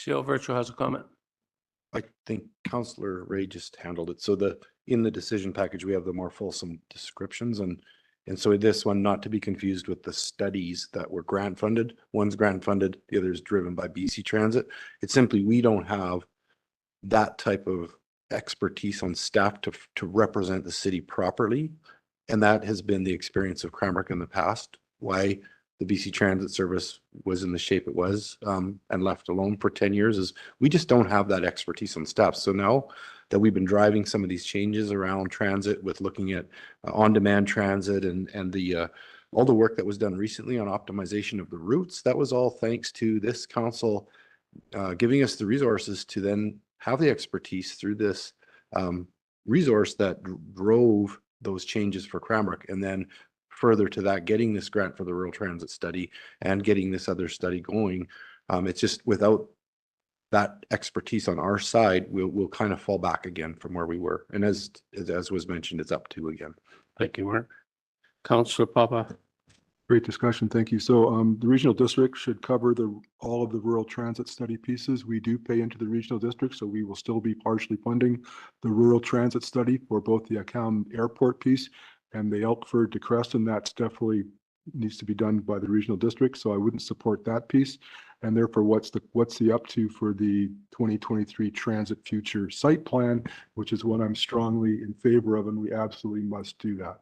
Speaker 1: CO Virtual has a comment.
Speaker 12: I think Councillor Ray just handled it. So in the decision package, we have the more fulsome descriptions and so this one, not to be confused with the studies that were grant funded. One's grant funded, the other is driven by BC Transit. It's simply, we don't have that type of expertise on staff to represent the city properly. And that has been the experience of Cranbrook in the past, why the BC Transit Service was in the shape it was and left alone for 10 years is we just don't have that expertise on staff. So now that we've been driving some of these changes around transit with looking at on-demand transit and the all the work that was done recently on optimization of the routes, that was all thanks to this council giving us the resources to then have the expertise through this resource that drove those changes for Cranbrook. And then further to that, getting this grant for the rural transit study and getting this other study going. It's just without that expertise on our side, we'll kind of fall back again from where we were. And as was mentioned, it's up to again.
Speaker 1: Thank you, Mark. Councillor Papa.
Speaker 3: Great discussion. Thank you. So the regional district should cover all of the rural transit study pieces. We do pay into the regional district, so we will still be partially funding the rural transit study for both the Account Airport piece and the Elkford to Creston. That's definitely needs to be done by the regional district. So I wouldn't support that piece. And therefore, what's the up to for the 2023 transit future site plan, which is what I'm strongly in favor of, and we absolutely must do that.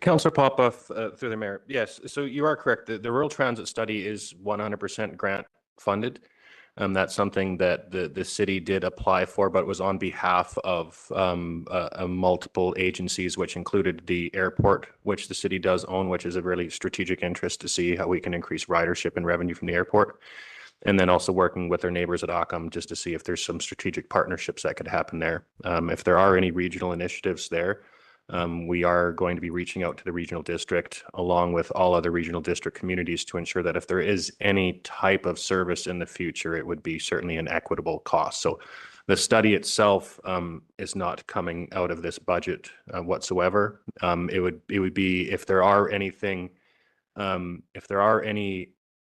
Speaker 10: Councillor Popoff, through the mayor. Yes, so you are correct. The rural transit study is 100% grant funded. That's something that the city did apply for, but it was on behalf of multiple agencies, which included the airport, which the city does own, which is a really strategic interest to see how we can increase ridership and revenue from the airport. And then also working with our neighbors at Occam just to see if there's some strategic partnerships that could happen there. If there are any regional initiatives there, we are going to be reaching out to the regional district along with all other regional district communities to ensure that if there is any type of service in the future, it would be certainly an equitable cost. So the study itself is not coming out of this budget whatsoever. It would be if there are any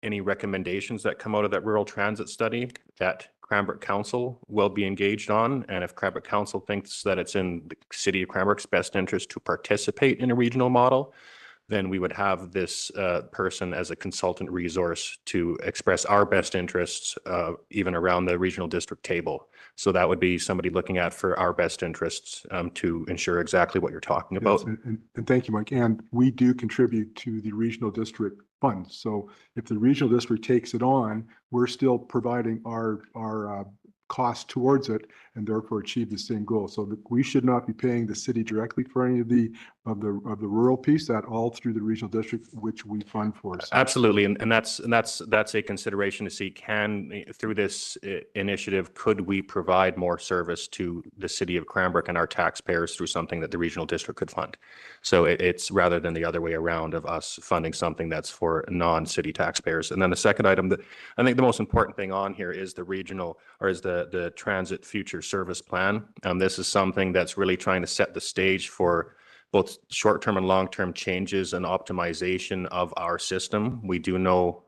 Speaker 10: recommendations that come out of that rural transit study that Cranbrook Council will be engaged on. And if Cranbrook Council thinks that it's in the city of Cranbrook's best interest to participate in a regional model, then we would have this person as a consultant resource to express our best interests even around the regional district table. So that would be somebody looking at for our best interests to ensure exactly what you're talking about.
Speaker 3: Yes, and thank you, Mike. And we do contribute to the regional district fund. So if the regional district takes it on, we're still providing our cost towards it and therefore achieve the same goal. So we should not be paying the city directly for any of the rural piece, that all through the regional district, which we fund for. So.
Speaker 10: Absolutely, and that's a consideration to see, through this initiative, could we provide more service to the city of Cranbrook and our taxpayers through something that the regional district could fund. So it's rather than the other way around of us funding something that's for non-city taxpayers. And then the second item that I think the most important thing on here is the regional, or is the transit future service plan. This is something that's really trying to set the stage for both short-term and long-term changes and optimization of our system. We do know,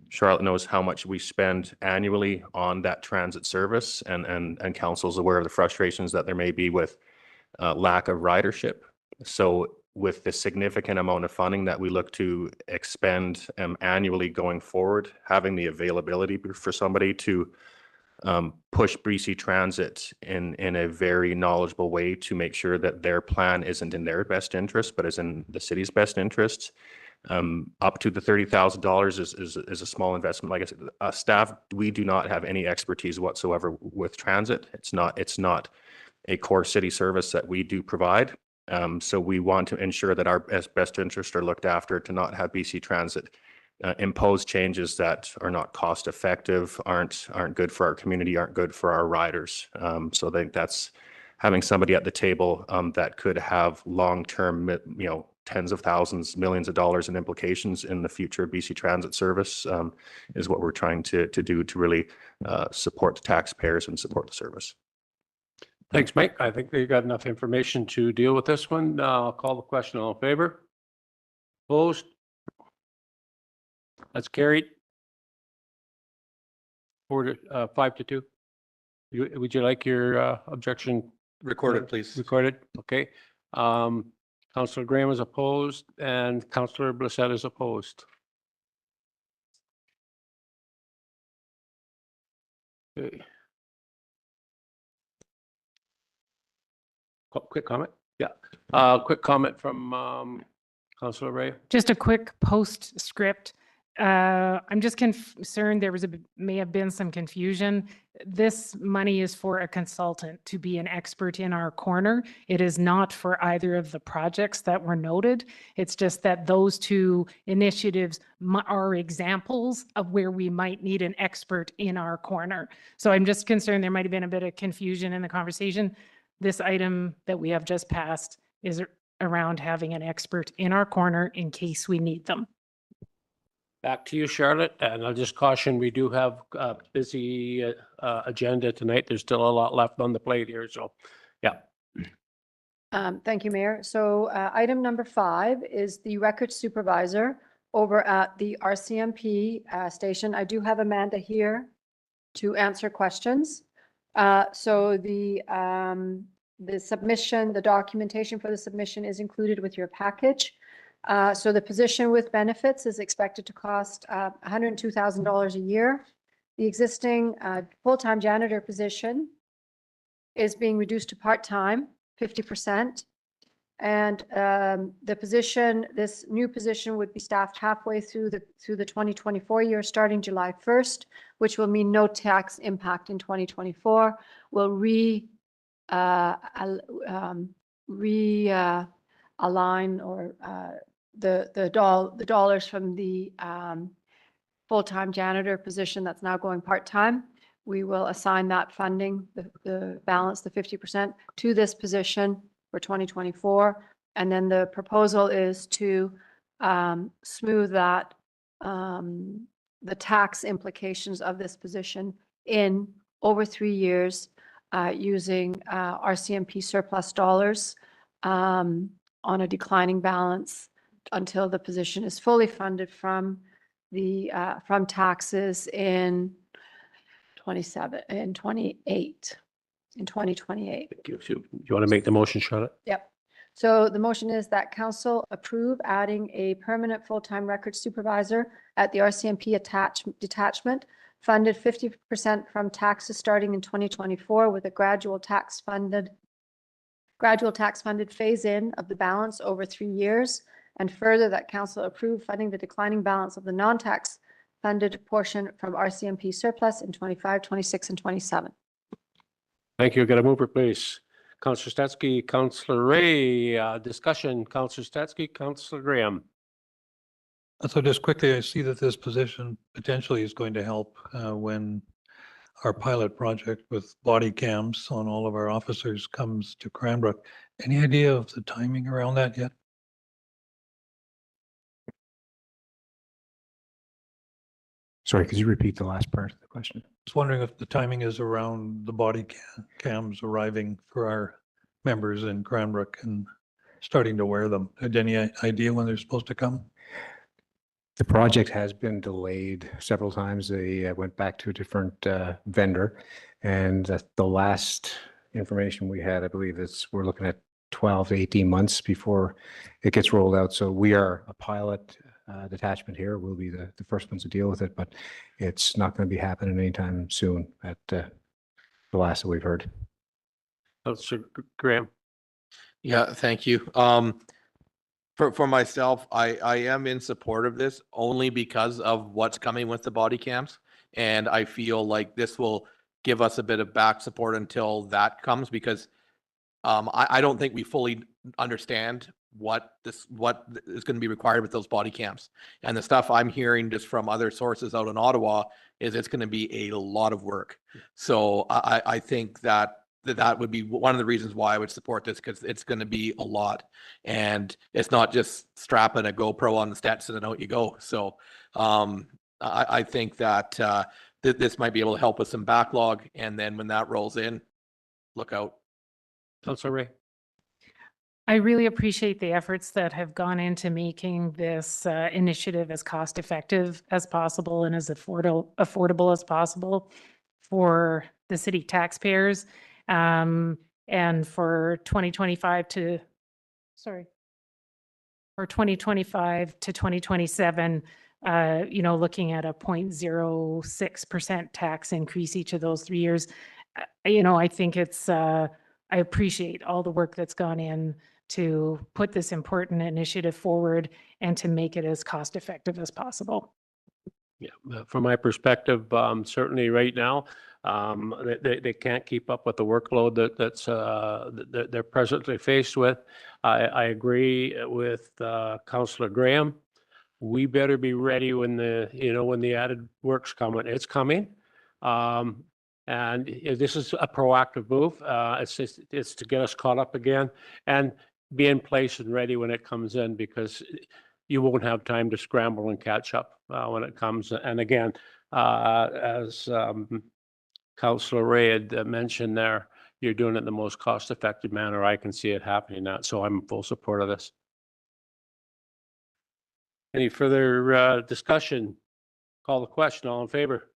Speaker 10: Charlotte knows how much we spend annually on that transit service, and council's aware of the frustrations that there may be with lack of ridership. So with the significant amount of funding that we look to expend annually going forward, having the availability for somebody to push BC Transit in a very knowledgeable way to make sure that their plan isn't in their best interest, but is in the city's best interests. Up to the $30,000 is a small investment. Like I said, staff, we do not have any expertise whatsoever with transit. It's not a core city service that we do provide. So we want to ensure that our best interests are looked after, to not have BC Transit impose changes that are not cost effective, aren't good for our community, aren't good for our riders. So I think that's having somebody at the table that could have long-term, tens of thousands, millions of dollars in implications in the future of BC Transit service is what we're trying to do to really support the taxpayers and support the service.
Speaker 1: Thanks, Mike. I think they got enough information to deal with this one. I'll call the question. All in favor? Opposed? That's carried. 5-2. Would you like your objection
Speaker 7: Recorded, please.
Speaker 1: recorded? Okay. Councillor Graham is opposed and Councillor Blissett is opposed. Okay. Quick comment? Yeah. Quick comment from Councillor Ray.
Speaker 9: Just a quick postscript. I'm just concerned there may have been some confusion. This money is for a consultant to be an expert in our corner. It is not for either of the projects that were noted. It's just that those two initiatives are examples of where we might need an expert in our corner. So I'm just concerned there might have been a bit of confusion in the conversation. This item that we have just passed is around having an expert in our corner in case we need them.
Speaker 1: Back to you, Charlotte, and I'll just caution, we do have a busy agenda tonight. There's still a lot left on the plate here, so, yeah.
Speaker 8: Thank you, Mayor. So item number 5 is the record supervisor over at the RCMP station. I do have Amanda here to answer questions. So the submission, the documentation for the submission is included with your package. So the position with benefits is expected to cost $102,000 a year. The existing full-time janitor position is being reduced to part-time, 50%. And the position, this new position would be staffed halfway through the 2024 year, starting July 1st, which will mean no tax impact in 2024. Will realign or the dollars from the full-time janitor position that's now going part-time. We will assign that funding, the balance, the 50% to this position for 2024. And then the proposal is to smooth that, the tax implications of this position in over 3 years using RCMP surplus dollars on a declining balance until the position is fully funded from the from taxes in 2028.
Speaker 1: Thank you. So you want to make the motion, Charlotte?
Speaker 8: Yep. So the motion is that council approve adding a permanent full-time record supervisor at the RCMP detachment, funded 50% from taxes starting in 2024 with a gradual tax funded phase in of the balance over 3 years. And further, that council approve funding the declining balance of the non-tax funded portion from RCMP surplus in 25, 26, and 27.
Speaker 1: Thank you. Got a mover, please. Councillor Statsky, Councillor Ray, discussion. Councillor Statsky, Councillor Graham.
Speaker 5: So just quickly, I see that this position potentially is going to help when our pilot project with body cams on all of our officers comes to Cranbrook. Any idea of the timing around that yet?
Speaker 14: Sorry, could you repeat the last part of the question?
Speaker 5: I was wondering if the timing is around the body cams arriving for our members in Cranbrook and starting to wear them. Had any idea when they're supposed to come?
Speaker 14: The project has been delayed several times. They went back to a different vendor, and the last information we had, I believe, is we're looking at 12 to 18 months before it gets rolled out. So we are a pilot detachment here. We'll be the first ones to deal with it, but it's not going to be happening anytime soon at the last that we've heard.
Speaker 1: Councillor Graham.
Speaker 7: Yeah, thank you. For myself, I am in support of this only because of what's coming with the body cams. And I feel like this will give us a bit of back support until that comes, because I don't think we fully understand what is going to be required with those body cams. And the stuff I'm hearing just from other sources out in Ottawa is it's going to be a lot of work. So I think that that would be one of the reasons why I would support this, because it's going to be a lot, and it's not just strapping a GoPro on the steps and then out you go. So I think that this might be able to help with some backlog, and then when that rolls in, look out.
Speaker 1: Councillor Ray.
Speaker 9: I really appreciate the efforts that have gone into making this initiative as cost effective as possible and as affordable as possible for the city taxpayers. And for 2025 to 2027, looking at a 0.06% tax increase each of those 3 years, I think I appreciate all the work that's gone in to put this important initiative forward and to make it as cost effective as possible.
Speaker 1: Yeah, from my perspective, certainly right now, they can't keep up with the workload that they're presently faced with. I agree with Councillor Graham. We better be ready when the added work's coming. It's coming. And this is a proactive move. It's to get us caught up again and be in place and ready when it comes in, because you won't have time to scramble and catch up when it comes. And again, as Councillor Ray had mentioned there, you're doing it in the most cost-effective manner. I can see it happening now, so I'm in full support of this. Any further discussion? Call the question. All in favor?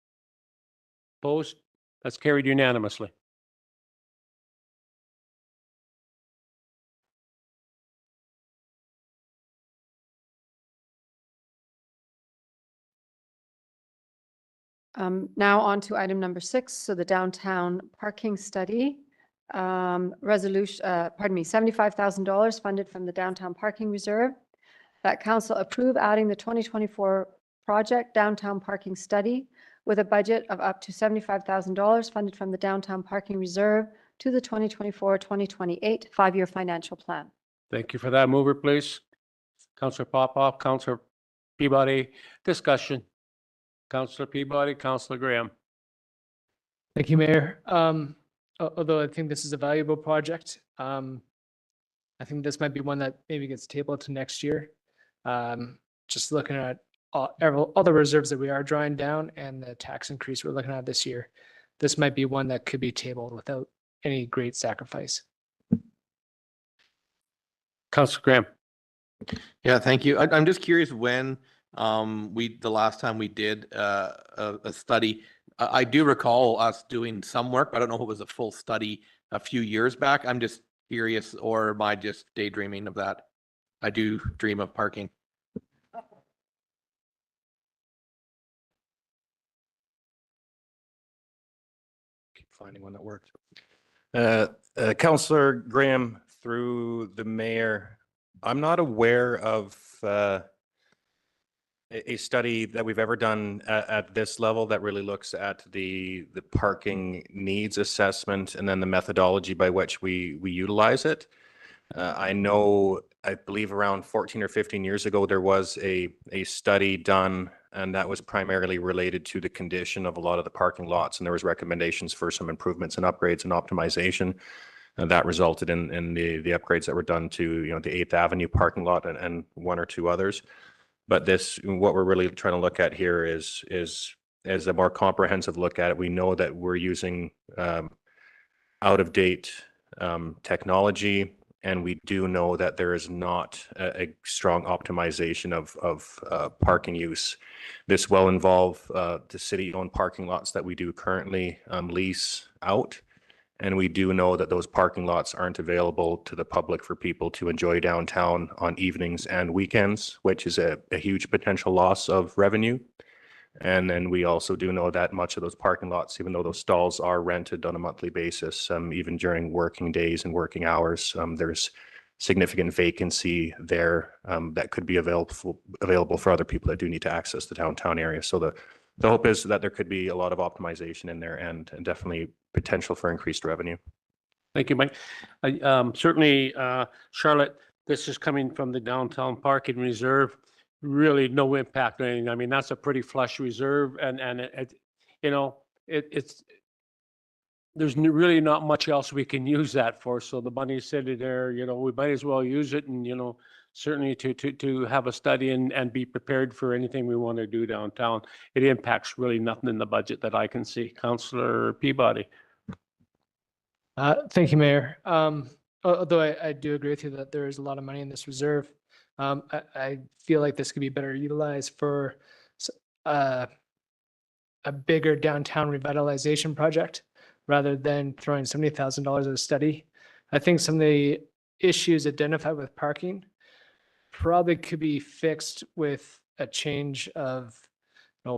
Speaker 1: Opposed? That's carried unanimously.
Speaker 8: Now on to item number 6. So the downtown parking study resolution, $75,000 funded from the downtown parking reserve. That council approve adding the 2024 project downtown parking study with a budget of up to $75,000 funded from the downtown parking reserve to the 2024-2028 5-year financial plan.
Speaker 1: Thank you for that. Mover, please. Councillor Popoff, Councillor Peabody. Discussion. Councillor Peabody, Councillor Graham.
Speaker 4: Thank you, Mayor. Although I think this is a valuable project, I think this might be one that maybe gets tabled to next year. Just looking at all the reserves that we are drawing down and the tax increase we're looking at this year, this might be one that could be tabled without any great sacrifice.
Speaker 1: Councillor Graham.
Speaker 7: Yeah, thank you. I'm just curious when the last time we did a study, I do recall us doing some work, but I don't know if it was a full study a few years back. I'm just curious, or am I just daydreaming of that? I do dream of parking.
Speaker 10: Keep finding one that works. Councillor Graham, through the mayor, I'm not aware of a study that we've ever done at this level that really looks at the parking needs assessment and then the methodology by which we utilize it. I believe around 14 or 15 years ago, there was a study done, and that was primarily related to the condition of a lot of the parking lots. And there was recommendations for some improvements and upgrades and optimization. And that resulted in the upgrades that were done to, the 8th Avenue parking lot and one or two others. But what we're really trying to look at here is a more comprehensive look at it. We know that we're using out of date technology, and we do know that there is not a strong optimization of parking use. This will involve the city-owned parking lots that we do currently lease out. And we do know that those parking lots aren't available to the public for people to enjoy downtown on evenings and weekends, which is a huge potential loss of revenue. And then we also do know that much of those parking lots, even though those stalls are rented on a monthly basis, even during working days and working hours, there's significant vacancy there that could be available for other people that do need to access the downtown area. So the hope is that there could be a lot of optimization in there and definitely potential for increased revenue.
Speaker 1: Thank you, Mike. Certainly, Charlotte, this is coming from the downtown parking reserve. Really no impact or anything. I mean, that's a pretty flush reserve, and it's there's really not much else we can use that for. So the money's sitting there, you know, we might as well use it and, you know, certainly to have a study and be prepared for anything we want to do downtown. It impacts really nothing in the budget that I can see. Councillor Peabody.
Speaker 4: Thank you, Mayor. Although I do agree with you that there is a lot of money in this reserve. I feel like this could be better utilized for a bigger downtown revitalization project rather than throwing $70,000 at a study. I think some of the issues identified with parking probably could be fixed with a change of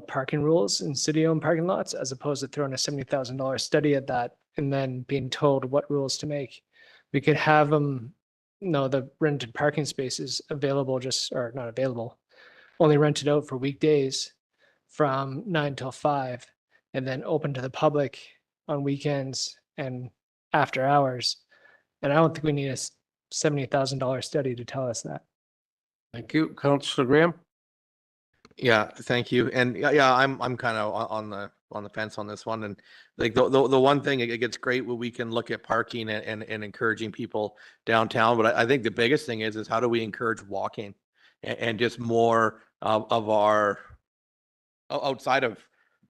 Speaker 4: parking rules in city-owned parking lots, as opposed to throwing a $70,000 study at that and then being told what rules to make. We could have them, the rented parking spaces available or not available, only rented out for weekdays from 9 till 5, and then open to the public on weekends and after hours. And I don't think we need a $70,000 study to tell us that.
Speaker 1: Thank you. Councillor Graham.
Speaker 7: Yeah, thank you. And yeah, I'm kind of on the fence on this one. And like the one thing, it gets great when we can look at parking and encouraging people downtown. But I think the biggest thing is how do we encourage walking and just more of our outside of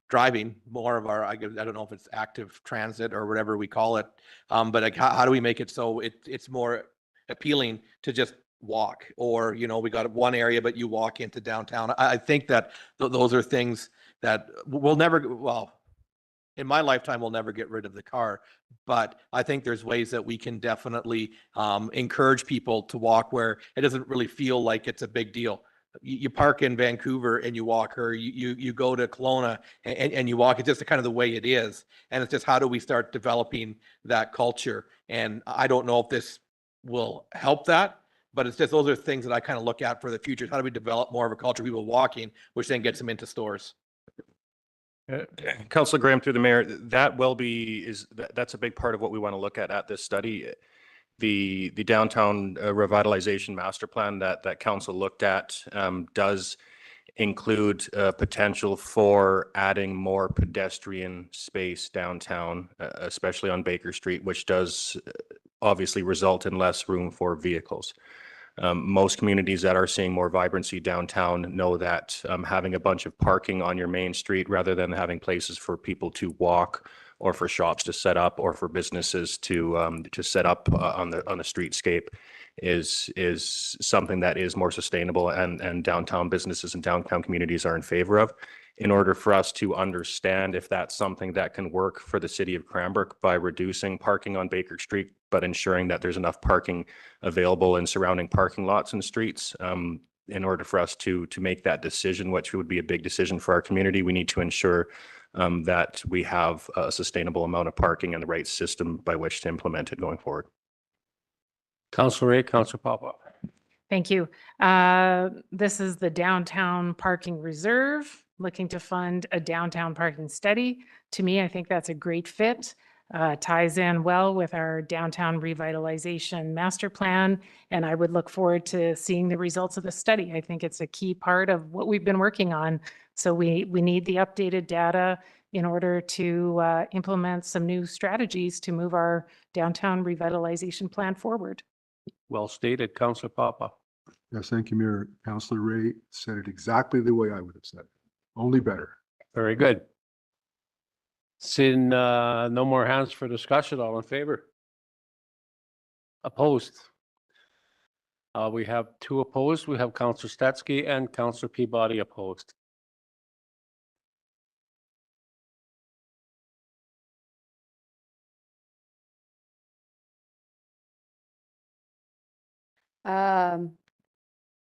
Speaker 7: driving, more of our, I don't know if it's active transit or whatever we call it. But like, how do we make it so it's more appealing to just walk, or, you know, we got one area, but you walk into downtown. I think that those are things that we'll never, well, in my lifetime, we'll never get rid of the car, but I think there's ways that we can definitely encourage people to walk where it doesn't really feel like it's a big deal. You park in Vancouver and you walk, or you go to Kelowna and you walk. It's just kind of the way it is. And it's just, how do we start developing that culture? And I don't know if this will help that, but it's just, those are things that I kind of look at for the future. How do we develop more of a culture of people walking, which then gets them into stores?
Speaker 10: Councillor Graham, through the mayor, that's a big part of what we want to look at this study. The downtown revitalization master plan that council looked at does include potential for adding more pedestrian space downtown, especially on Baker Street, which does obviously result in less room for vehicles. Most communities that are seeing more vibrancy downtown know that having a bunch of parking on your main street, rather than having places for people to walk, or for shops to set up, or for businesses to set up on the streetscape, is something that is more sustainable, and downtown businesses and downtown communities are in favor of. In order for us to understand if that's something that can work for the city of Cranbrook by reducing parking on Baker Street, but ensuring that there's enough parking available in surrounding parking lots and streets, in order for us to make that decision, which would be a big decision for our community, we need to ensure that we have a sustainable amount of parking and the right system by which to implement it going forward.
Speaker 1: Councillor Ray, Councillor Papa.
Speaker 9: Thank you. This is the downtown parking reserve, looking to fund a downtown parking study. To me, I think that's a great fit. Ties in well with our downtown revitalization master plan, and I would look forward to seeing the results of the study. I think it's a key part of what we've been working on. So we need the updated data in order to implement some new strategies to move our downtown revitalization plan forward.
Speaker 1: Well stated, Councillor Papa.
Speaker 3: Yes, thank you, Mayor. Councillor Ray said it exactly the way I would have said it, only better.
Speaker 1: Very good. Seeing no more hands for discussion, all in favor? Opposed? We have 2 opposed. We have Councillor Stetsky and Councillor Peabody opposed.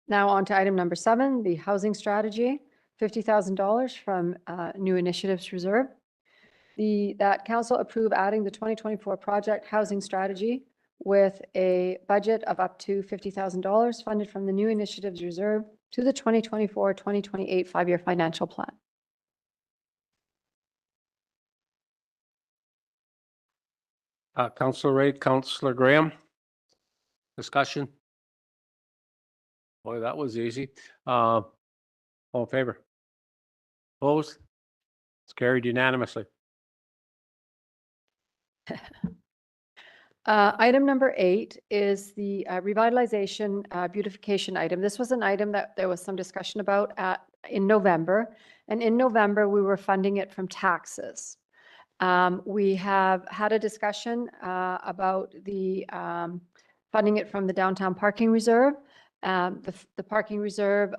Speaker 8: Now on to item number 7, the housing strategy, $50,000 from New Initiatives Reserve. That council approve adding the 2024 project housing strategy with a budget of up to $50,000 funded from the New Initiatives Reserve to the 2024-2028 5-year financial plan.
Speaker 1: Councillor Ray, Councillor Graham. Discussion. Boy, that was easy. All in favor? Opposed? It's carried unanimously.
Speaker 8: Item number 8 is the revitalization beautification item. This was an item that there was some discussion about in November. And in November, we were funding it from taxes. We have had a discussion about the funding it from the downtown parking reserve. The parking reserve,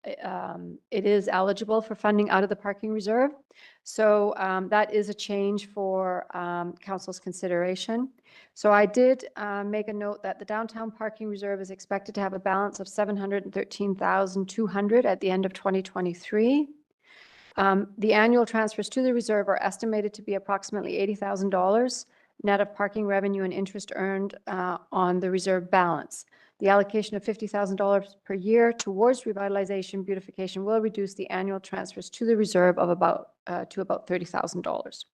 Speaker 8: it is eligible for funding out of the parking reserve. So that is a change for council's consideration. So I did make a note that the downtown parking reserve is expected to have a balance of $713,200 at the end of 2023. The annual transfers to the reserve are estimated to be approximately $80,000 net of parking revenue and interest earned on the reserve balance. The allocation of $50,000 per year towards revitalization beautification will reduce the annual transfers to the reserve of about $30,000.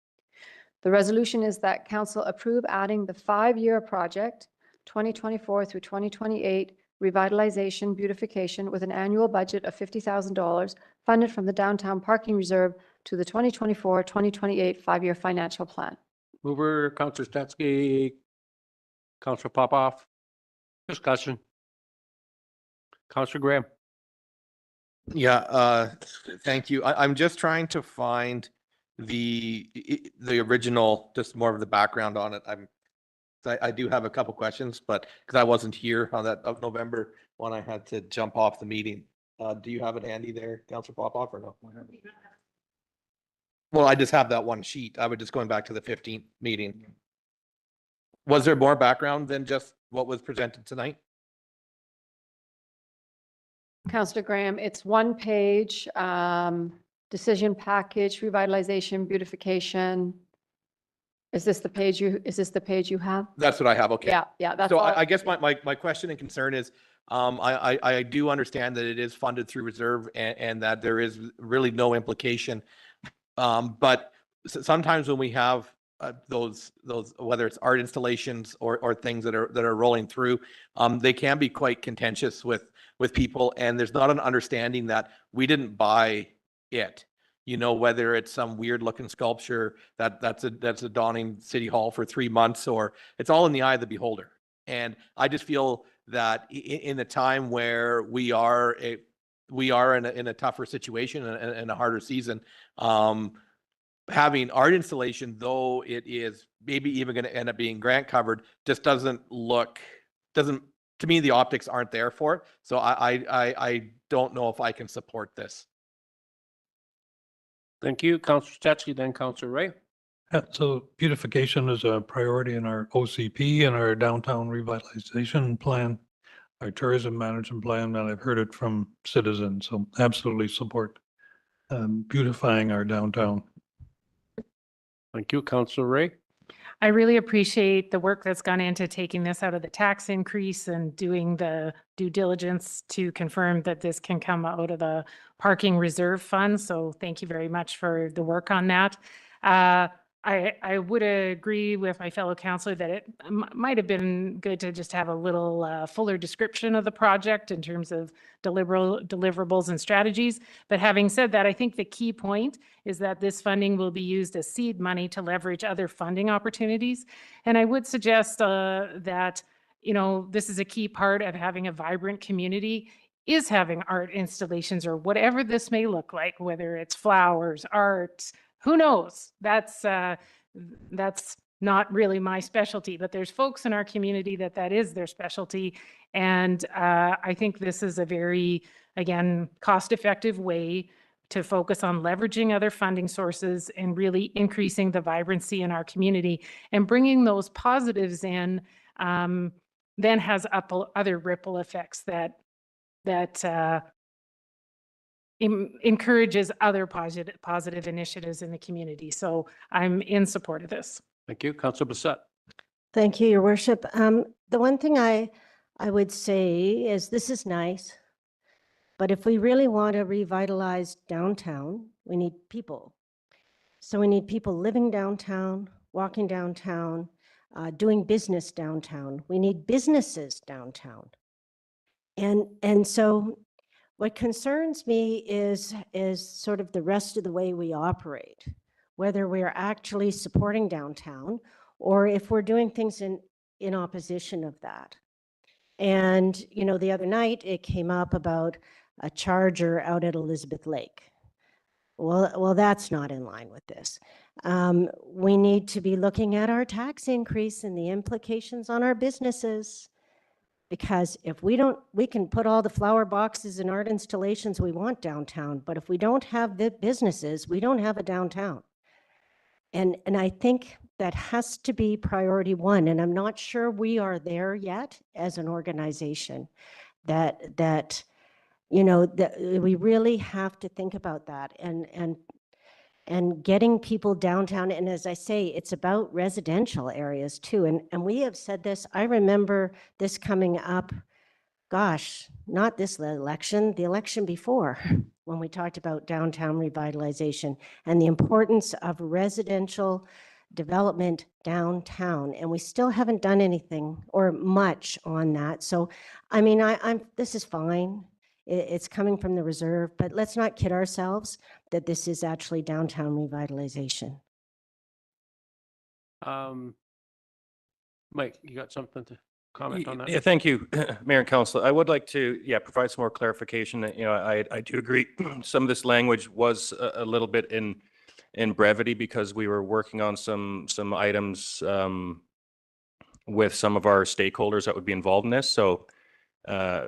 Speaker 8: The resolution is that council approve adding the 5-year project, 2024 through 2028, revitalization beautification with an annual budget of $50,000 funded from the downtown parking reserve to the 2024-2028 5-year financial plan.
Speaker 1: Mover, Counselor Stetsky, Counselor Popoff. Discussion. Counselor Graham.
Speaker 7: Yeah, thank you. I'm just trying to find the original, just more of the background on it. I do have a couple questions, but because I wasn't here on that of November when I had to jump off the meeting. Do you have it handy there, Councilor Popoff, or no? Well, I just have that one sheet. I was just going back to the 15th meeting. Was there more background than just what was presented tonight?
Speaker 8: Councillor Graham, it's 1 page, decision package, revitalization, beautification. Is this the page you have?
Speaker 7: That's what I have. Okay.
Speaker 8: Yeah, that's
Speaker 7: So
Speaker 8: all.
Speaker 7: I guess my question and concern is, I do understand that it is funded through reserve and that there is really no implication. But sometimes when we have those whether it's art installations or things that are rolling through, they can be quite contentious with people, and there's not an understanding that we didn't buy it. You know, whether it's some weird looking sculpture that's a Dawning City Hall for 3 months, or it's all in the eye of the beholder. And I just feel that in a time where we are in a tougher situation and a harder season, having art installation, though it is maybe even going to end up being grant covered, just doesn't to me, the optics aren't there for it. So I don't know if I can support this.
Speaker 1: Thank you, Counselor Stetsky, then Counselor Ray.
Speaker 5: So beautification is a priority in our OCP and our downtown revitalization plan, our tourism management plan, and I've heard it from citizens. So absolutely support beautifying our downtown.
Speaker 1: Thank you, Counselor Ray.
Speaker 9: I really appreciate the work that's gone into taking this out of the tax increase and doing the due diligence to confirm that this can come out of the parking reserve fund. So thank you very much for the work on that. I would agree with my fellow councillor that it might have been good to just have a little fuller description of the project in terms of deliverables and strategies. But having said that, I think the key point is that this funding will be used as seed money to leverage other funding opportunities. And I would suggest that, you know, this is a key part of having a vibrant community is having art installations or whatever this may look like, whether it's flowers, art, who knows? That's not really my specialty, but there's folks in our community that is their specialty. And I think this is a very, again, cost-effective way to focus on leveraging other funding sources and really increasing the vibrancy in our community, and bringing those positives in then has other ripple effects that encourages other positive initiatives in the community. So I'm in support of this.
Speaker 1: Thank you, Councilor Bissett.
Speaker 6: Thank you, Your Worship. The one thing I would say is this is nice, but if we really want to revitalize downtown, we need people. So we need people living downtown, walking downtown, doing business downtown. We need businesses downtown. And so what concerns me is sort of the rest of the way we operate, whether we are actually supporting downtown or if we're doing things in opposition of that. And, you know, the other night it came up about a charger out at Elizabeth Lake. Well, that's not in line with this. We need to be looking at our tax increase and the implications on our businesses. Because if we don't, we can put all the flower boxes and art installations we want downtown, but if we don't have the businesses, we don't have a downtown. And I think that has to be priority one. And I'm not sure we are there yet as an organization that, you know, that we really have to think about that and getting people downtown. And as I say, it's about residential areas too. And we have said this, I remember this coming up, gosh, not this election, the election before, when we talked about downtown revitalization and the importance of residential development downtown. And we still haven't done anything or much on that. So, I mean, this is fine. It's coming from the reserve, but let's not kid ourselves that this is actually downtown revitalization.
Speaker 1: Mike, you got something to comment on that?
Speaker 10: Yeah, thank you, Mayor and Council. I would like to, provide some more clarification. You know, I do agree. Some of this language was a little bit in brevity because we were working on some items with some of our stakeholders that would be involved in this. So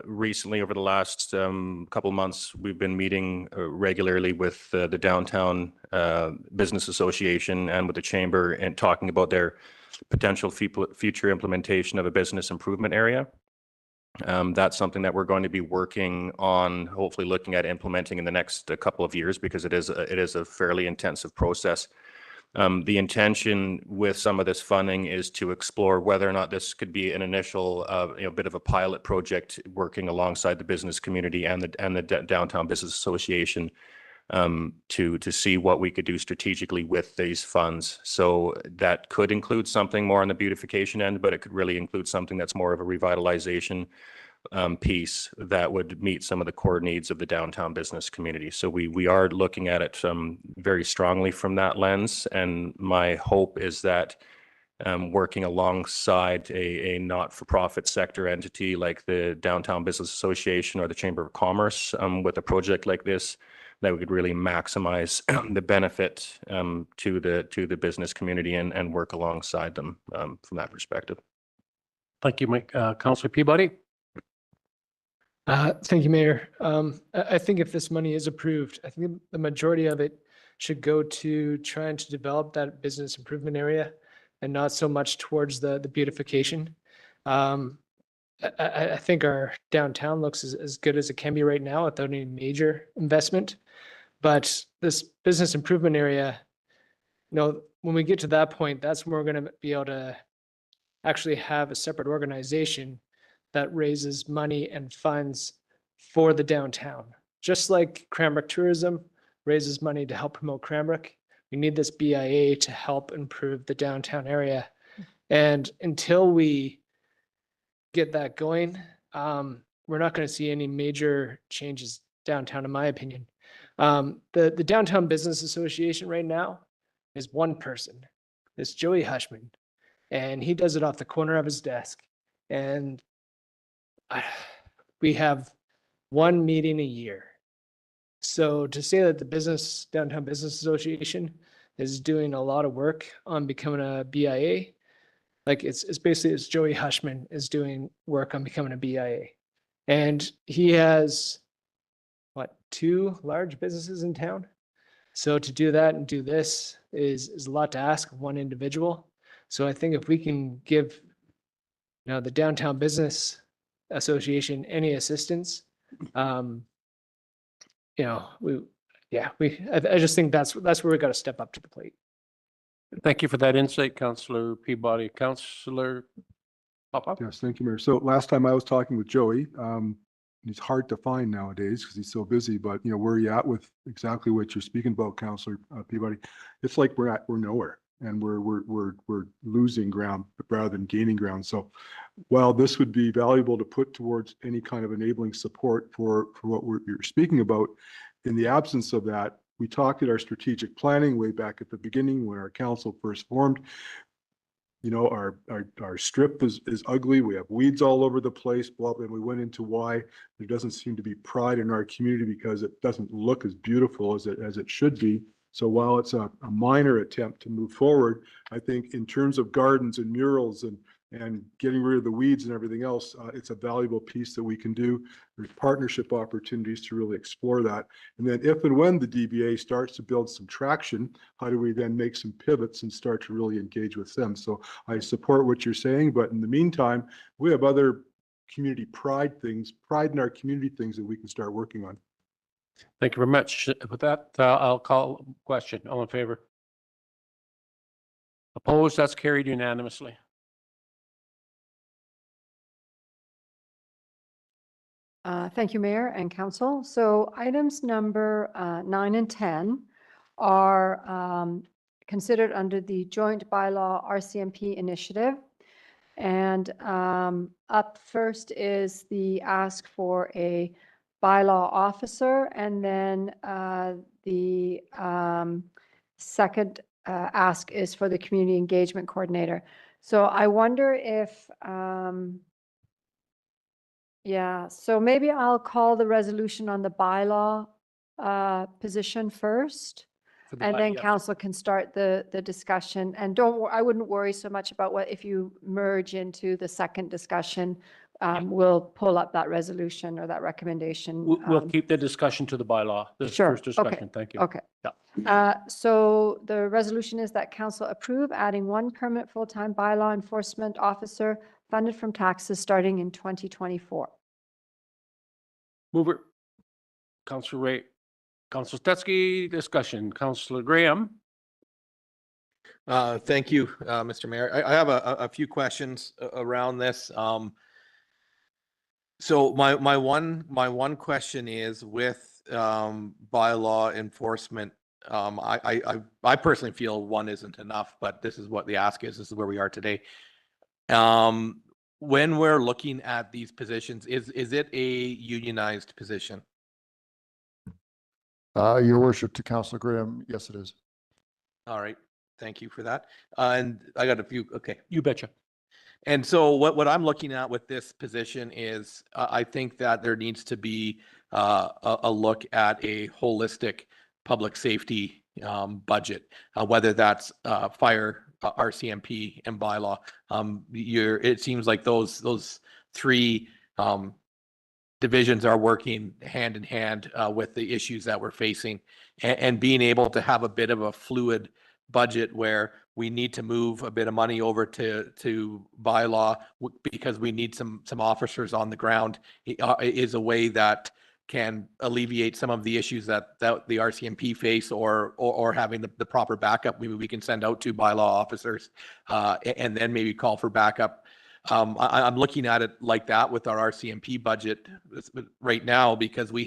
Speaker 10: recently, over the last couple of months, we've been meeting regularly with the Downtown Business Association and with the Chamber and talking about their potential future implementation of a business improvement area. That's something that we're going to be working on, hopefully looking at implementing in the next couple of years because it is a fairly intensive process. The intention with some of this funding is to explore whether or not this could be an initial, bit of a pilot project working alongside the business community and the Downtown Business Association to see what we could do strategically with these funds. So that could include something more on the beautification end, but it could really include something that's more of a revitalization piece that would meet some of the core needs of the downtown business community. So we are looking at it very strongly from that lens. And my hope is that working alongside a not-for-profit sector entity like the Downtown Business Association or the Chamber of Commerce with a project like this, that we could really maximize the benefit to the business community and work alongside them from that perspective.
Speaker 1: Thank you, Mike. Councilor Peabody?
Speaker 4: Thank you, Mayor. I think if this money is approved, I think the majority of it should go to trying to develop that business improvement area and not so much towards the beautification. I think our downtown looks as good as it can be right now without any major investment. But this business improvement area, you know, when we get to that point, that's when we're going to be able to actually have a separate organization that raises money and funds for the downtown. Just like Cranbrook Tourism raises money to help promote Cranbrook, we need this BIA to help improve the downtown area. And until we get that going, we're not going to see any major changes downtown, in my opinion. The Downtown Business Association right now is one person. It's Joey Hushman, and he does it off the corner of his desk. And we have one meeting a year. So to say that the Downtown Business Association is doing a lot of work on becoming a BIA, like it's basically it's Joey Hushman is doing work on becoming a BIA. And he has, 2 large businesses in town? So to do that and do this is a lot to ask of one individual. So I think if we can give the Downtown Business Association any assistance, I just think that's where we got to step up to the plate.
Speaker 1: Thank you for that insight, Councilor Peabody. Councilor Papa?
Speaker 3: Yes, thank you, Mayor. So last time I was talking with Joey, he's hard to find nowadays because he's so busy, but where are you at with exactly what you're speaking about, Councilor Peabody? It's like we're nowhere and we're losing ground rather than gaining ground. So while this would be valuable to put towards any kind of enabling support for what you're speaking about, in the absence of that, we talked at our strategic planning way back at the beginning when our council first formed. You know, our strip is ugly. We have weeds all over the place, blah, blah. And we went into why there doesn't seem to be pride in our community because it doesn't look as beautiful as it should be. So while it's a minor attempt to move forward, I think in terms of gardens and murals and getting rid of the weeds and everything else, it's a valuable piece that we can do. There's partnership opportunities to really explore that. And then if and when the DBA starts to build some traction, how do we then make some pivots and start to really engage with them? So I support what you're saying, but in the meantime, we have other community pride in our community things that we can start working on.
Speaker 1: Thank you very much. With that, I'll call question. All in favor? Opposed? That's carried unanimously.
Speaker 8: Thank you, Mayor and Council. So items number 9 and 10 are considered under the joint bylaw RCMP initiative. And up first is the ask for a bylaw officer, and then the second ask is for the community engagement coordinator. So I wonder if, yeah, so maybe I'll call the resolution on the bylaw position first. And then council can start the discussion. And I wouldn't worry so much about what if you merge into the second discussion. We'll pull up that resolution or that recommendation.
Speaker 1: We'll keep the discussion to the bylaw. This
Speaker 8: Sure.
Speaker 1: first discussion. Thank you.
Speaker 8: Okay. So the resolution is that council approve adding one permanent full-time bylaw enforcement officer funded from taxes starting in 2024.
Speaker 1: Mover, Councilor Ray. Councilor Stetsky, discussion. Councilor Graham.
Speaker 7: Thank you, Mr. Mayor. I have a few questions around this. So my one question is with bylaw enforcement. I personally feel one isn't enough, but this is what the ask is. This is where we are today. When we're looking at these positions, is it a unionized position?
Speaker 15: Your worship, to Councilor Graham, yes, it is.
Speaker 7: All right, thank you for that. And I got a few. Okay,
Speaker 1: you betcha.
Speaker 7: And so what I'm looking at with this position is I think that there needs to be a look at a holistic public safety budget, whether that's fire, RCMP, and bylaw. It seems like those three divisions are working hand in hand with the issues that we're facing, and being able to have a bit of a fluid budget where we need to move a bit of money over to bylaw because we need some officers on the ground is a way that can alleviate some of the issues that the RCMP face, or having the proper backup. Maybe we can send out 2 bylaw officers and then maybe call for backup. I'm looking at it like that with our RCMP budget right now, because we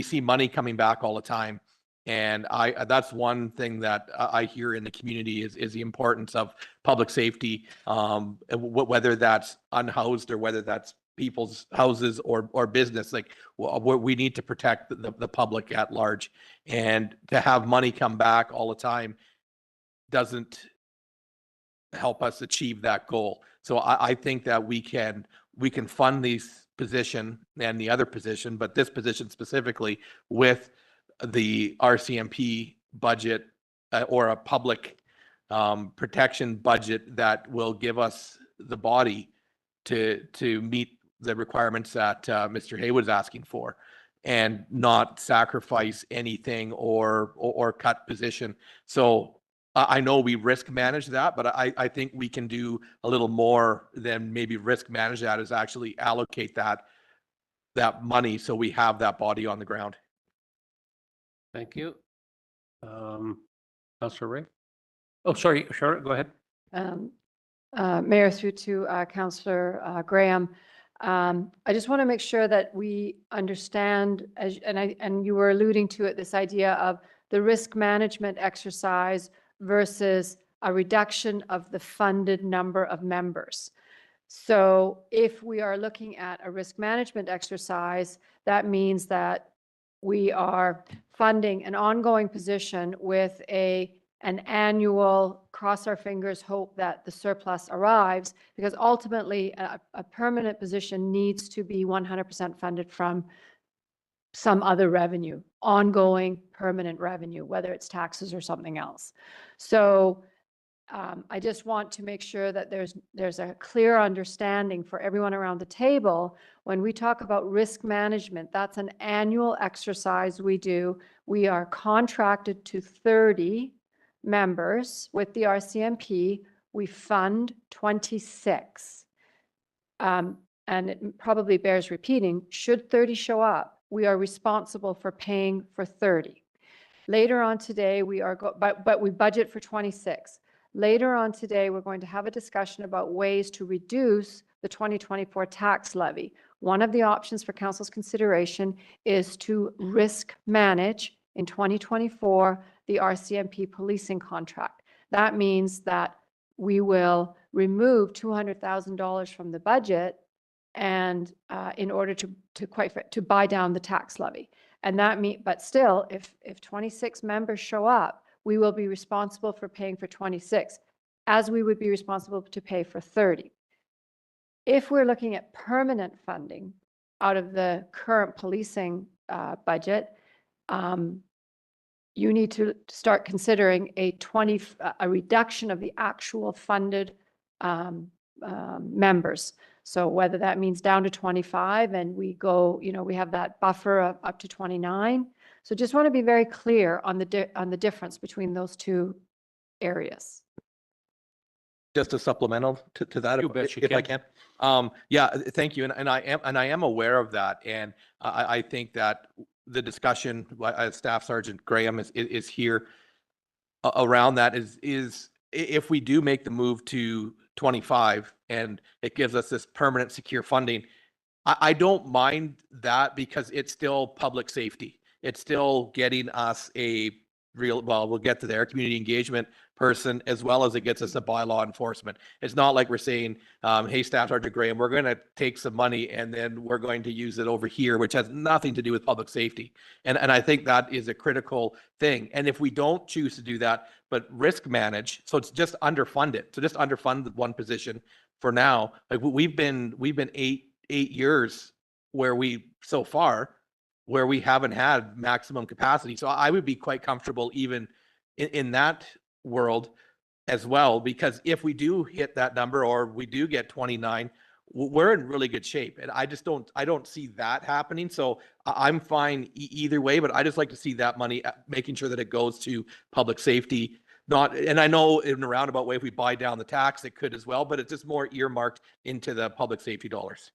Speaker 7: see money coming back all the time. And that's one thing that I hear in the community is the importance of public safety, whether that's unhoused or whether that's people's houses or business. Like we need to protect the public at large, and to have money come back all the time doesn't help us achieve that goal. So I think that we can fund these position and the other position, but this position specifically with the RCMP budget or a public protection budget that will give us the body to meet the requirements that Mr. Haywood's asking for, and not sacrifice anything or cut position. So I know we risk manage that, but I think we can do a little more than maybe risk manage that, is actually allocate that money so we have that body on the ground.
Speaker 1: Thank you. Councilor Ray. Oh, sorry, Charlotte, go ahead.
Speaker 8: Mayor, through to Councilor Graham. I just want to make sure that we understand, and you were alluding to it, this idea of the risk management exercise versus a reduction of the funded number of members. So if we are looking at a risk management exercise, that means that we are funding an ongoing position with an annual cross our fingers, hope that the surplus arrives, because ultimately a permanent position needs to be 100% funded from some other revenue, ongoing permanent revenue, whether it's taxes or something else. So I just want to make sure that there's a clear understanding for everyone around the table. When we talk about risk management, that's an annual exercise we do. We are contracted to 30 members with the RCMP. We fund 26. And it probably bears repeating, should 30 show up, we are responsible for paying for 30. Later on today, we are, but we budget for 26. Later on today, we're going to have a discussion about ways to reduce the 2024 tax levy. One of the options for council's consideration is to risk manage in 2024 the RCMP policing contract. That means that we will remove $200,000 from the budget and in order to buy down the tax levy. And that means, but still, if 26 members show up, we will be responsible for paying for 26, as we would be responsible to pay for 30. If we're looking at permanent funding out of the current policing budget, you need to start considering a reduction of the actual funded members. So whether that means down to 25 and we go, we have that buffer of up to 29. So just want to be very clear on the difference between those two areas.
Speaker 7: Just a supplemental to that, if I can. Yeah, thank you. And I am aware of that. And I think that the discussion, Staff Sergeant Graham is here around that is if we do make the move to 25 and it gives us this permanent secure funding, I don't mind that because it's still public safety. It's still getting us a real, well, we'll get to there, community engagement person, as well as it gets us a bylaw enforcement. It's not like we're saying, hey, Staff Sergeant Graham, we're going to take some money and then we're going to use it over here, which has nothing to do with public safety. And I think that is a critical thing. And if we don't choose to do that, but risk manage, so it's just underfunded. So just underfund the one position for now. Like we've been 8 years where we haven't had maximum capacity. So I would be quite comfortable even in that world as well, because if we do hit that number or we do get 29, we're in really good shape. And I don't see that happening. So I'm fine either way, but I just like to see that money, making sure that it goes to public safety. And I know in a roundabout way, if we buy down the tax, it could as well, but it's just more earmarked into the public safety dollars.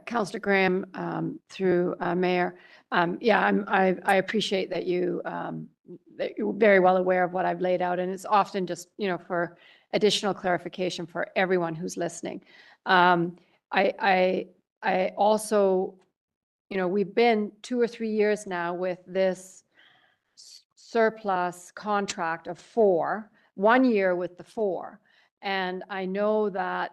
Speaker 8: Councillor Graham, through Mayor. I appreciate that you're very well aware of what I've laid out, and it's often just, for additional clarification for everyone who's listening. I also, we've been 2 or 3 years now with this surplus contract of 4, 1 year with the 4. And I know that,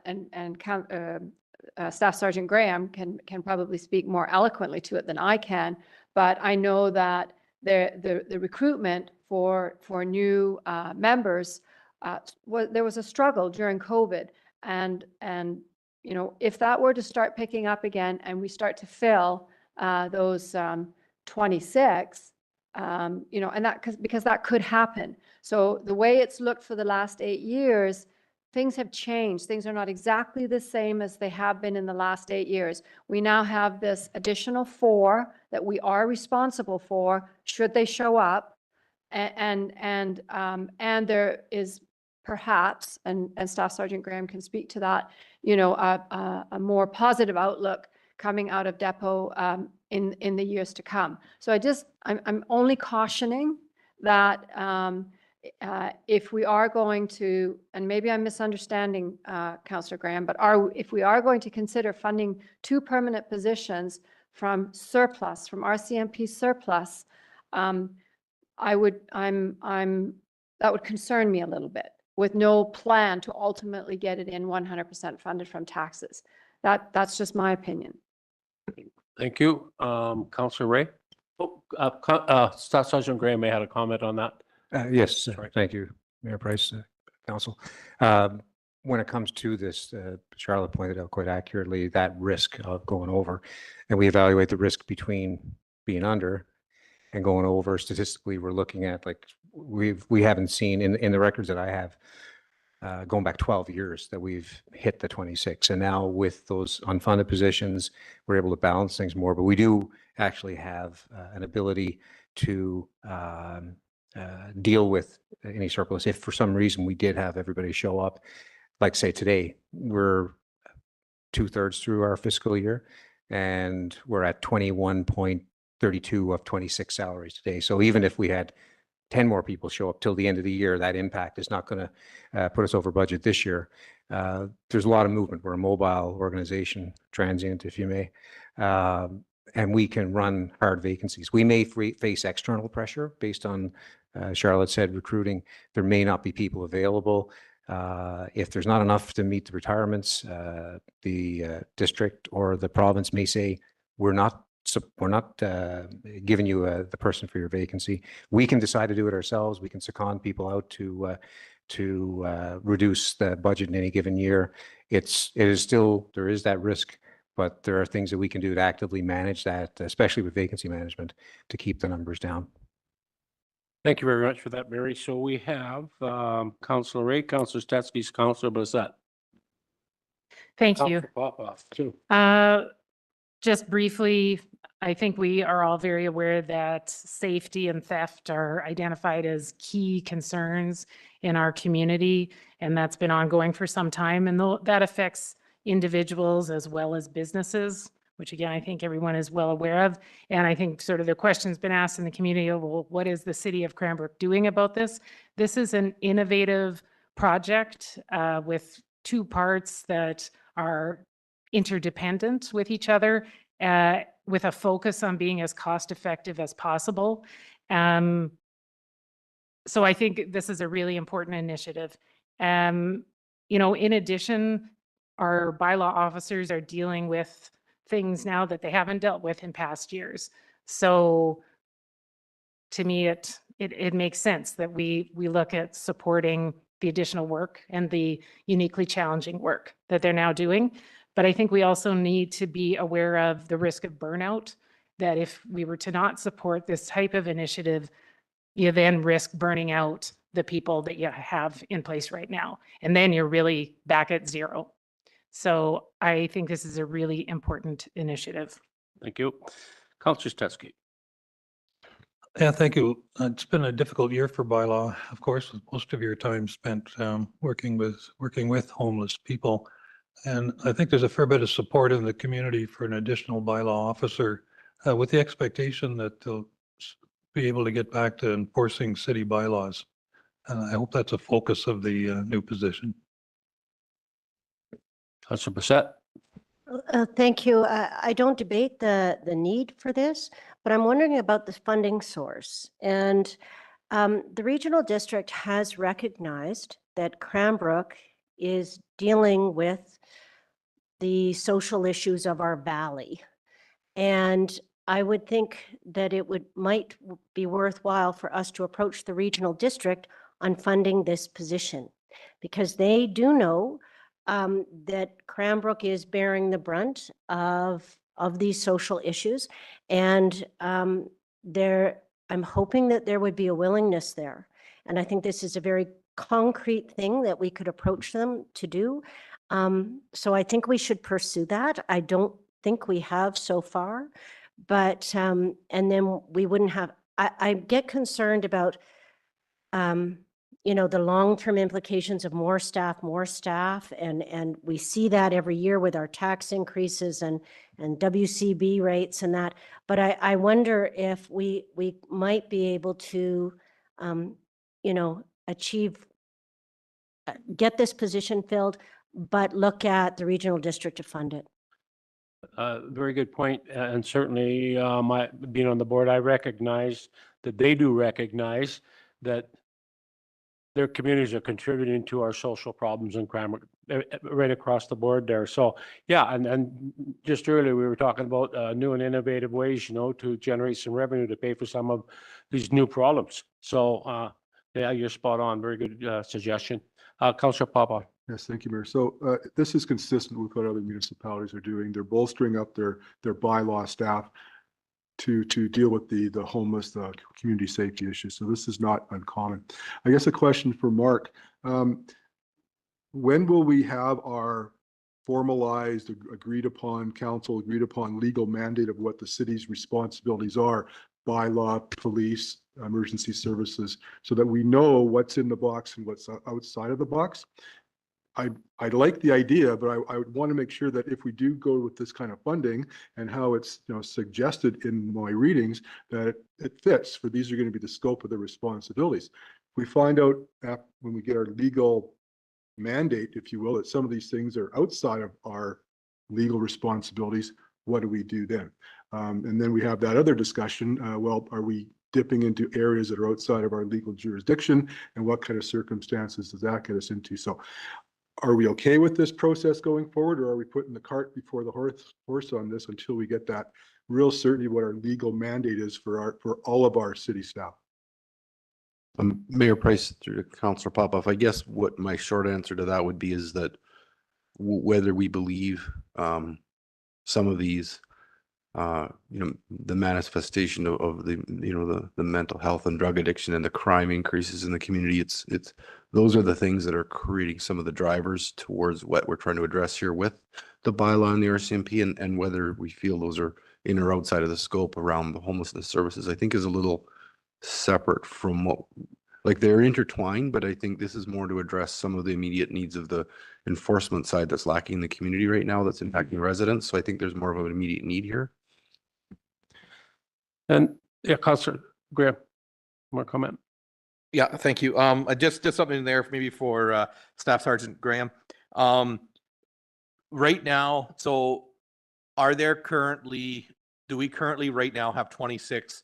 Speaker 8: Staff Sergeant Graham can probably speak more eloquently to it than I can, but I know that the recruitment for new members, there was a struggle during COVID, and if that were to start picking up again and we start to fill those 26, and because that could happen. So the way it's looked for the last 8 years, things have changed. Things are not exactly the same as they have been in the last 8 years. We now have this additional 4 that we are responsible for should they show up. And there is perhaps, and Staff Sergeant Graham can speak to that, a more positive outlook coming out of depot in the years to come. So I'm only cautioning that if we are going to, and maybe I'm misunderstanding Councillor Graham, but if we are going to consider funding 2 permanent positions from surplus, from RCMP surplus, that would concern me a little bit, with no plan to ultimately get it in 100% funded from taxes. That's just my opinion.
Speaker 1: Thank you. Councillor Ray? Staff Sergeant Graham may have a comment on that.
Speaker 14: Yes,
Speaker 1: Sorry.
Speaker 14: thank you, Mayor Price, Council. When it comes to this, Charlotte pointed out quite accurately that risk of going over, and we evaluate the risk between being under and going over. Statistically, we're looking at like we haven't seen in the records that I have going back 12 years that we've hit the 26, and now with those unfunded positions, we're able to balance things more. But we do actually have an ability to deal with any surplus. If for some reason we did have everybody show up, like say today, we're 2/3 through our fiscal year and we're at 21.32 of 26 salaries today. So even if we had 10 more people show up till the end of the year, that impact is not going to put us over budget this year. There's a lot of movement. We're a mobile organization, transient, if you may. And we can run hard vacancies. We may face external pressure based on, Charlotte said, recruiting. There may not be people available. If there's not enough to meet the retirements, the district or the province may say, we're not giving you the person for your vacancy. We can decide to do it ourselves. We can second people out to reduce the budget in any given year. There is that risk, but there are things that we can do to actively manage that, especially with vacancy management, to keep the numbers down.
Speaker 1: Thank you very much for that, Barry. So we have Councilor Ray, Councilor Stetsky, Councilor Brissette.
Speaker 9: Thank you.
Speaker 1: Councilor Popoff, too.
Speaker 9: Just briefly, I think we are all very aware that safety and theft are identified as key concerns in our community, and that's been ongoing for some time. And that affects individuals as well as businesses, which again, I think everyone is well aware of. And I think sort of the question's been asked in the community, well, what is the city of Cranbrook doing about this? This is an innovative project with two parts that are interdependent with each other, with a focus on being as cost effective as possible. So I think this is a really important initiative. In addition, our bylaw officers are dealing with things now that they haven't dealt with in past years. So to me, it makes sense that we look at supporting the additional work and the uniquely challenging work that they're now doing. But I think we also need to be aware of the risk of burnout, that if we were to not support this type of initiative, you then risk burning out the people that you have in place right now. And then you're really back at zero. So I think this is a really important initiative.
Speaker 1: Thank you. Councilor Stetsky.
Speaker 5: Yeah, thank you. It's been a difficult year for bylaw, of course, with most of your time spent working with homeless people. And I think there's a fair bit of support in the community for an additional bylaw officer with the expectation that they'll be able to get back to enforcing city bylaws. And I hope that's a focus of the new position.
Speaker 1: Councilor Brissette.
Speaker 6: Thank you. I don't debate the need for this, but I'm wondering about the funding source. And the regional district has recognized that Cranbrook is dealing with the social issues of our valley. And I would think that might be worthwhile for us to approach the regional district on funding this position, because they do know that Cranbrook is bearing the brunt of these social issues. And I'm hoping that there would be a willingness there. And I think this is a very concrete thing that we could approach them to do. So I think we should pursue that. I don't think we have so far, but, and then we wouldn't have, I get concerned about, the long-term implications of more staff, and we see that every year with our tax increases and WCB rates and that. But I wonder if we might be able to, get this position filled, but look at the regional district to fund it.
Speaker 1: Very good point. And certainly, being on the board, I recognize that they do recognize that their communities are contributing to our social problems in Cranbrook right across the board there. So yeah, and just earlier we were talking about new and innovative ways, to generate some revenue to pay for some of these new problems. So Yeah, you're spot on. Very good suggestion. Councillor Papa.
Speaker 3: Yes, thank you, Mayor. So this is consistent with what other municipalities are doing. They're bolstering up their bylaw staff to deal with the homeless, the community safety issues. So this is not uncommon. I guess a question for Mark. When will we have our formalized, agreed upon, council agreed upon legal mandate of what the city's responsibilities are, bylaw, police, emergency services, so that we know what's in the box and what's outside of the box? I like the idea, but I would want to make sure that if we do go with this kind of funding and how it's suggested in my readings, that it fits, for these are going to be the scope of the responsibilities. We find out when we get our legal mandate, if you will, that some of these things are outside of our legal responsibilities. What do we do then? And then we have that other discussion. Well, are we dipping into areas that are outside of our legal jurisdiction, and what kind of circumstances does that get us into? So are we okay with this process going forward, or are we putting the cart before the horse on this until we get that real certainty what our legal mandate is for all of our city staff?
Speaker 12: Mayor Price, through Councillor Popoff, I guess what my short answer to that would be is that whether we believe some of these, the manifestation of the mental health and drug addiction and the crime increases in the community, it's those are the things that are creating some of the drivers towards what we're trying to address here with the bylaw and the RCMP, and whether we feel those are in or outside of the scope around the homelessness services, I think is a little separate from what, like, they're intertwined, but I think this is more to address some of the immediate needs of the enforcement side that's lacking in the community right now, that's impacting residents. So I think there's more of an immediate need here.
Speaker 1: And yeah, Councillor Graham, more comment?
Speaker 7: Yeah, thank you. Just something there maybe for Staff Sergeant Graham. Right now, so do we currently right now have 26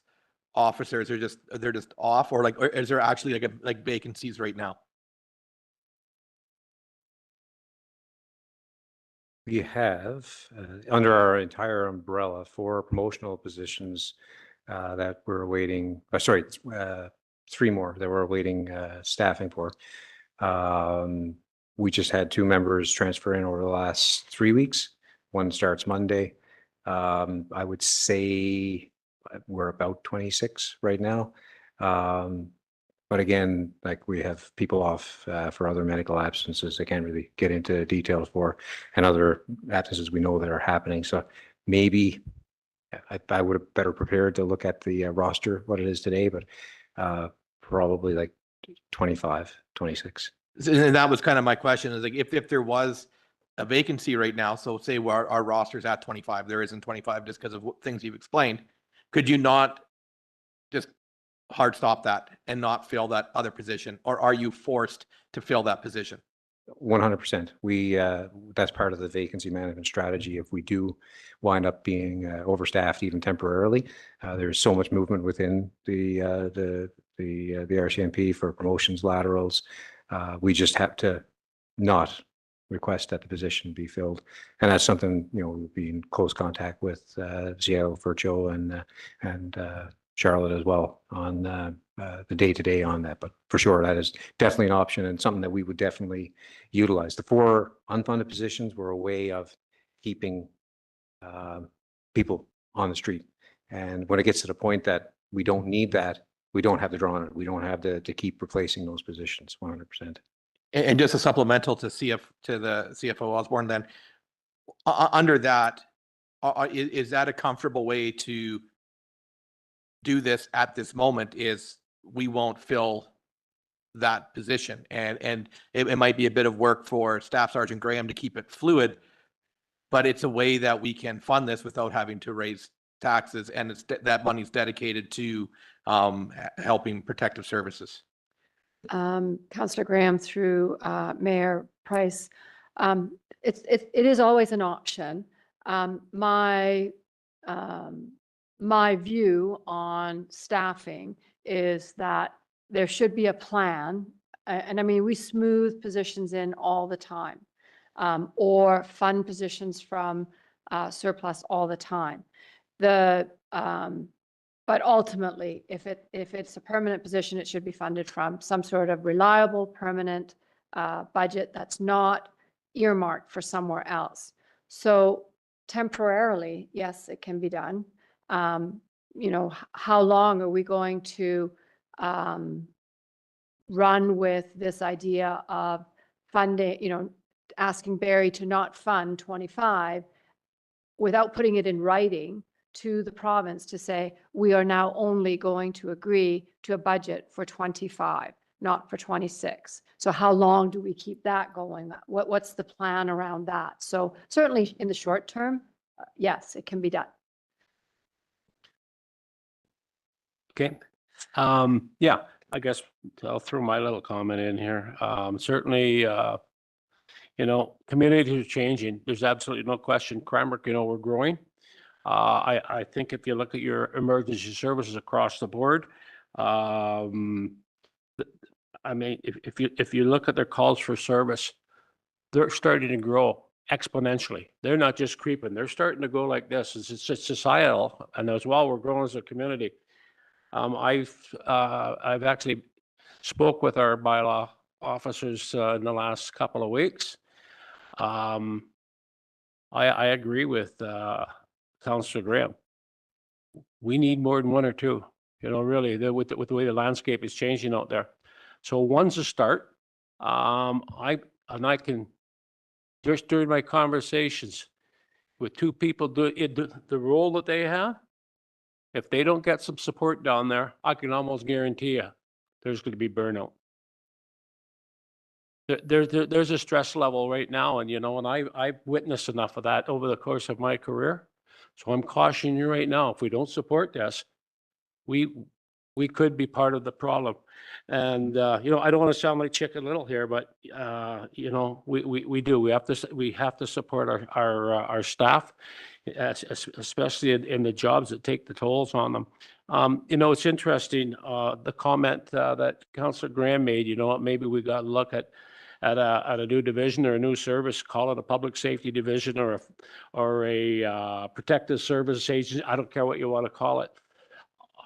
Speaker 7: officers? They're just off, or is there actually like vacancies right now?
Speaker 14: We have, under our entire umbrella, 4 promotional positions that we're awaiting, 3 more that we're awaiting staffing for. We just had 2 members transfer in over the last 3 weeks. One starts Monday. I would say we're about 26 right now. But again, like, we have people off for other medical absences I can't really get into details for, and other absences we know that are happening. So maybe I would have better prepared to look at the roster, what it is today, but probably like 25, 26.
Speaker 7: And that was kind of my question, is like, if there was a vacancy right now, so say our roster's at 25, there isn't 25 just because of things you've explained, could you not just hard stop that and not fill that other position, or are you forced to fill that position?
Speaker 14: 100%. We that's part of the vacancy management strategy. If we do wind up being overstaffed even temporarily, there's so much movement within the RCMP for promotions, laterals. We just have to not request that the position be filled, and that's something we'll be in close contact with CIO Vircho and Charlotte as well on the day-to-day on that. But for sure, that is definitely an option and something that we would definitely utilize. The 4 unfunded positions were a way of keeping people on the street. And when it gets to the point that we don't need that, we don't have to draw on it. We don't have to keep replacing those positions 100%.
Speaker 7: And just a supplemental to the CFO Osborne, then under that, is that a comfortable way to do this at this moment? Is we won't fill that position, and it might be a bit of work for Staff Sergeant Graham to keep it fluid, but it's a way that we can fund this without having to raise taxes, and that money's dedicated to helping protective services.
Speaker 8: Councillor Graham, through Mayor Price, it is always an option. My view on staffing is that there should be a plan, and I mean, we smooth positions in all the time, or fund positions from surplus all the time. But ultimately, if it's a permanent position, it should be funded from some sort of reliable, permanent budget that's not earmarked for somewhere else. So temporarily, yes, it can be done. You know, how long are we going to run with this idea of funding, you know, asking Barry to not fund 25 without putting it in writing to the province to say, we are now only going to agree to a budget for 25, not for 26. So how long do we keep that going? What's the plan around that? So certainly in the short term, yes, it can be done.
Speaker 1: Okay. Yeah, I guess I'll throw my little comment in here. Certainly, you know, communities are changing. There's absolutely no question. Cranbrook, you know, we're growing. I think if you look at your emergency services across the board, I mean, if you look at their calls for service, they're starting to grow exponentially. They're not just creeping. They're starting to go like this. It's societal, and as well, we're growing as a community. I've actually spoke with our bylaw officers in the last couple of weeks. I agree with Councillor Graham. We need more than one or two, you know, really, with the way the landscape is changing out there. So one's a start. I can, just during my conversations with two people do the role that they have, if they don't get some support down there, I can almost guarantee you there's going to be burnout. There's a stress level right now, and you know, and I've witnessed enough of that over the course of my career. So I'm cautioning you right now, if we don't support this, we could be part of the problem. And you know, I don't want to sound like Chicken Little here, but you know, we do. We have to support our staff, especially in the jobs that take the tolls on them. You know, it's interesting, the comment that Councillor Graham made, you know, maybe we got to look at a new division or a new service, call it a public safety division or a protective service agency. I don't care what you want to call it.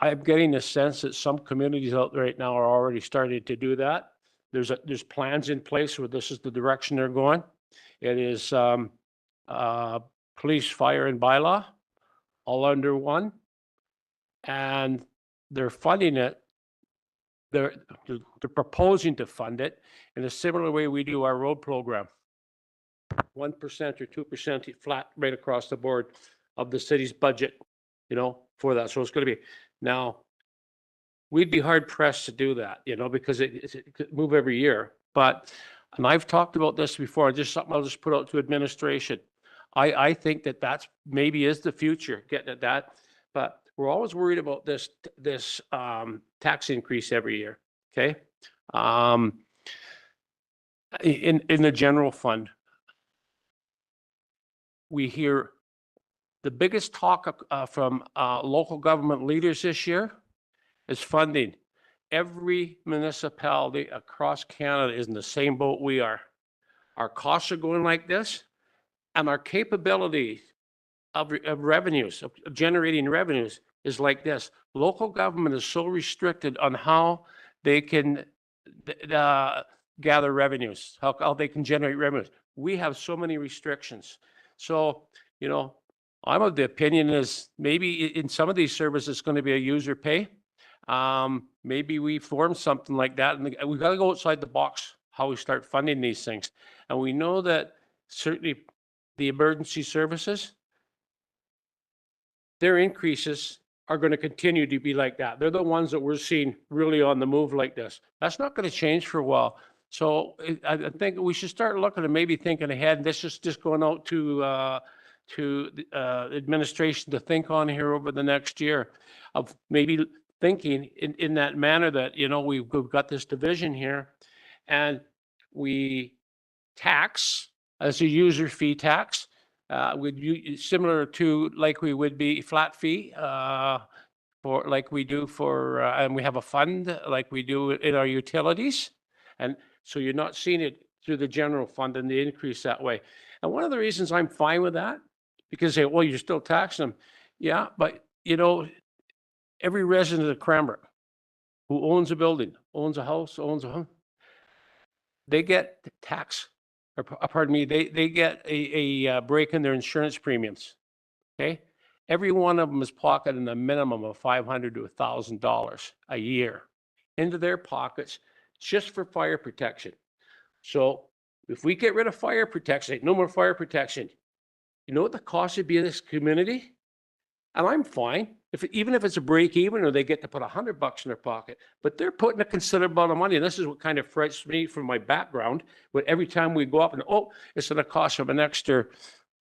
Speaker 1: I'm getting the sense that some communities out there right now are already starting to do that. There's plans in place where this is the direction they're going. It is police, fire, and bylaw all under one, and they're funding it. They're proposing to fund it in a similar way we do our road program. 1% or 2% flat right across the board of the city's budget, you know, for that. So it's going to be, now, we'd be hard pressed to do that, you know, because it could move every year. But, and I've talked about this before, just something I'll just put out to administration. I think that that's maybe is the future, getting at that. But we're always worried about this tax increase every year. Okay. In the general fund, we hear the biggest talk from local government leaders this year is funding. Every municipality across Canada is in the same boat we are. Our costs are going like this, and our capability of revenues, of generating revenues, is like this. Local government is so restricted on how they can gather revenues, how they can generate revenues. We have so many restrictions. So, you know, I'm of the opinion is maybe in some of these services it's going to be a user pay. Maybe we form something like that, and we've got to go outside the box how we start funding these things. And we know that certainly the emergency services, their increases are going to continue to be like that. They're the ones that we're seeing really on the move like this. That's not going to change for a while. So I think we should start looking and maybe thinking ahead. This is just going out to the administration to think on here over the next year of maybe thinking in that manner that, you know, we've got this division here and we tax as a user fee tax. Similar to like we would be flat fee for like we do for and we have a fund like we do in our utilities, and so you're not seeing it through the general fund and the increase that way. And one of the reasons I'm fine with that, because they, well, you're still taxing them, yeah, but you know, every resident of Cranbrook who owns a building, owns a house, owns a home, they get tax, or pardon me, they get a break in their insurance premiums. Okay? Every one of them is pocketing a minimum of $500 to $1,000 a year into their pockets just for fire protection. So if we get rid of fire protection, no more fire protection, you know what the cost would be of this community? And I'm fine, even if it's a break even or they get to put $100 in their pocket, but they're putting a considerable amount of money. And this is what kind of frightens me from my background. But every time we go up and, oh, it's going to cost them an extra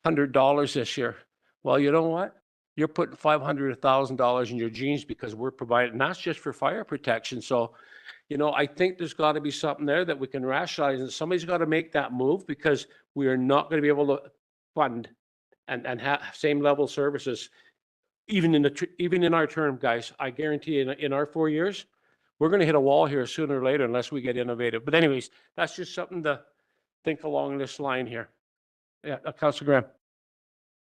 Speaker 1: $100 this year. Well, you know what? You're putting $500, $1,000 in your jeans because we're providing, and that's just for fire protection. So, you know, I think there's got to be something there that we can rationalize, and somebody's got to make that move, because we are not going to be able to fund and have same level services even in our term, guys. I guarantee in our 4 years, we're going to hit a wall here sooner or later unless we get innovative. But anyways, that's just something to think along this line here. Yeah, Councilor Graham.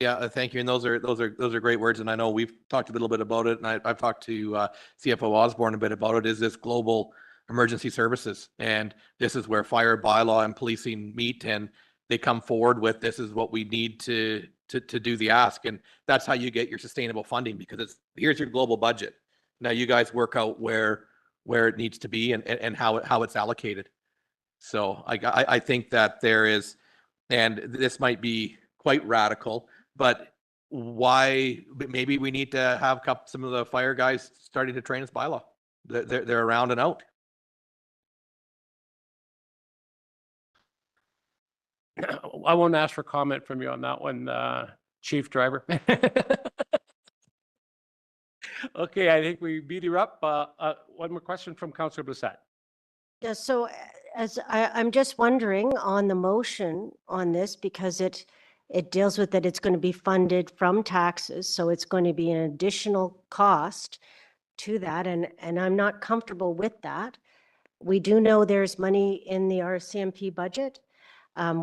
Speaker 7: Yeah, thank you. And those are great words. And I know we've talked a little bit about it, and I've talked to CFO Osborne a bit about it. Is this global emergency services, and this is where fire bylaw and policing meet, and they come forward with, this is what we need to do the ask, and that's how you get your sustainable funding, because it's, here's your global budget. Now you guys work out where it needs to be and how it's allocated. So I think that there is, and this might be quite radical, but maybe we need to have some of the fire guys starting to train us bylaw. They're around and out.
Speaker 1: I won't ask for comment from you on that one, Chief Driver. Okay, I think we beat her up. One more question from Councilor Blissett.
Speaker 6: Yeah, so I'm just wondering on the motion on this, because it deals with that it's going to be funded from taxes, so it's going to be an additional cost to that, and I'm not comfortable with that. We do know there's money in the RCMP budget.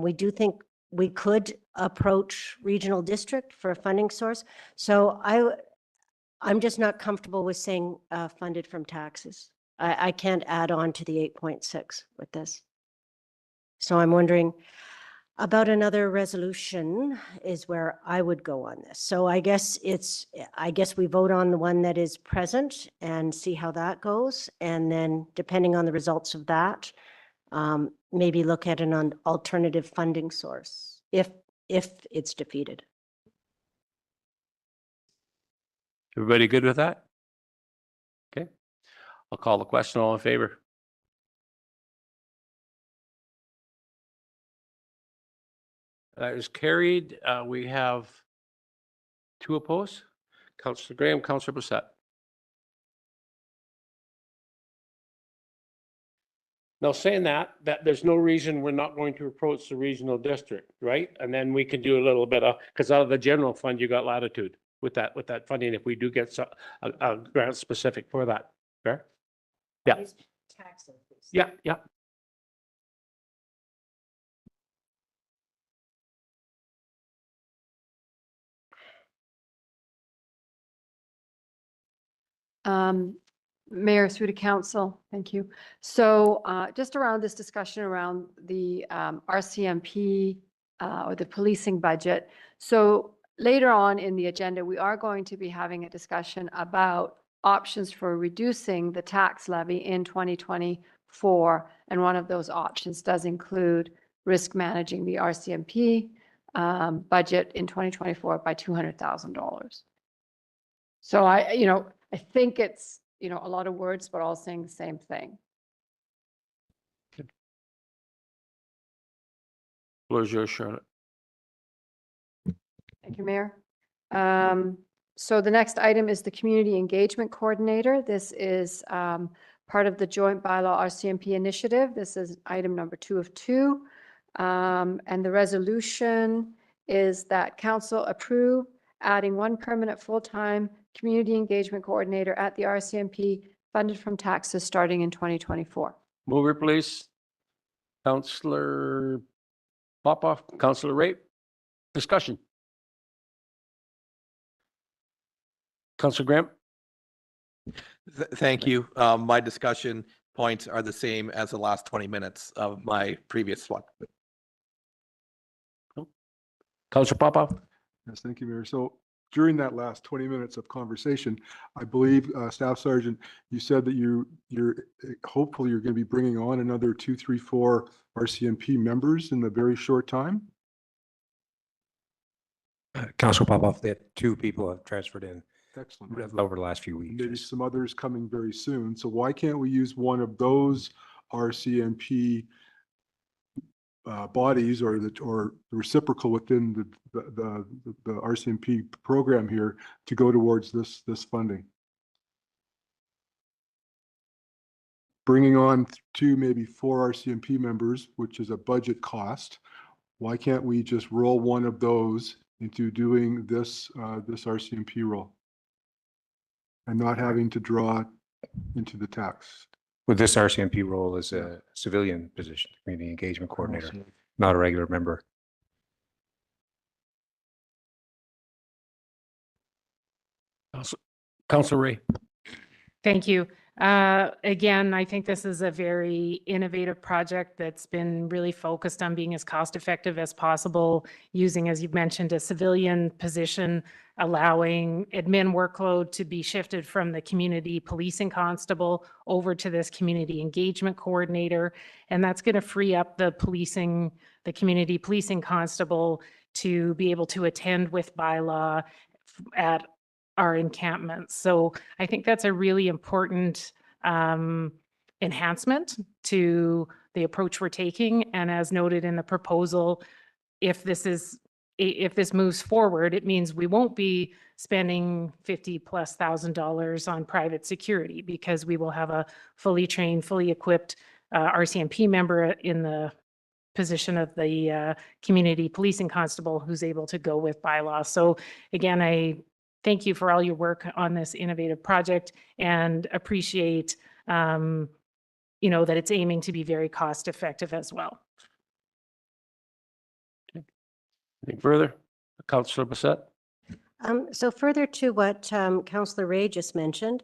Speaker 6: We do think we could approach regional district for a funding source. So I'm just not comfortable with saying funded from taxes. I can't add on to the 8.6 with this. So I'm wondering about another resolution is where I would go on this. So I guess we vote on the one that is present and see how that goes. And then depending on the results of that, maybe look at an alternative funding source if it's defeated.
Speaker 1: Everybody good with that? Okay. I'll call the question. All in favor? That is carried. We have 2 opposed. Councilor Graham, Councilor Blissett. Now, saying that there's no reason we're not going to approach the regional district, right? And then we can do a little bit of, because out of the general fund, you got latitude with that funding if we do get a grant specific for that. Fair? Yeah. Yeah, yeah.
Speaker 8: Mayor, through to council, thank you. So just around this discussion around the RCMP or the policing budget. So later on in the agenda, we are going to be having a discussion about options for reducing the tax levy in 2024. And one of those options does include risk managing the RCMP budget in 2024 by $200,000. So I think it's, a lot of words, but all saying the same thing.
Speaker 1: Floor is yours, Charlotte.
Speaker 8: Thank you, Mayor. So the next item is the Community Engagement Coordinator. This is part of the Joint Bylaw RCMP initiative. This is item number 2 of 2. And the resolution is that council approve adding 1 permanent full-time Community Engagement Coordinator at the RCMP funded from taxes starting in 2024.
Speaker 1: Mover, please. Councilor Popoff, Councilor Rape. Discussion. Councilor Graham.
Speaker 7: Thank you. My discussion points are the same as the last 20 minutes of my previous one.
Speaker 1: Counselor Popoff?
Speaker 3: Yes, thank you, Mayor. So during that last 20 minutes of conversation, I believe, Staff Sergeant, you said that you're hopefully you're going to be bringing on another 2, 3, 4 RCMP members in a very short time.
Speaker 14: Council Popoff, that 2 people have transferred in
Speaker 3: Excellent.
Speaker 14: over the last few weeks.
Speaker 3: Maybe
Speaker 14: yes.
Speaker 3: some others coming very soon. So why can't we use one of those RCMP bodies or the reciprocal within the RCMP program here to go towards this funding? Bringing on 2, maybe 4 RCMP members, which is a budget cost. Why can't we just roll one of those into doing this this RCMP role and not having to draw into the tax?
Speaker 14: With this RCMP role as a civilian position, community engagement coordinator, not a regular member.
Speaker 1: Counselor Ray?
Speaker 9: Thank you. Again, I think this is a very innovative project that's been really focused on being as cost effective as possible, using, as you've mentioned, a civilian position, allowing admin workload to be shifted from the community policing constable over to this community engagement coordinator. And that's going to free up the community policing constable to be able to attend with bylaw at our encampments. So I think that's a really important enhancement to the approach we're taking. And as noted in the proposal, if this moves forward, it means we won't be spending $50,000+ on private security, because we will have a fully trained, fully equipped RCMP member in the position of the community policing constable who's able to go with bylaw. So again, I thank you for all your work on this innovative project, and appreciate, that it's aiming to be very cost effective as well.
Speaker 1: Anything further? Counselor Bassett?
Speaker 6: So further to what Councillor Ray just mentioned,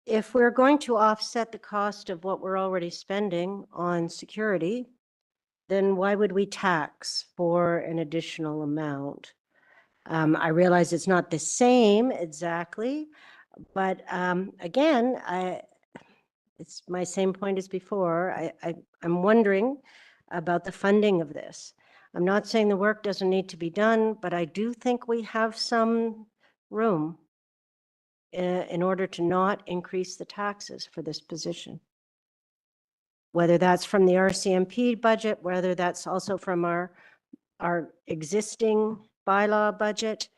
Speaker 6: if we're going to offset the cost of what we're already spending on security, then why would we tax for an additional amount? I realize it's not the same exactly, but again, it's my same point as before. I'm wondering about the funding of this. I'm not saying the work doesn't need to be done, but I do think we have some room in order to not increase the taxes for this position. Whether that's from the RCMP budget, whether that's also from our existing bylaw budget.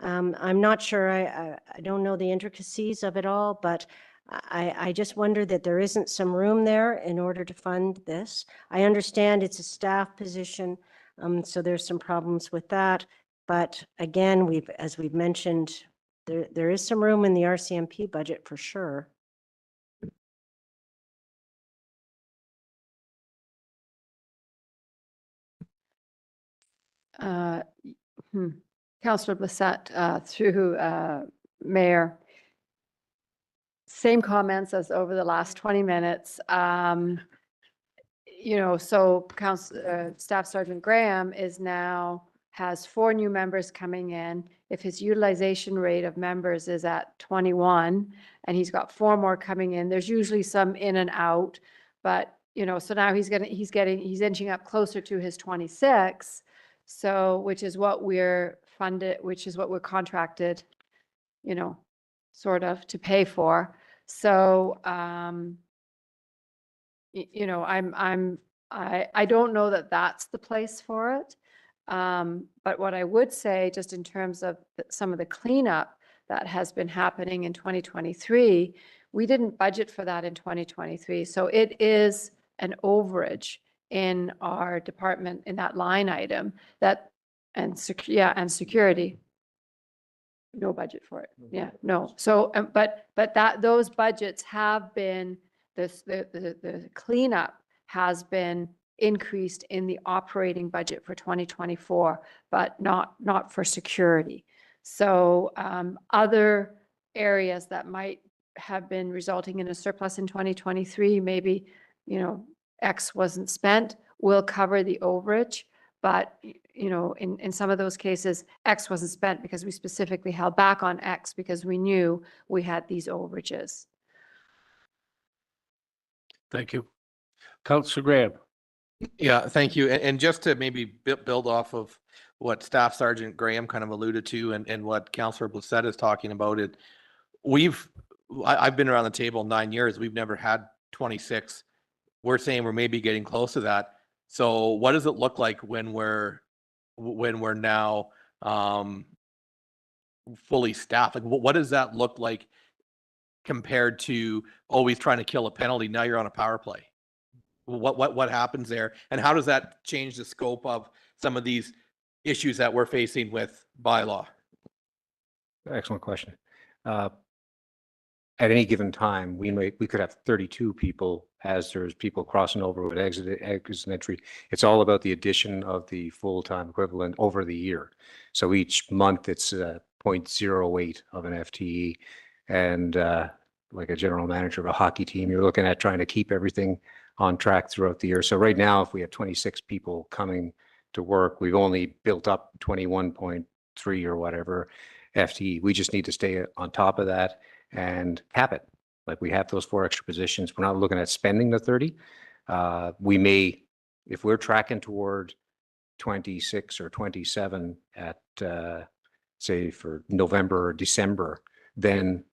Speaker 6: I'm not sure. I don't know the intricacies of it all, but I just wonder that there isn't some room there in order to fund this. I understand it's a staff position, so there's some problems with that. But again, as we've mentioned, there is some room in the RCMP budget for sure.
Speaker 8: Councillor Bassett, through Mayor, same comments as over the last 20 minutes. So Staff Sergeant Graham has 4 new members coming in. If his utilization rate of members is at 21 and he's got 4 more coming in, there's usually some in and out, but so now he's inching up closer to his 26. So, which is what we're contracted, sort of to pay for. So, I don't know that that's the place for it. But what I would say, just in terms of some of the cleanup that has been happening in 2023, we didn't budget for that in 2023. So it is an overage in our department, in that line item, and security. No budget for it. Yeah, no. So, but those budgets have been, the cleanup has been increased in the operating budget for 2024, but not for security. So other areas that might have been resulting in a surplus in 2023, maybe, X wasn't spent, we'll cover the overage. But, in some of those cases, X wasn't spent because we specifically held back on X because we knew we had these overages.
Speaker 1: Thank you. Councillor Graham.
Speaker 7: Yeah, thank you. And just to maybe build off of what Staff Sergeant Graham kind of alluded to and what Councillor Blissett is talking about, I've been around the table 9 years. We've never had 26. We're saying we're maybe getting close to that. So what does it look like when we're now fully staffed? Like what does that look like compared to always trying to kill a penalty? Now you're on a power play. What happens there, and how does that change the scope of some of these issues that we're facing with bylaw?
Speaker 14: Excellent question. At any given time, we could have 32 people as there's people crossing over with exit entry. It's all about the addition of the full-time equivalent over the year. So each month it's 0.08 of an FTE, and like a general manager of a hockey team, you're looking at trying to keep everything on track throughout the year. So right now, if we have 26 people coming to work, we've only built up 21.3 or whatever FTE. We just need to stay on top of that and cap it. Like we have those 4 extra positions. We're not looking at spending the 30. We may, if we're tracking toward 26 or 27 at, say, for November or December, then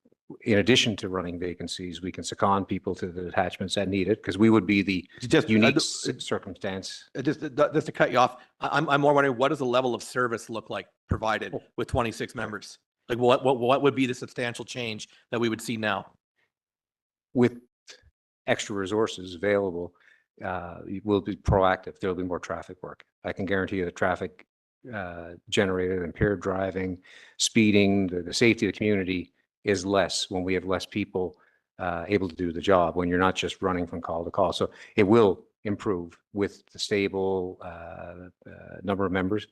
Speaker 14: in addition to running vacancies, we can second people to the detachments that need it, because we would be the unique circumstance.
Speaker 7: Just to cut you off, I'm more wondering, what does the level of service look like provided with 26 members? Like what would be the substantial change that we would see now?
Speaker 14: With extra resources available, we'll be proactive. There'll be more traffic work. I can guarantee you the traffic generated, impaired driving, speeding, the safety of the community is less when we have less people able to do the job, when you're not just running from call to call. So it will improve with the stable number of members,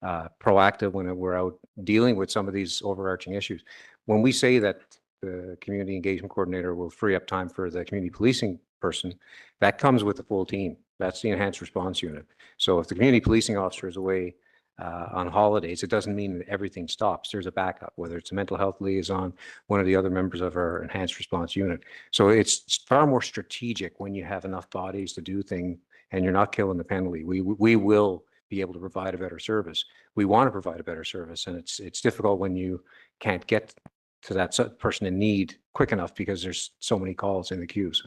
Speaker 14: proactive when we're out dealing with some of these overarching issues. When we say that the community engagement coordinator will free up time for the community policing person, that comes with the full team. That's the enhanced response unit. So if the community policing officer is away on holidays, it doesn't mean that everything stops. There's a backup, whether it's a mental health liaison, one of the other members of our enhanced response unit. So it's far more strategic when you have enough bodies to do things and you're not killing the penalty. We will be able to provide a better service. We want to provide a better service, and it's difficult when you can't get to that person in need quick enough because there's so many calls in the queues.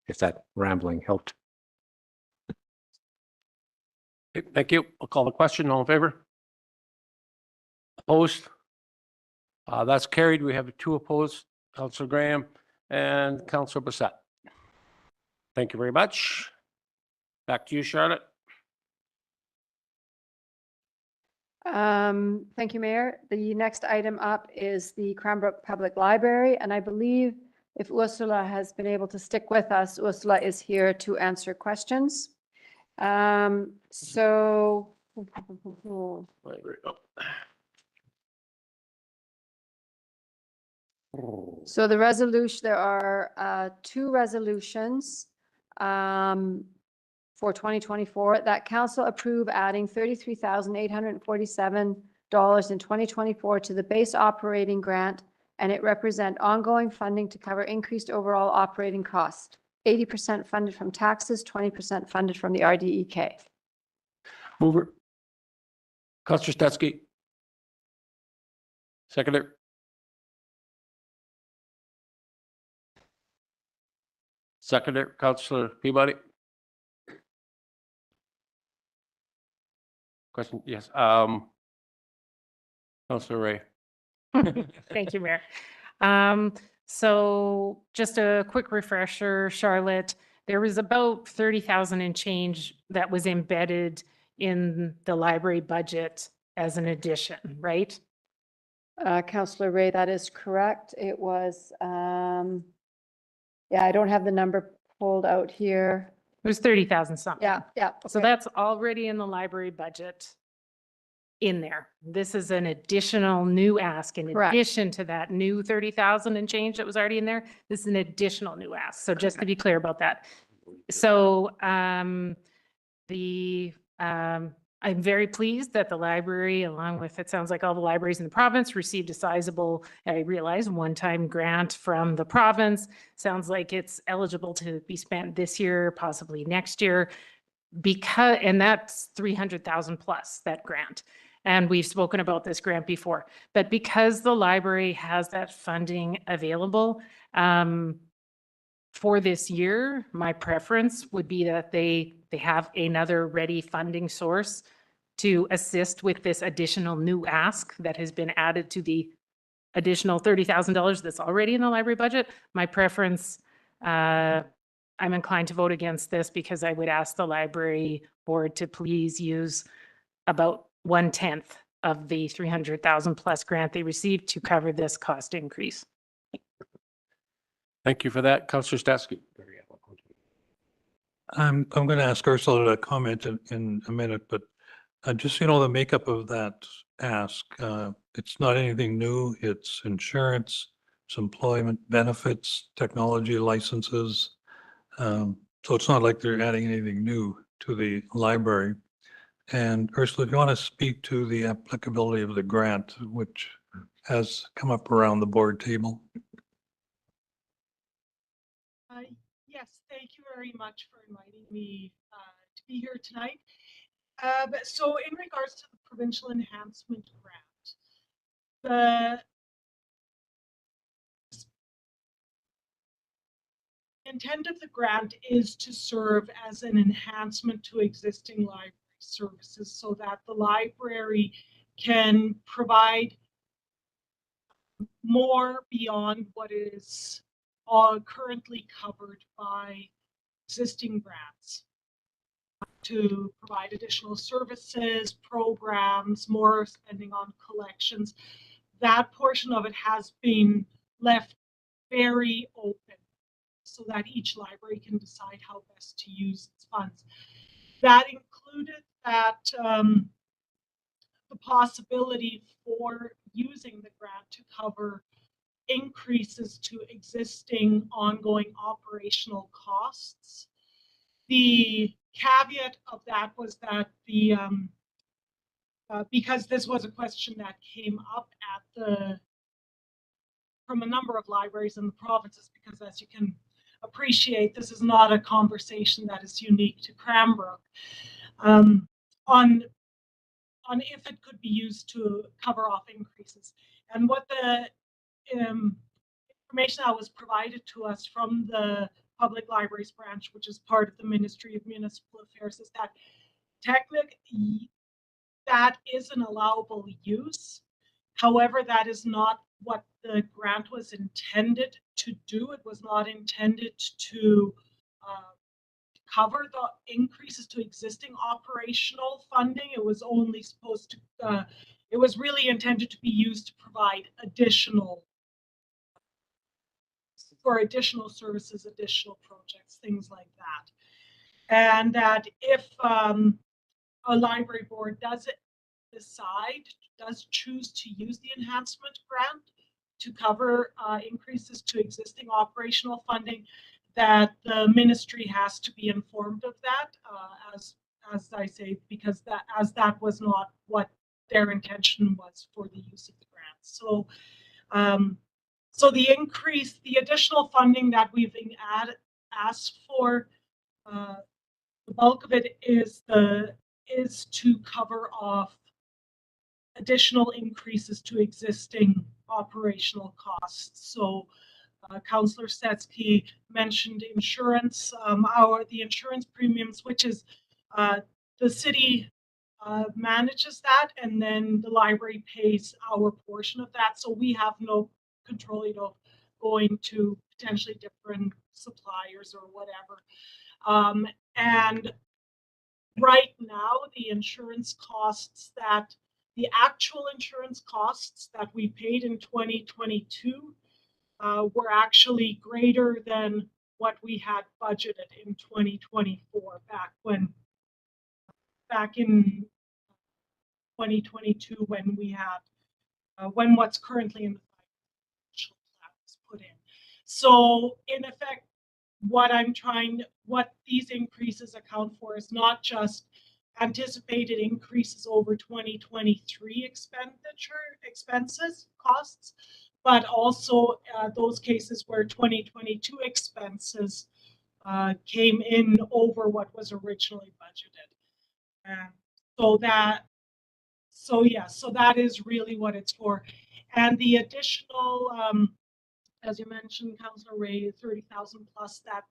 Speaker 14: If that rambling helped.
Speaker 1: Okay, thank you. I'll call the question. All in favor? Opposed? That's carried. We have 2 opposed, Councillor Graham and Councillor Blissett. Thank you very much. Back to you, Charlotte.
Speaker 8: Thank you, Mayor. The next item up is the Cranbrook Public Library, and I believe if Ursula has been able to stick with us, Ursula is here to answer questions. So the resolution, there are 2 resolutions for 2024 that council approve adding $33,847 in 2024 to the base operating grant, and it represent ongoing funding to cover increased overall operating costs. 80% funded from taxes, 20% funded from the RDEK.
Speaker 1: Mover. Councillor Stetsky. Seconder. Seconder, Councillor Peabody. Question, yes. Councillor Ray.
Speaker 9: Thank you, Mayor. So just a quick refresher, Charlotte, there was about 30,000 and change that was embedded in the library budget as an addition, right?
Speaker 8: Councillor Ray, that is correct. It was, yeah, I don't have the number pulled out here.
Speaker 9: It was 30,000 something.
Speaker 8: Yeah.
Speaker 9: So
Speaker 8: okay.
Speaker 9: that's already in the library budget. in there. This is an additional new ask in
Speaker 8: Correct.
Speaker 9: addition to that new 30,000 and change that was already in there. This is an additional new ask. So just to be clear about that. So I'm very pleased that the library, along with, it sounds like all the libraries in the province, received a sizable, I realize, one-time grant from the province. Sounds like it's eligible to be spent this year, possibly next year, because, and that's 300,000 plus, that grant. And we've spoken about this grant before, but because the library has that funding available, for this year, my preference would be that they have another ready funding source to assist with this additional new ask that has been added to the additional $30,000 that's already in the library budget. My preference, I'm inclined to vote against this because I would ask the library board to please use about 1/10 of the 300,000 plus grant they received to cover this cost increase.
Speaker 1: Thank you for that. Councillor Statsky.
Speaker 5: I'm going to ask Ursula to comment in a minute, but just, you know, the makeup of that ask, it's not anything new. It's insurance, it's employment benefits, technology licenses. So it's not like they're adding anything new to the library. And Ursula, if you want to speak to the applicability of the grant, which has come up around the board table.
Speaker 16: Yes, thank you very much for inviting me to be here tonight. So in regards to the provincial enhancement grant, the intent of the grant is to serve as an enhancement to existing library services so that the library can provide more beyond what is currently covered by existing grants, to provide additional services, programs, more spending on collections. That portion of it has been left very open so that each library can decide how best to use its funds. That included the possibility for using the grant to cover increases to existing ongoing operational costs. The caveat of that was that the because this was a question that came up from a number of libraries in the provinces, because as you can appreciate, this is not a conversation that is unique to Cranbrook, on if it could be used to cover off increases. And what the information that was provided to us from the Public Libraries Branch, which is part of the Ministry of Municipal Affairs, is that technically that is an allowable use. However, that is not what the grant was intended to do. It was not intended to cover the increases to existing operational funding. It was only supposed to, it was really intended to be used to provide additional services, additional projects, things like that. And that if a library board does choose to use the enhancement grant to cover increases to existing operational funding, that the ministry has to be informed of that, as I say, because that was not what their intention was for the use of the grant. So so the additional funding that we've been asked for, the bulk of it is to cover off additional increases to existing operational costs. So Councillor Statsky mentioned insurance, the insurance premiums, which is the city manages that, and then the library pays our portion of that. So we have no control, going to potentially different suppliers or whatever. And right now, the actual insurance costs that we paid in 2022 were actually greater than what we had budgeted in 2024 back in 2022 when we had, when what's currently in the financial plan was put in. So in effect, what these increases account for is not just anticipated increases over 2023 expenses, costs, but also those cases where 2022 expenses came in over what was originally budgeted. And so that is really what it's for. And the additional, as you mentioned, Councillor Ray, 30,000 plus that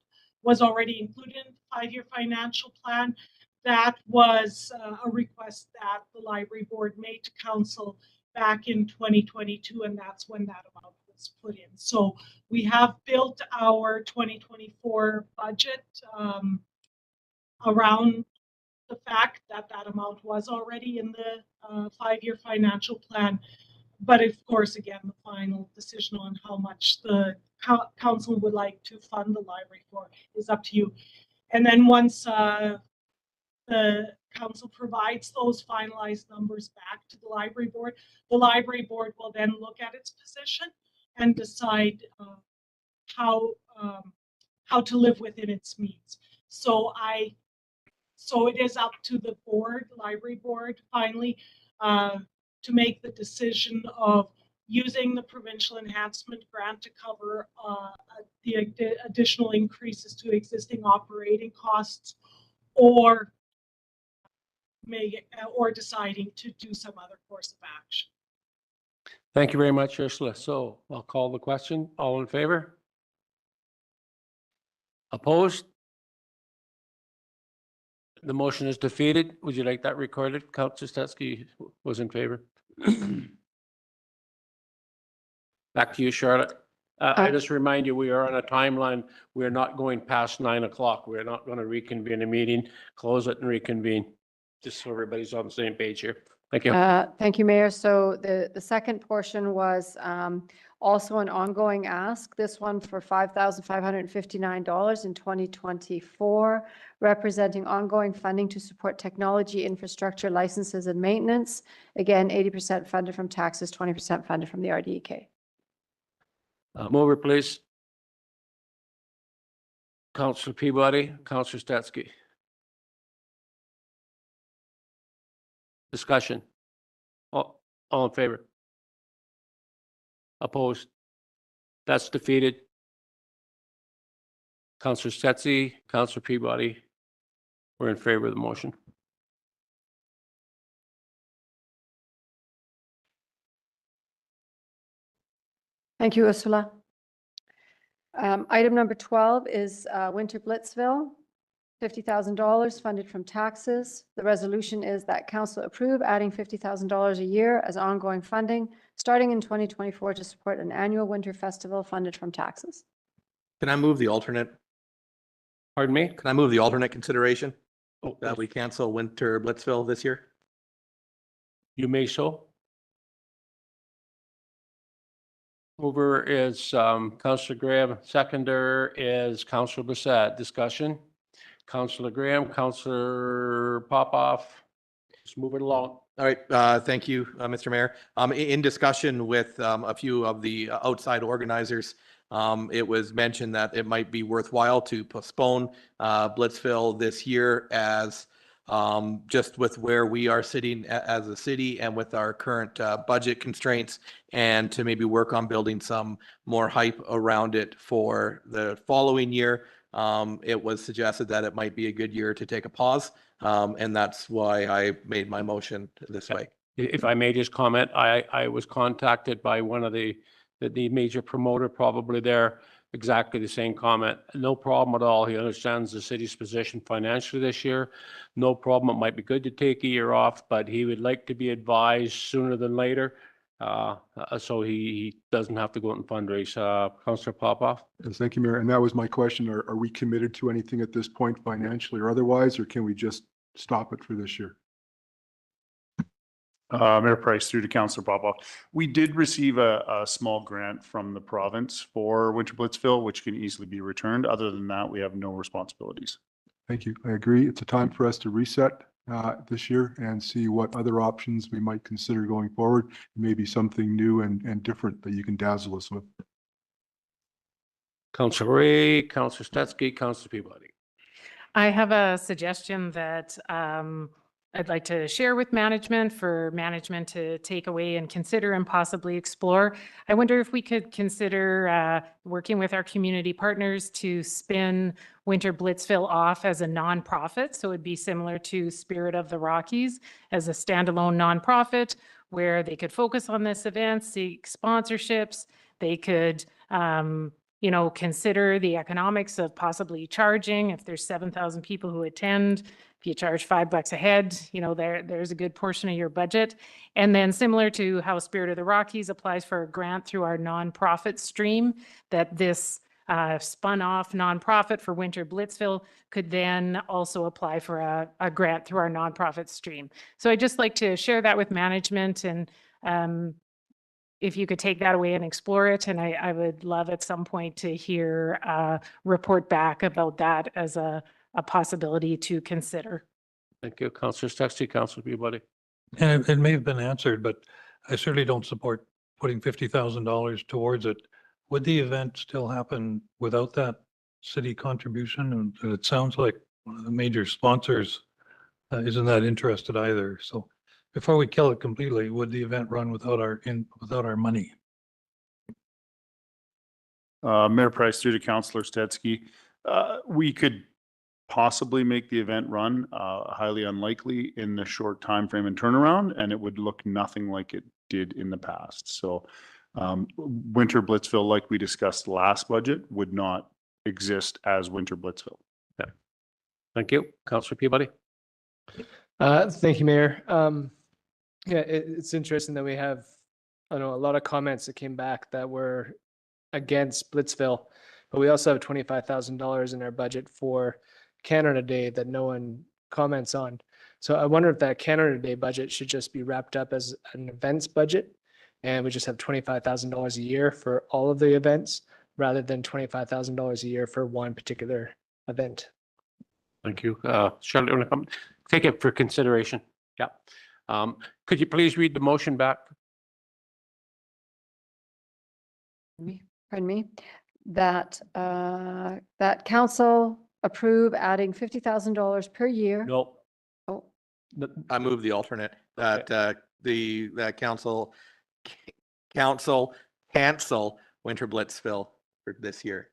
Speaker 16: was already included in the 5-year financial plan. That was a request that the library board made to council back in 2022, and that's when that amount was put in. So we have built our 2024 budget around the fact that that amount was already in the 5-year financial plan. But of course, again, the final decision on how much the council would like to fund the library for is up to you. And then once the council provides those finalized numbers back to the library board will then look at its position and decide how to live within its means. So it is up to the board, library board, finally, to make the decision of using the provincial enhancement grant to cover the additional increases to existing operating costs, or deciding to do some other course of action.
Speaker 1: Thank you very much, Ursula. So I'll call the question. All in favor? Opposed? The motion is defeated. Would you like that recorded? Councillor Stetsky was in favor. Back to you, Charlotte. I just remind you, we are on a timeline. We're not going past 9 o'clock. We're not going to reconvene a meeting, close it and reconvene, just so everybody's on the same page here. Thank you.
Speaker 8: Thank you, Mayor. So the second portion was also an ongoing ask, this one for $5,559 in 2024, representing ongoing funding to support technology infrastructure licenses and maintenance. Again, 80% funded from taxes, 20% funded from the RDEK.
Speaker 1: Mover, please. Councillor Peabody, Councillor Stetsky. Discussion. All in favor? Opposed? That's defeated. Councillor Stetsky, Councillor Peabody, we're in favor of the motion.
Speaker 8: Thank you, Ursula. Item number 12 is Winter Blitzville, $50,000 funded from taxes. The resolution is that council approve adding $50,000 a year as ongoing funding starting in 2024 to support an annual winter festival funded from taxes.
Speaker 7: Can I move the alternate?
Speaker 1: Pardon me?
Speaker 7: Can I move the alternate consideration
Speaker 1: Oh,
Speaker 7: that we cancel Winter Blitzville this year?
Speaker 1: you may so. Mover is Councillor Graham. Seconder is Councillor Bissett. Discussion. Councillor Graham, Councillor Popoff. Just move it along.
Speaker 7: All right, thank you, Mr. Mayor. In discussion with a few of the outside organizers, it was mentioned that it might be worthwhile to postpone Blitzville this year as just with where we are sitting as a city and with our current budget constraints, and to maybe work on building some more hype around it for the following year. It was suggested that it might be a good year to take a pause, and that's why I made my motion this way.
Speaker 1: If I may just comment, I was contacted by one of the major promoter probably there, exactly the same comment. No problem at all. He understands the city's position financially this year. No problem. It might be good to take a year off, but he would like to be advised sooner than later. So he doesn't have to go out and fundraise. Councillor Popoff.
Speaker 3: Yes, thank you, Mayor. And that was my question. Are we committed to anything at this point financially or otherwise, or can we just stop it for this year?
Speaker 17: Mayor Price, through to Councillor Popoff. We did receive a small grant from the province for Winter Blitzville, which can easily be returned. Other than that, we have no responsibilities.
Speaker 3: Thank you. I agree. It's a time for us to reset this year and see what other options we might consider going forward. Maybe something new and different that you can dazzle us with.
Speaker 1: Councillor Ray, Councillor Stetsky, Councillor Peabody.
Speaker 9: I have a suggestion that I'd like to share with management for management to take away and consider and possibly explore. I wonder if we could consider working with our community partners to spin Winter Blitzville off as a nonprofit. So it'd be similar to Spirit of the Rockies as a standalone nonprofit where they could focus on this event, seek sponsorships. They could consider the economics of possibly charging. If there's 7,000 people who attend, if you charge $5 a head, there's a good portion of your budget. And then similar to how Spirit of the Rockies applies for a grant through our nonprofit stream, that this spun off nonprofit for Winter Blitzville could then also apply for a grant through our nonprofit stream. So I'd just like to share that with management, and if you could take that away and explore it. And I would love at some point to hear a report back about that as a possibility to consider.
Speaker 1: Thank you. Councillor Stetsky, Councillor Peabody.
Speaker 5: And it may have been answered, but I certainly don't support putting $50,000 towards it. Would the event still happen without that city contribution? And it sounds like one of the major sponsors isn't that interested either. So before we kill it completely, would the event run without our money?
Speaker 17: Mayor Price, through to Councillor Stetsky. We could possibly make the event run, highly unlikely in the short time frame and turnaround, and it would look nothing like it did in the past. So Winter Blitzville, like we discussed last budget, would not exist as Winter Blitzville.
Speaker 1: Yeah. Thank you. Councillor Peabody.
Speaker 4: Thank you, Mayor. It's interesting that we have, a lot of comments that came back that were against Blitzville, but we also have $25,000 in our budget for Canada Day that no one comments on. So I wonder if that Canada Day budget should just be wrapped up as an events budget, and we just have $25,000 a year for all of the events rather than $25,000 a year for one particular event.
Speaker 1: Thank you. Charlotte, you want to come? Take it for consideration. Yeah. Could you please read the motion back?
Speaker 8: Pardon me, that council approve adding $50,000 per year.
Speaker 1: No.
Speaker 8: Oh,
Speaker 7: I move the alternate that that council cancel Winter Blitzville for this year.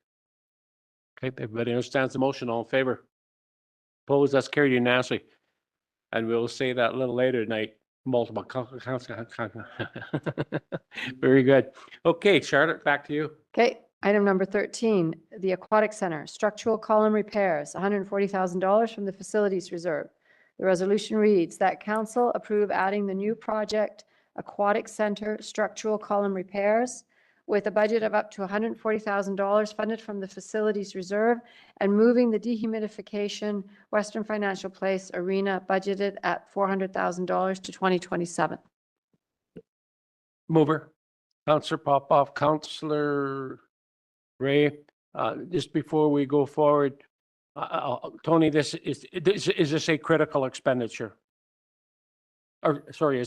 Speaker 1: Okay, everybody understands the motion. All in favor? Opposed? That's carried unanimously. And we'll say that a little later tonight. Multiple. Very good. Okay, Charlotte, back to you.
Speaker 8: okay. Item number 13, the Aquatic Center, structural column repairs, $140,000 from the Facilities Reserve. The resolution reads that council approve adding the new project Aquatic Center structural column repairs with a budget of up to $140,000 funded from the Facilities Reserve, and moving the dehumidification Western Financial Place arena budgeted at $400,000 to 2027.
Speaker 1: Mover. Councillor Popoff, Councillor Ray. Just before we go forward, Tony, is this a critical expenditure? Or sorry,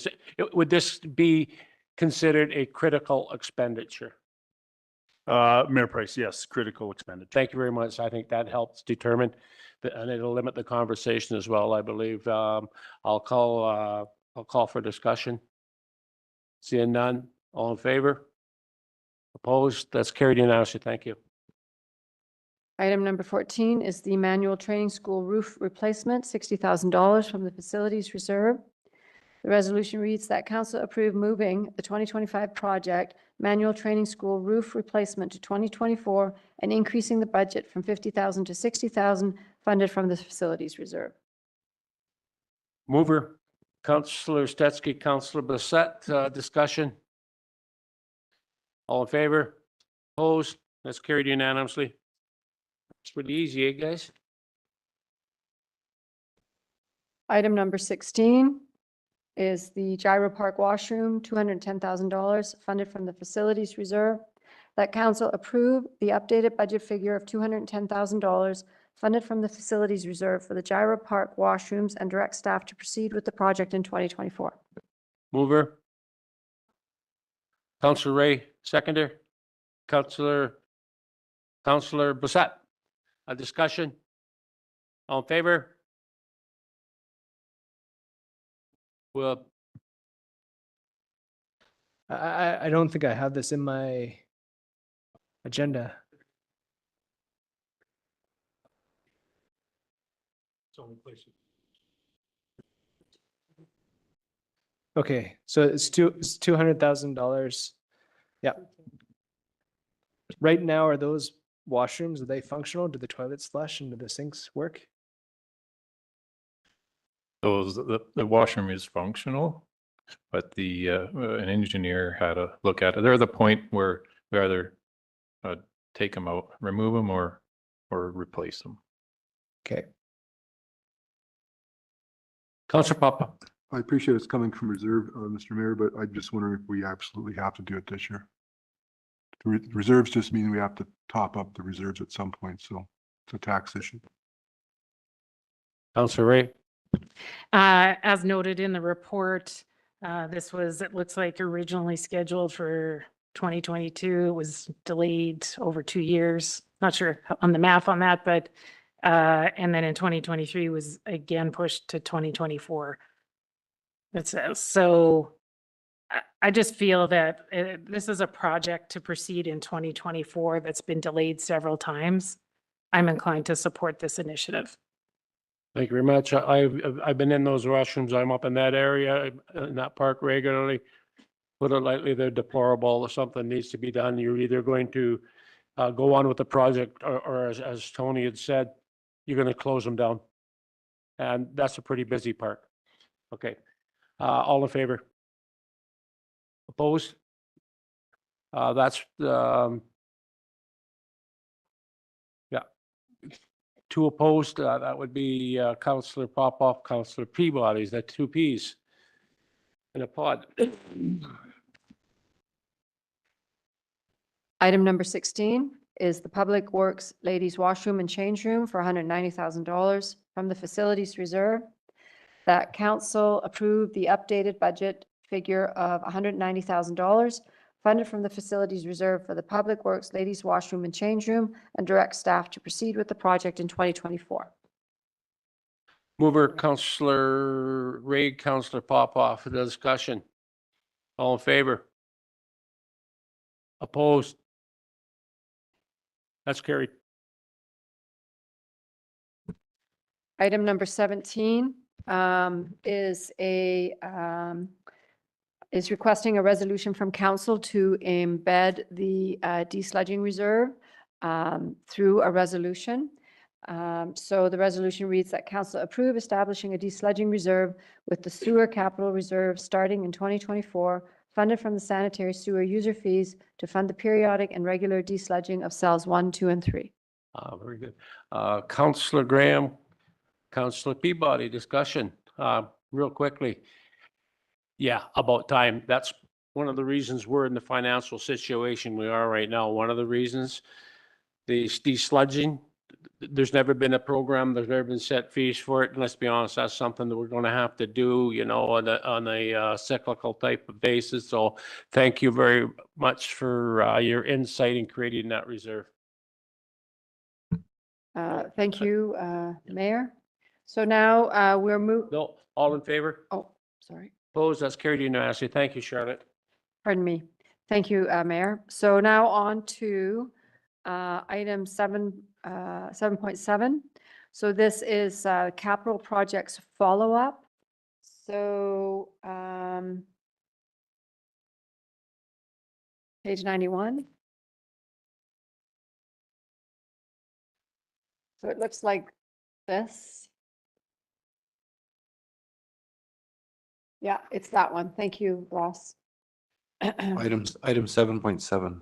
Speaker 1: would this be considered a critical expenditure?
Speaker 17: Mayor Price, yes, critical expenditure.
Speaker 1: Thank you very much. I think that helps determine, and it'll limit the conversation as well, I believe. I'll call for discussion. Seeing none, all in favor? Opposed? That's carried unanimously. Thank you.
Speaker 8: Item number 14 is the manual training school roof replacement, $60,000 from the Facilities Reserve. The resolution reads that council approve moving the 2025 project manual training school roof replacement to 2024 and increasing the budget from $50,000 to $60,000 funded from the Facilities Reserve.
Speaker 1: Mover, Councillor Stetsky, Councillor Bissett, discussion. All in favor? Opposed? That's carried unanimously. It's pretty easy, eh, guys?
Speaker 8: Item number 16 is the Gyro Park washroom, $210,000 funded from the Facilities Reserve. That council approve the updated budget figure of $210,000 funded from the Facilities Reserve for the Gyra Park washrooms, and direct staff to proceed with the project in 2024.
Speaker 1: Mover. Counselor Ray, seconder. Counselor Bissett. A discussion? All in favor? Well,
Speaker 4: I don't think I have this in my agenda. Okay, so it's $200,000. Yeah. Right now, are those washrooms, are they functional? Do the toilets flush and do the sinks work?
Speaker 2: Those, the washroom is functional, but the, an engineer had a look at it. They're at the point where we either take them out, remove them, or replace them.
Speaker 4: Okay.
Speaker 1: Counselor Papa.
Speaker 3: I appreciate it's coming from reserve, Mr. Mayor, but I'm just wondering if we absolutely have to do it this year. The reserves just mean we have to top up the reserves at some point, so it's a tax issue.
Speaker 1: Counselor Ray.
Speaker 9: As noted in the report, this was, it looks like originally scheduled for 2022. It was delayed over 2 years. Not sure on the math on that, but, and then in 2023 was again pushed to 2024. So I just feel that this is a project to proceed in 2024 that's been delayed several times. I'm inclined to support this initiative.
Speaker 1: Thank you very much. I've been in those restrooms. I'm up in that area, in that park regularly. Put it lightly, they're deplorable. Something needs to be done. You're either going to go on with the project or as Tony had said, you're going to close them down. And that's a pretty busy park. Okay. All in favor? Opposed? That's, yeah. 2 opposed, that would be Counselor Popoff, Counselor Peabody, is that 2 Ps in a pod?
Speaker 8: Item number 16 is the Public Works Ladies Washroom and Change Room for $190,000 from the Facilities Reserve. That council approved the updated budget figure of $190,000 funded from the Facilities Reserve for the Public Works Ladies Washroom and Change Room, and direct staff to proceed with the project in 2024.
Speaker 1: Mover, Counselor Ray, Counselor Popoff, the discussion. All in favor? Opposed? That's carried.
Speaker 8: Item number 17 is requesting a resolution from council to embed the desludging reserve through a resolution. So the resolution reads that council approve establishing a desludging reserve with the sewer capital reserve starting in 2024, funded from the sanitary sewer user fees to fund the periodic and regular desludging of cells 1, 2, and 3.
Speaker 1: Very good. Counselor Graham, Counselor Peabody, discussion, real quickly. Yeah, about time. That's one of the reasons we're in the financial situation we are right now. One of the reasons, the desludging, there's never been a program, there's never been set fees for it. And let's be honest, that's something that we're going to have to do, you know, on a cyclical type of basis. So thank you very much for your insight in creating that reserve.
Speaker 8: Thank you, Mayor. So now we're moving.
Speaker 1: No, all in favor?
Speaker 8: Oh, sorry.
Speaker 1: Opposed? That's carried unanimously. Thank you, Charlotte.
Speaker 8: Pardon me. Thank you, Mayor. So now on to item 7.7. So this is capital projects follow-up. So page 91. So it looks like this. Yeah, it's that one. Thank you, Ross.
Speaker 12: Item 7.7.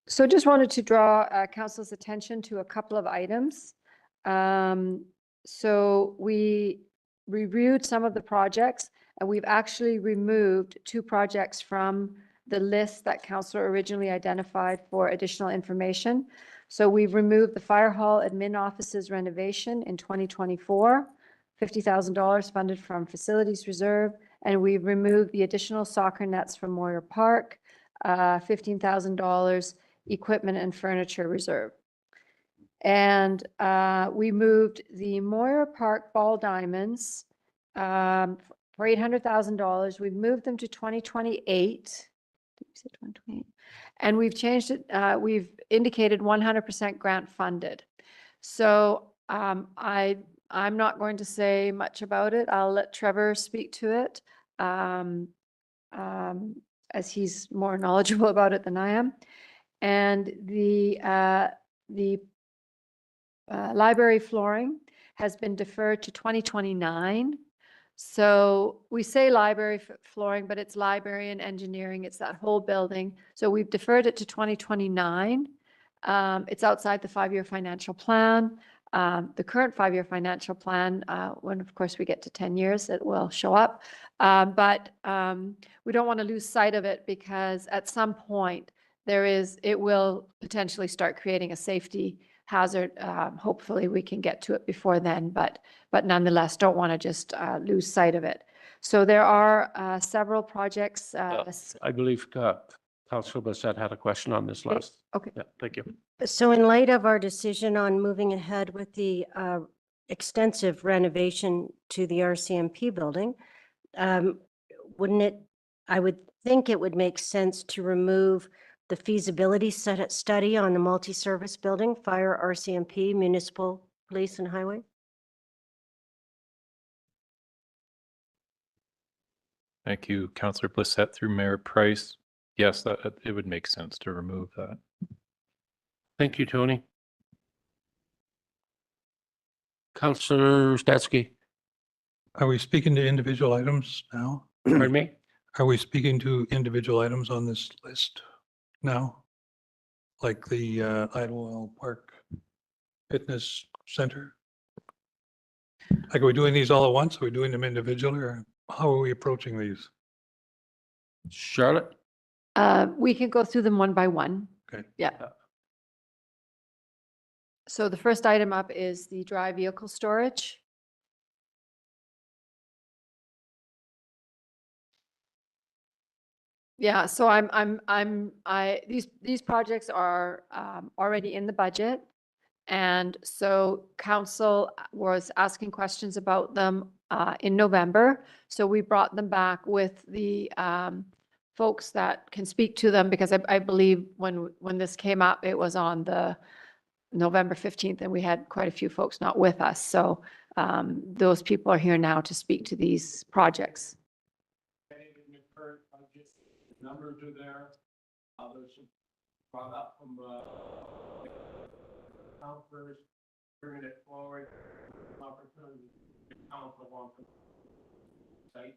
Speaker 8: So just wanted to draw council's attention to a couple of items. So we reviewed some of the projects, and we've actually removed 2 projects from the list that council originally identified for additional information. So we've removed the fire hall admin offices renovation in 2024, $50,000 funded from facilities reserve, and we've removed the additional soccer nets from Moyer Park, $15,000 equipment and furniture reserve. And we moved the Moyer Park ball diamonds for $800,000. We've moved them to 2028. Did we say 2028? And we've changed it. We've indicated 100% grant funded. So I'm not going to say much about it. I'll let Trevor speak to it as he's more knowledgeable about it than I am. And the library flooring has been deferred to 2029. So we say library flooring, but it's library and engineering. It's that whole building. So we've deferred it to 2029. It's outside the 5-year financial plan. The current 5-year financial plan, when of course we get to 10 years, it will show up. But we don't want to lose sight of it because at some point it will potentially start creating a safety hazard. Hopefully we can get to it before then, but nonetheless, don't want to just lose sight of it. So there are several projects.
Speaker 1: I believe Councilor Bassett had a question on this last.
Speaker 8: Okay.
Speaker 1: Yeah, thank you.
Speaker 6: So in light of our decision on moving ahead with the extensive renovation to the RCMP building, I would think it would make sense to remove the feasibility study on the multi-service building, fire, RCMP, municipal, police, and highway?
Speaker 2: Thank you, Councillor Blissett through Mayor Price. Yes, it would make sense to remove that.
Speaker 1: Thank you, Tony. Councillor Statsky,
Speaker 5: Are we speaking to individual items now?
Speaker 1: pardon me?
Speaker 5: Are we speaking to individual items on this list now? Like the Idlewild Park Fitness Center? Like, are we doing these all at once? Are we doing them individually, or how are we approaching these?
Speaker 1: Charlotte?
Speaker 8: We can go through them one by one.
Speaker 5: Okay.
Speaker 8: Yeah. So the first item up is the dry vehicle storage. Yeah, so these projects are already in the budget. And so council was asking questions about them in November. So we brought them back with the folks that can speak to them, because I believe when this came up, it was on the November 15th, and we had quite a few folks not with us. So those people are here now to speak to these projects.
Speaker 1: Numbers are there. Others brought up from councilors, bringing it forward. Opportunity to council on site.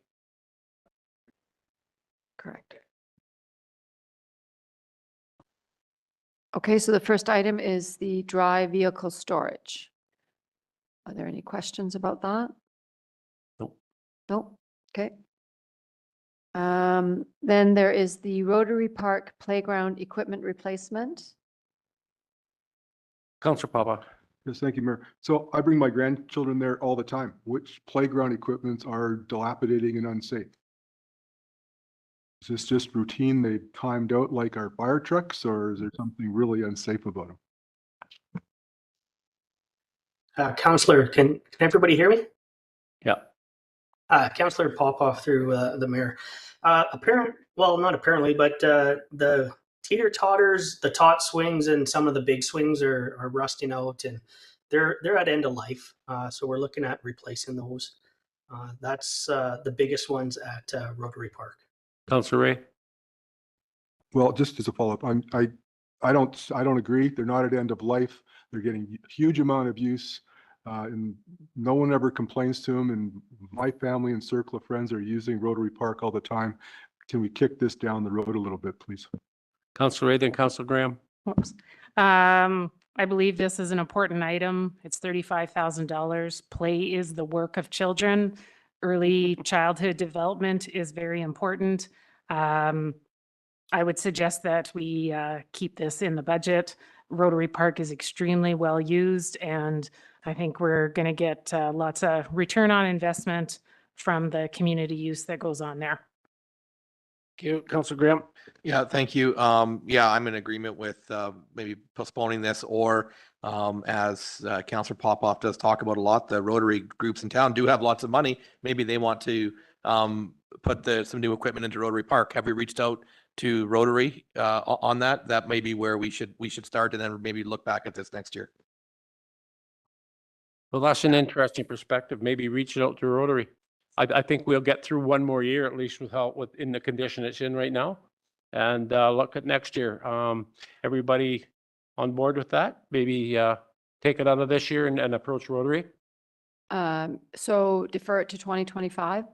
Speaker 8: Correct. Okay, so the first item is the dry vehicle storage. Are there any questions about that?
Speaker 1: Nope.
Speaker 8: Nope. Okay. Then there is the Rotary Park Playground Equipment Replacement.
Speaker 1: Councilor Papa.
Speaker 3: Yes, thank you, Mayor. So I bring my grandchildren there all the time. Which playground equipments are dilapidating and unsafe? Is this just routine they timed out like our fire trucks, or is there something really unsafe about them?
Speaker 18: Councillor, can everybody hear me?
Speaker 1: Yeah.
Speaker 18: Councillor Popoff through the mayor. Well, not apparently, but the teeter totters, the tot swings, and some of the big swings are rusting out, and they're at end of life. So we're looking at replacing those. That's the biggest ones at Rotary Park.
Speaker 1: Councilor Ray.
Speaker 3: Well, just as a follow-up, I don't agree. They're not at end of life. They're getting a huge amount of use. And no one ever complains to them. And my family and circle of friends are using Rotary Park all the time. Can we kick this down the road a little bit, please?
Speaker 1: Councilor Ray, then Councilor Graham.
Speaker 9: Whoops. I believe this is an important item. It's $35,000. Play is the work of children. Early childhood development is very important. I would suggest that we keep this in the budget. Rotary Park is extremely well used, and I think we're going to get lots of return on investment from the community use that goes on there.
Speaker 1: Thank you. Councillor Graham.
Speaker 7: Yeah, thank you. Yeah, I'm in agreement with maybe postponing this, or as Councillor Popoff does talk about a lot, the Rotary groups in town do have lots of money. Maybe they want to put some new equipment into Rotary Park. Have we reached out to Rotary on that? That may be where we should start, and then maybe look back at this next year.
Speaker 1: Well, that's an interesting perspective. Maybe reaching out to Rotary. I think we'll get through one more year, at least in the condition it's in right now, and look at next year. Everybody on board with that? Maybe take it out of this year and approach Rotary?
Speaker 8: So defer it to 2025?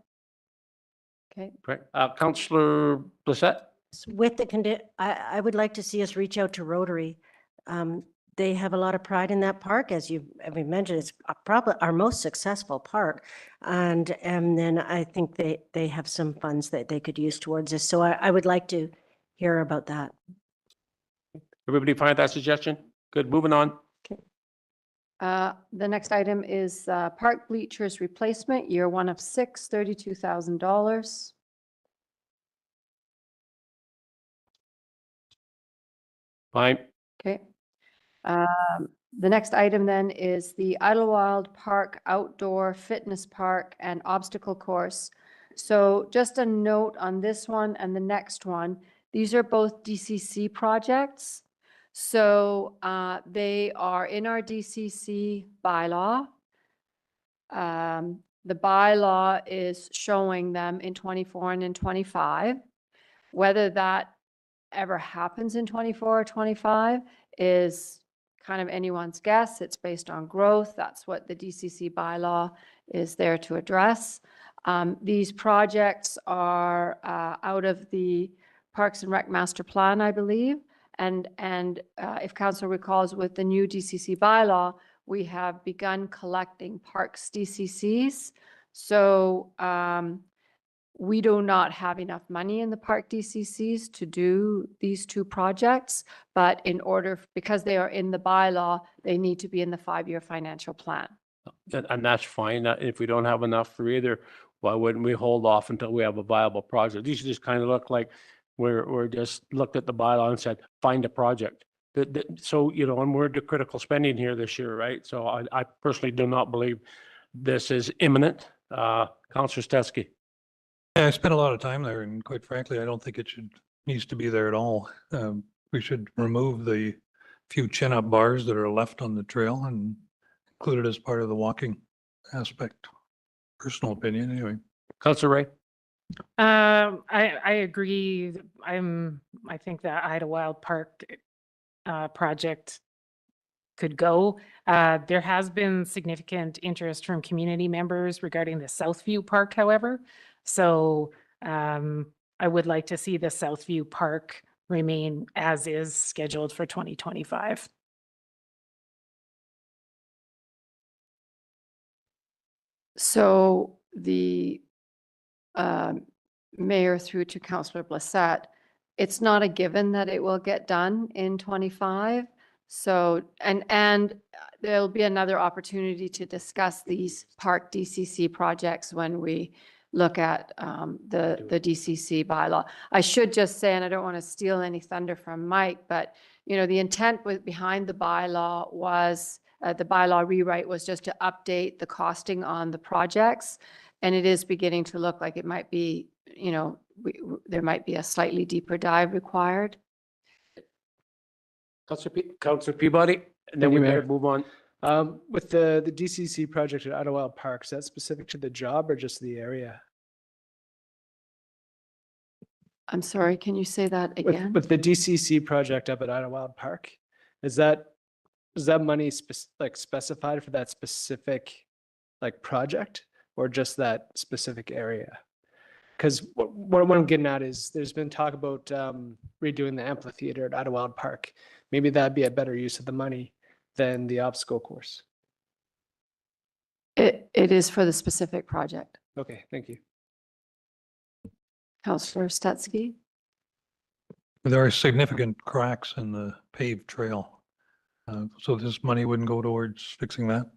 Speaker 8: Okay.
Speaker 1: Correct. Councillor Blissett?
Speaker 6: With the I would like to see us reach out to Rotary. They have a lot of pride in that park, as you mentioned. It's probably our most successful park, and then I think they have some funds that they could use towards this. So I would like to hear about that.
Speaker 1: Everybody find that suggestion? Good. Moving on.
Speaker 8: The next item is park bleachers replacement, year 1 of 6, $32,000.
Speaker 1: Fine.
Speaker 8: Okay. The next item then is the Idlewild Park Outdoor Fitness Park and Obstacle Course. So just a note on this one and the next one, these are both DCC projects. So they are in our DCC bylaw. The bylaw is showing them in 24 and in 25. Whether that ever happens in 24 or 25 is kind of anyone's guess. It's based on growth. That's what the DCC bylaw is there to address. These projects are out of the Parks and Rec Master Plan, I believe. And if Council recalls, with the new DCC bylaw, we have begun collecting parks DCCs. So we do not have enough money in the park DCCs to do these two projects, but because they are in the bylaw, they need to be in the 5-year financial plan.
Speaker 1: And that's fine. If we don't have enough for either, why wouldn't we hold off until we have a viable project? These just kind of look like we're just looked at the bylaw and said, find a project. So, and we're into critical spending here this year, right? So I personally do not believe this is imminent. Councillor Stetsky.
Speaker 5: Yeah, I spent a lot of time there, and quite frankly, I don't think needs to be there at all. We should remove the few chin-up bars that are left on the trail and include it as part of the walking aspect. Personal opinion, anyway.
Speaker 1: Councillor Ray.
Speaker 9: I agree. I think the Idlewild Park project could go. There has been significant interest from community members regarding the Southview Park, however. So I would like to see the Southview Park remain as is, scheduled for 2025.
Speaker 8: So the mayor, through to Councillor Blissett, it's not a given that it will get done in 25. So, and there'll be another opportunity to discuss these park DCC projects when we look at the DCC bylaw. I should just say, and I don't want to steal any thunder from Mike, but the intent behind the bylaw was, the bylaw rewrite was just to update the costing on the projects. And it is beginning to look like it might be, there might be a slightly deeper dive required.
Speaker 1: Councillor Peabody, and then we better move on.
Speaker 4: With the DCC project at Idlewild Park, is that specific to the job or just the area?
Speaker 8: I'm sorry, can you say that again?
Speaker 4: With the DCC project up at Idlewild Park, is that money specified for that specific project or just that specific area? Because what I'm getting at is there's been talk about redoing the amphitheater at Idlewild Park. Maybe that'd be a better use of the money than the obstacle course.
Speaker 8: It is for the specific project.
Speaker 4: Okay, thank you.
Speaker 8: Councillor Stetsky.
Speaker 5: There are significant cracks in the paved trail. So this money wouldn't go towards fixing that?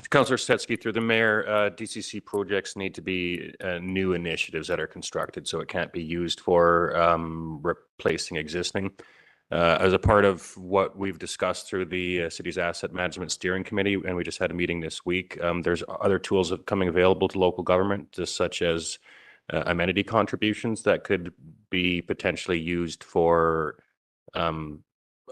Speaker 10: Councillor Stetsky, through the mayor, DCC projects need to be new initiatives that are constructed, so it can't be used for replacing existing. As a part of what we've discussed through the city's asset management steering committee, and we just had a meeting this week, there's other tools coming available to local government, just such as amenity contributions that could be potentially used for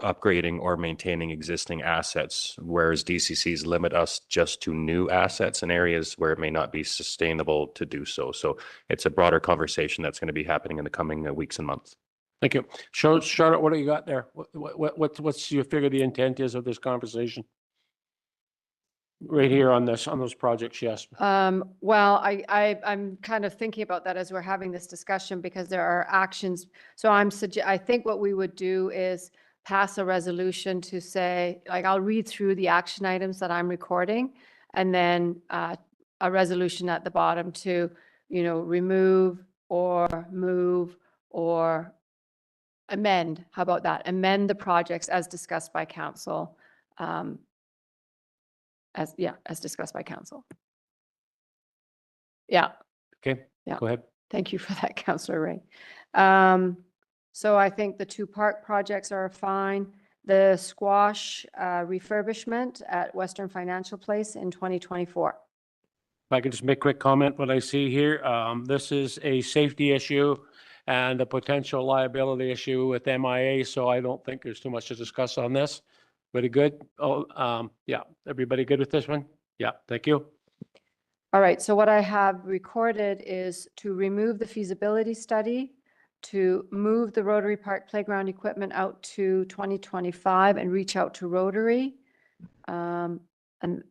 Speaker 10: upgrading or maintaining existing assets, whereas DCCs limit us just to new assets in areas where it may not be sustainable to do so. So it's a broader conversation that's going to be happening in the coming weeks and months.
Speaker 1: Thank you. Charlotte, what do you got there? What's you figure the intent is of this conversation? Right here on those projects, yes.
Speaker 8: Well, I'm kind of thinking about that as we're having this discussion because there are actions. So I think what we would do is pass a resolution to say, like, I'll read through the action items that I'm recording and then a resolution at the bottom to, remove or move or amend. How about that? Amend the projects as discussed by council. As discussed by council. Yeah.
Speaker 1: Okay.
Speaker 8: Yeah.
Speaker 1: Go ahead.
Speaker 8: Thank you for that, Councillor Ray. So I think the 2 park projects are fine. The squash refurbishment at Western Financial Place in 2024.
Speaker 1: If I could just make a quick comment, what I see here, this is a safety issue and a potential liability issue with MIA, so I don't think there's too much to discuss on this. Very good. Oh, yeah. Everybody good with this one? Yeah, thank you.
Speaker 8: All right, so what I have recorded is to remove the feasibility study, to move the Rotary Park playground equipment out to 2025 and reach out to Rotary. And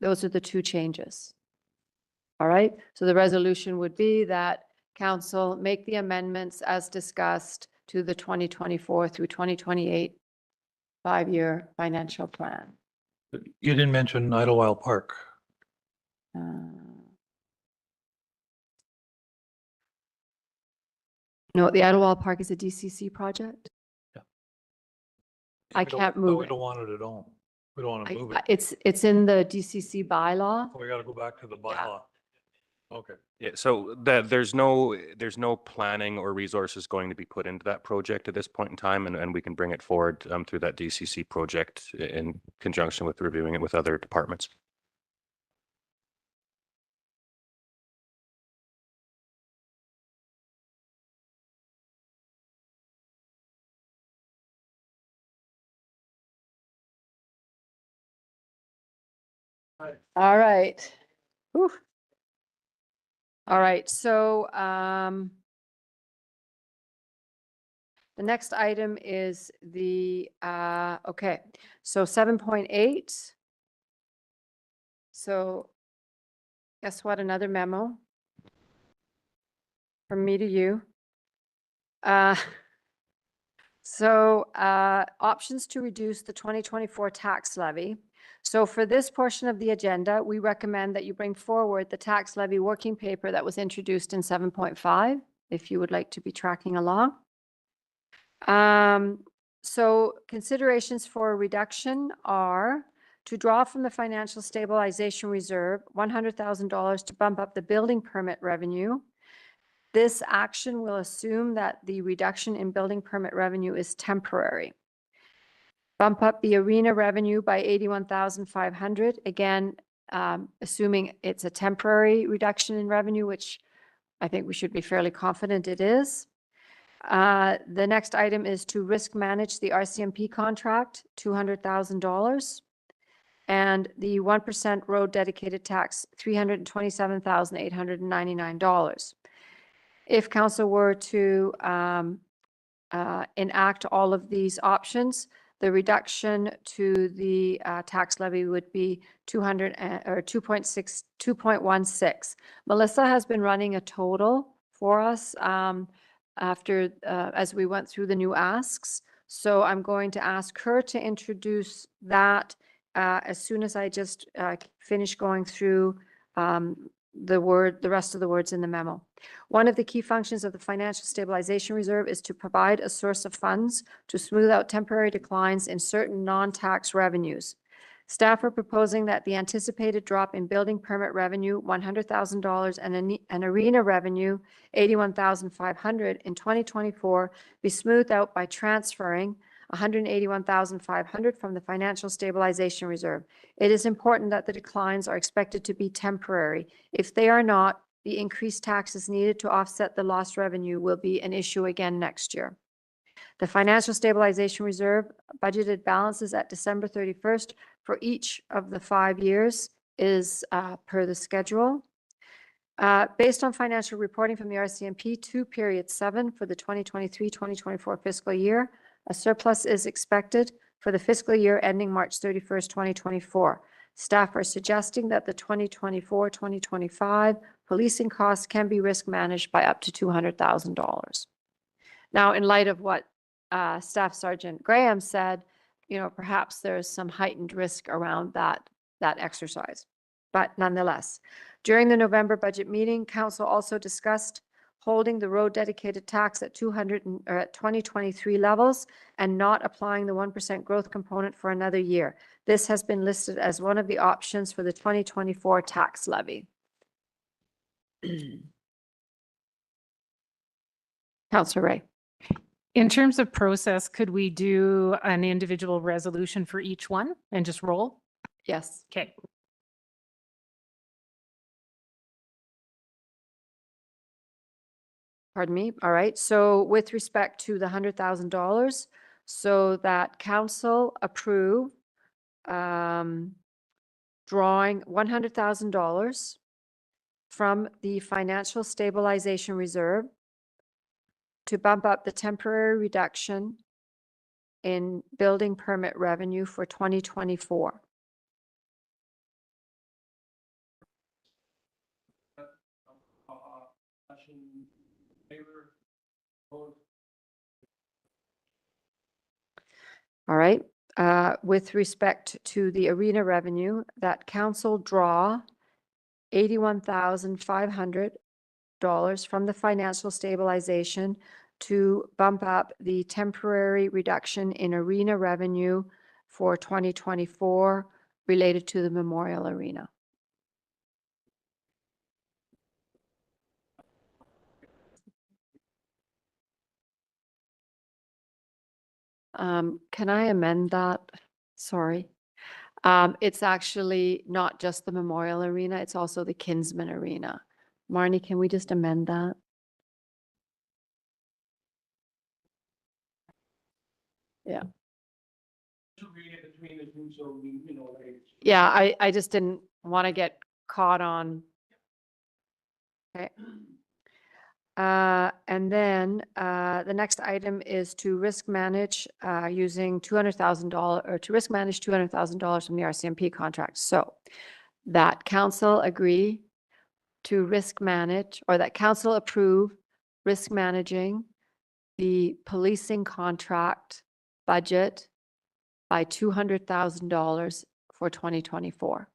Speaker 8: those are the 2 changes. All right, so the resolution would be that council make the amendments as discussed to the 2024 through 2028 5-year financial plan.
Speaker 5: You didn't mention Idlewild Park.
Speaker 8: No, the Idlewild Park is a DCC project.
Speaker 5: Yeah.
Speaker 8: I can't move
Speaker 5: We
Speaker 8: it.
Speaker 5: don't want it at all. We don't want to move it.
Speaker 8: It's in the DCC bylaw.
Speaker 5: We got to go back to the bylaw. Okay.
Speaker 10: Yeah, so there's no planning or resources going to be put into that project at this point in time, and we can bring it forward through that DCC project in conjunction with reviewing it with other departments.
Speaker 8: All right. Whew. All right, so the next item is the, okay, so 7.8. So guess what? Another memo from me to you. Options to reduce the 2024 tax levy. So for this portion of the agenda, we recommend that you bring forward the tax levy working paper that was introduced in 7.5, if you would like to be tracking along. So considerations for a reduction are to draw from the financial stabilization reserve $100,000 to bump up the building permit revenue. This action will assume that the reduction in building permit revenue is temporary. Bump up the arena revenue by $81,500, again, assuming it's a temporary reduction in revenue, which I think we should be fairly confident it is. The next item is to risk manage the RCMP contract, $200,000. And the 1% road dedicated tax, $327,899. If council were to enact all of these options, the reduction to the tax levy would be 2.16. Melissa has been running a total for us after as we went through the new asks. So I'm going to ask her to introduce that as soon as I just finish going through the rest of the words in the memo. One of the key functions of the Financial Stabilization Reserve is to provide a source of funds to smooth out temporary declines in certain non-tax revenues. Staff are proposing that the anticipated drop in building permit revenue, $100,000, and arena revenue, $81,500 in 2024, be smoothed out by transferring $181,500 from the Financial Stabilization Reserve. It is important that the declines are expected to be temporary. If they are not, the increased taxes needed to offset the lost revenue will be an issue again next year. The Financial Stabilization Reserve budgeted balances at December 31st for each of the 5 years is per the schedule. Based on financial reporting from the RCMP to period 7 for the 2023-2024 fiscal year, a surplus is expected for the fiscal year ending March 31st, 2024. Staff are suggesting that the 2024-2025 policing costs can be risk managed by up to $200,000. Now, in light of what Staff Sergeant Graham said, perhaps there's some heightened risk around that exercise. But nonetheless, during the November budget meeting, Council also discussed holding the road dedicated tax at 2023 levels and not applying the 1% growth component for another year. This has been listed as one of the options for the 2024 tax levy. Councillor Ray.
Speaker 9: In terms of process, could we do an individual resolution for each one and just roll?
Speaker 8: Yes.
Speaker 9: Okay.
Speaker 8: Pardon me. All right. So with respect to the $100,000, so that council approve drawing $100,000 from the Financial Stabilization Reserve to bump up the temporary reduction in building permit revenue for 2024. All right. With respect to the arena revenue, that council draw $81,500 from the financial stabilization to bump up the temporary reduction in arena revenue for 2024 related to the Memorial Arena. Can I amend that? Sorry. It's actually not just the Memorial Arena, it's also the Kinsman Arena. Marnie, can we just amend that? Yeah. Yeah, I just didn't want to get caught on. Okay. And then the next item is to risk manage using $200,000 or to risk manage $200,000 from the RCMP contract. So that council agree to risk manage, or that council approve risk managing the policing contract budget by $200,000 for 2024.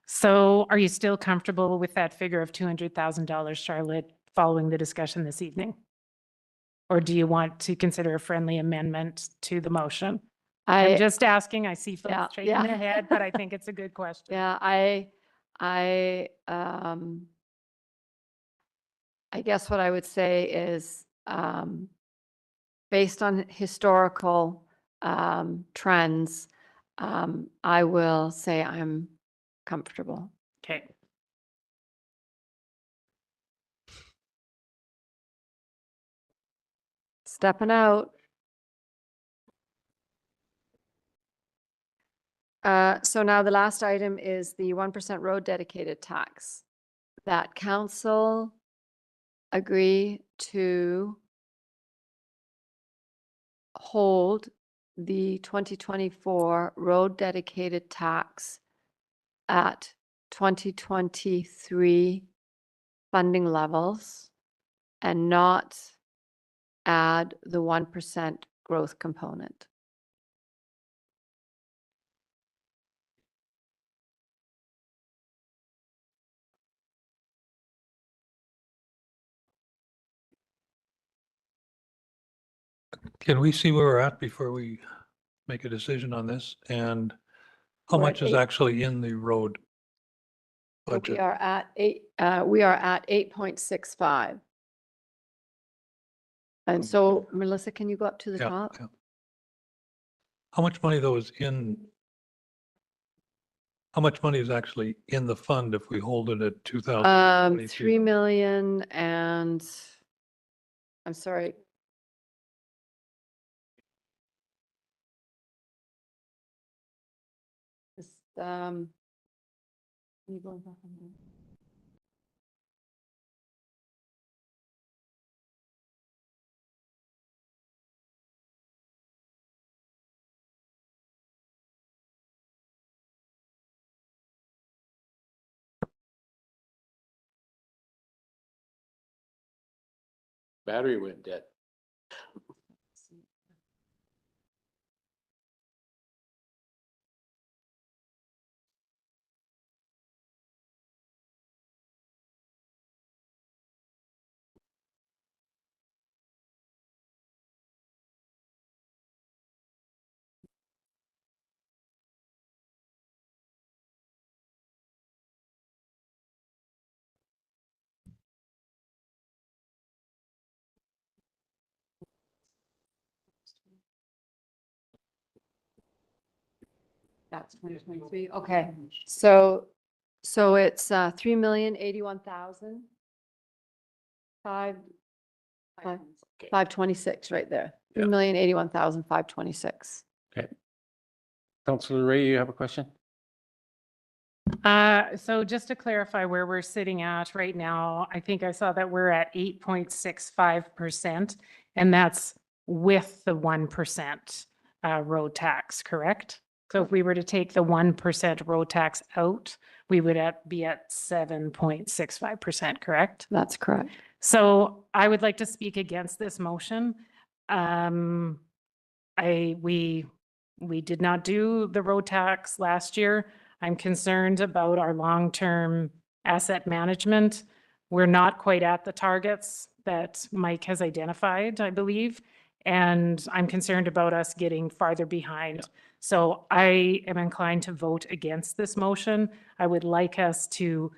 Speaker 9: So are you still comfortable with that figure of $200,000, Charlotte, following the discussion this evening? Or do you want to consider a friendly amendment to the motion? I'm just asking. I see folks shaking their head, but I think it's a good question.
Speaker 8: Yeah, I guess what I would say is based on historical trends, I will say I'm comfortable.
Speaker 9: Okay.
Speaker 8: Stepping out. So now the last item is the 1% road dedicated tax. That council agree to hold the 2024 road dedicated tax at 2023 funding levels and not add the 1% growth component.
Speaker 5: Can we see where we're at before we make a decision on this? And how
Speaker 8: We're
Speaker 5: much
Speaker 8: at
Speaker 5: is
Speaker 8: eight-
Speaker 5: actually in the road
Speaker 8: We
Speaker 5: budget?
Speaker 8: are at we are at 8.65. And so Melissa, can you go up to the
Speaker 5: Yeah,
Speaker 8: top?
Speaker 5: yeah. How much money though is how much money is actually in the fund if we hold it at 2022?
Speaker 8: 3 million and, I'm sorry. This, can you go back on that?
Speaker 1: Battery went dead.
Speaker 8: That's 2023. Okay. So it's 3,081,000. 526 right there.
Speaker 1: Yeah.
Speaker 8: 3,081,526.
Speaker 1: Okay. Councillor Ray, you have a question?
Speaker 9: So just to clarify where we're sitting at right now, I think I saw that we're at 8.65%, and that's with the 1% road tax, correct? So if we were to take the 1% road tax out, we would be at 7.65%, correct?
Speaker 8: That's correct.
Speaker 9: So I would like to speak against this motion. We did not do the road tax last year. I'm concerned about our long-term asset management. We're not quite at the targets that Mike has identified, I believe, and I'm concerned about us getting farther behind. So I am inclined to vote against this motion. I would like us to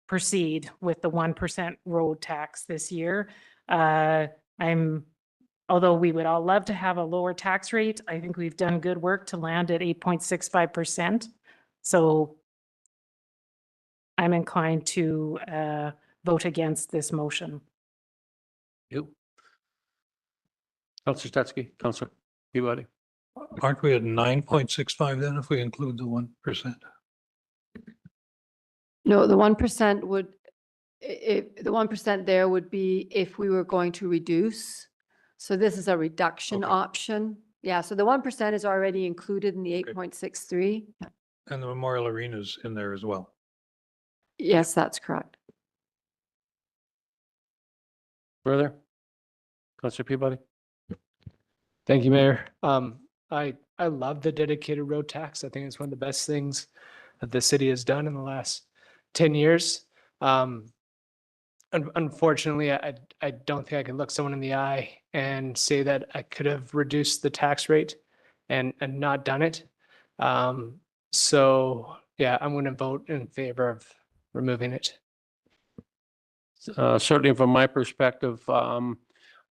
Speaker 9: proceed with the 1% road tax this year. Although we would all love to have a lower tax rate, I think we've done good work to land at 8.65%. So I'm inclined to vote against this motion.
Speaker 1: You. Councillor Stetsky, Councillor Peabody.
Speaker 5: Aren't we at 9.65 then if we include the 1%?
Speaker 8: No, the 1% would, the 1% there would be if we were going to reduce. So this is a reduction option. Yeah, so the 1% is already included in the 8.63.
Speaker 5: And the Memorial Arena's in there as well.
Speaker 8: Yes, that's correct.
Speaker 1: Further? Councillor Peabody?
Speaker 4: Thank you, Mayor. I love the dedicated road tax. I think it's one of the best things that the city has done in the last 10 years. Unfortunately, I don't think I can look someone in the eye and say that I could have reduced the tax rate and not done it. So yeah, I'm going to vote in favor of removing it.
Speaker 1: Certainly from my perspective,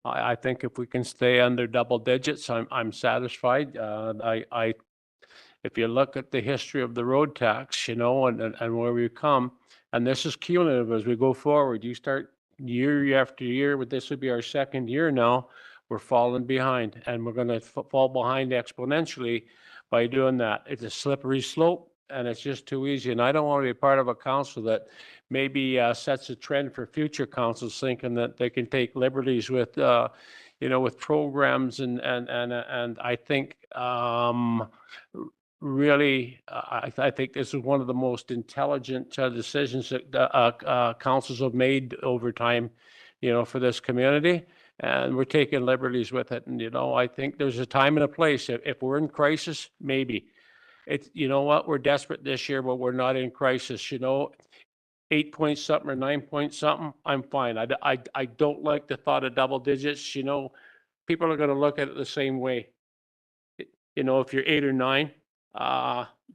Speaker 1: I think if we can stay under double digits, I'm satisfied. If you look at the history of the road tax, and where we've come, and this is cumulative as we go forward, you start year after year, but this would be our second year now, we're falling behind, and we're going to fall behind exponentially by doing that. It's a slippery slope, and it's just too easy. And I don't want to be part of a council that maybe sets a trend for future councils, thinking that they can take liberties with, with programs, and I think really, I think this is one of the most intelligent decisions that councils have made over time, for this community, and we're taking liberties with it. And I think there's a time and a place. If we're in crisis, maybe. It's, we're desperate this year, but we're not in crisis. 8 point something or 9 point something, I'm fine. I don't like the thought of double digits. people are gonna look at it the same way. You know, if you're 8 or 9,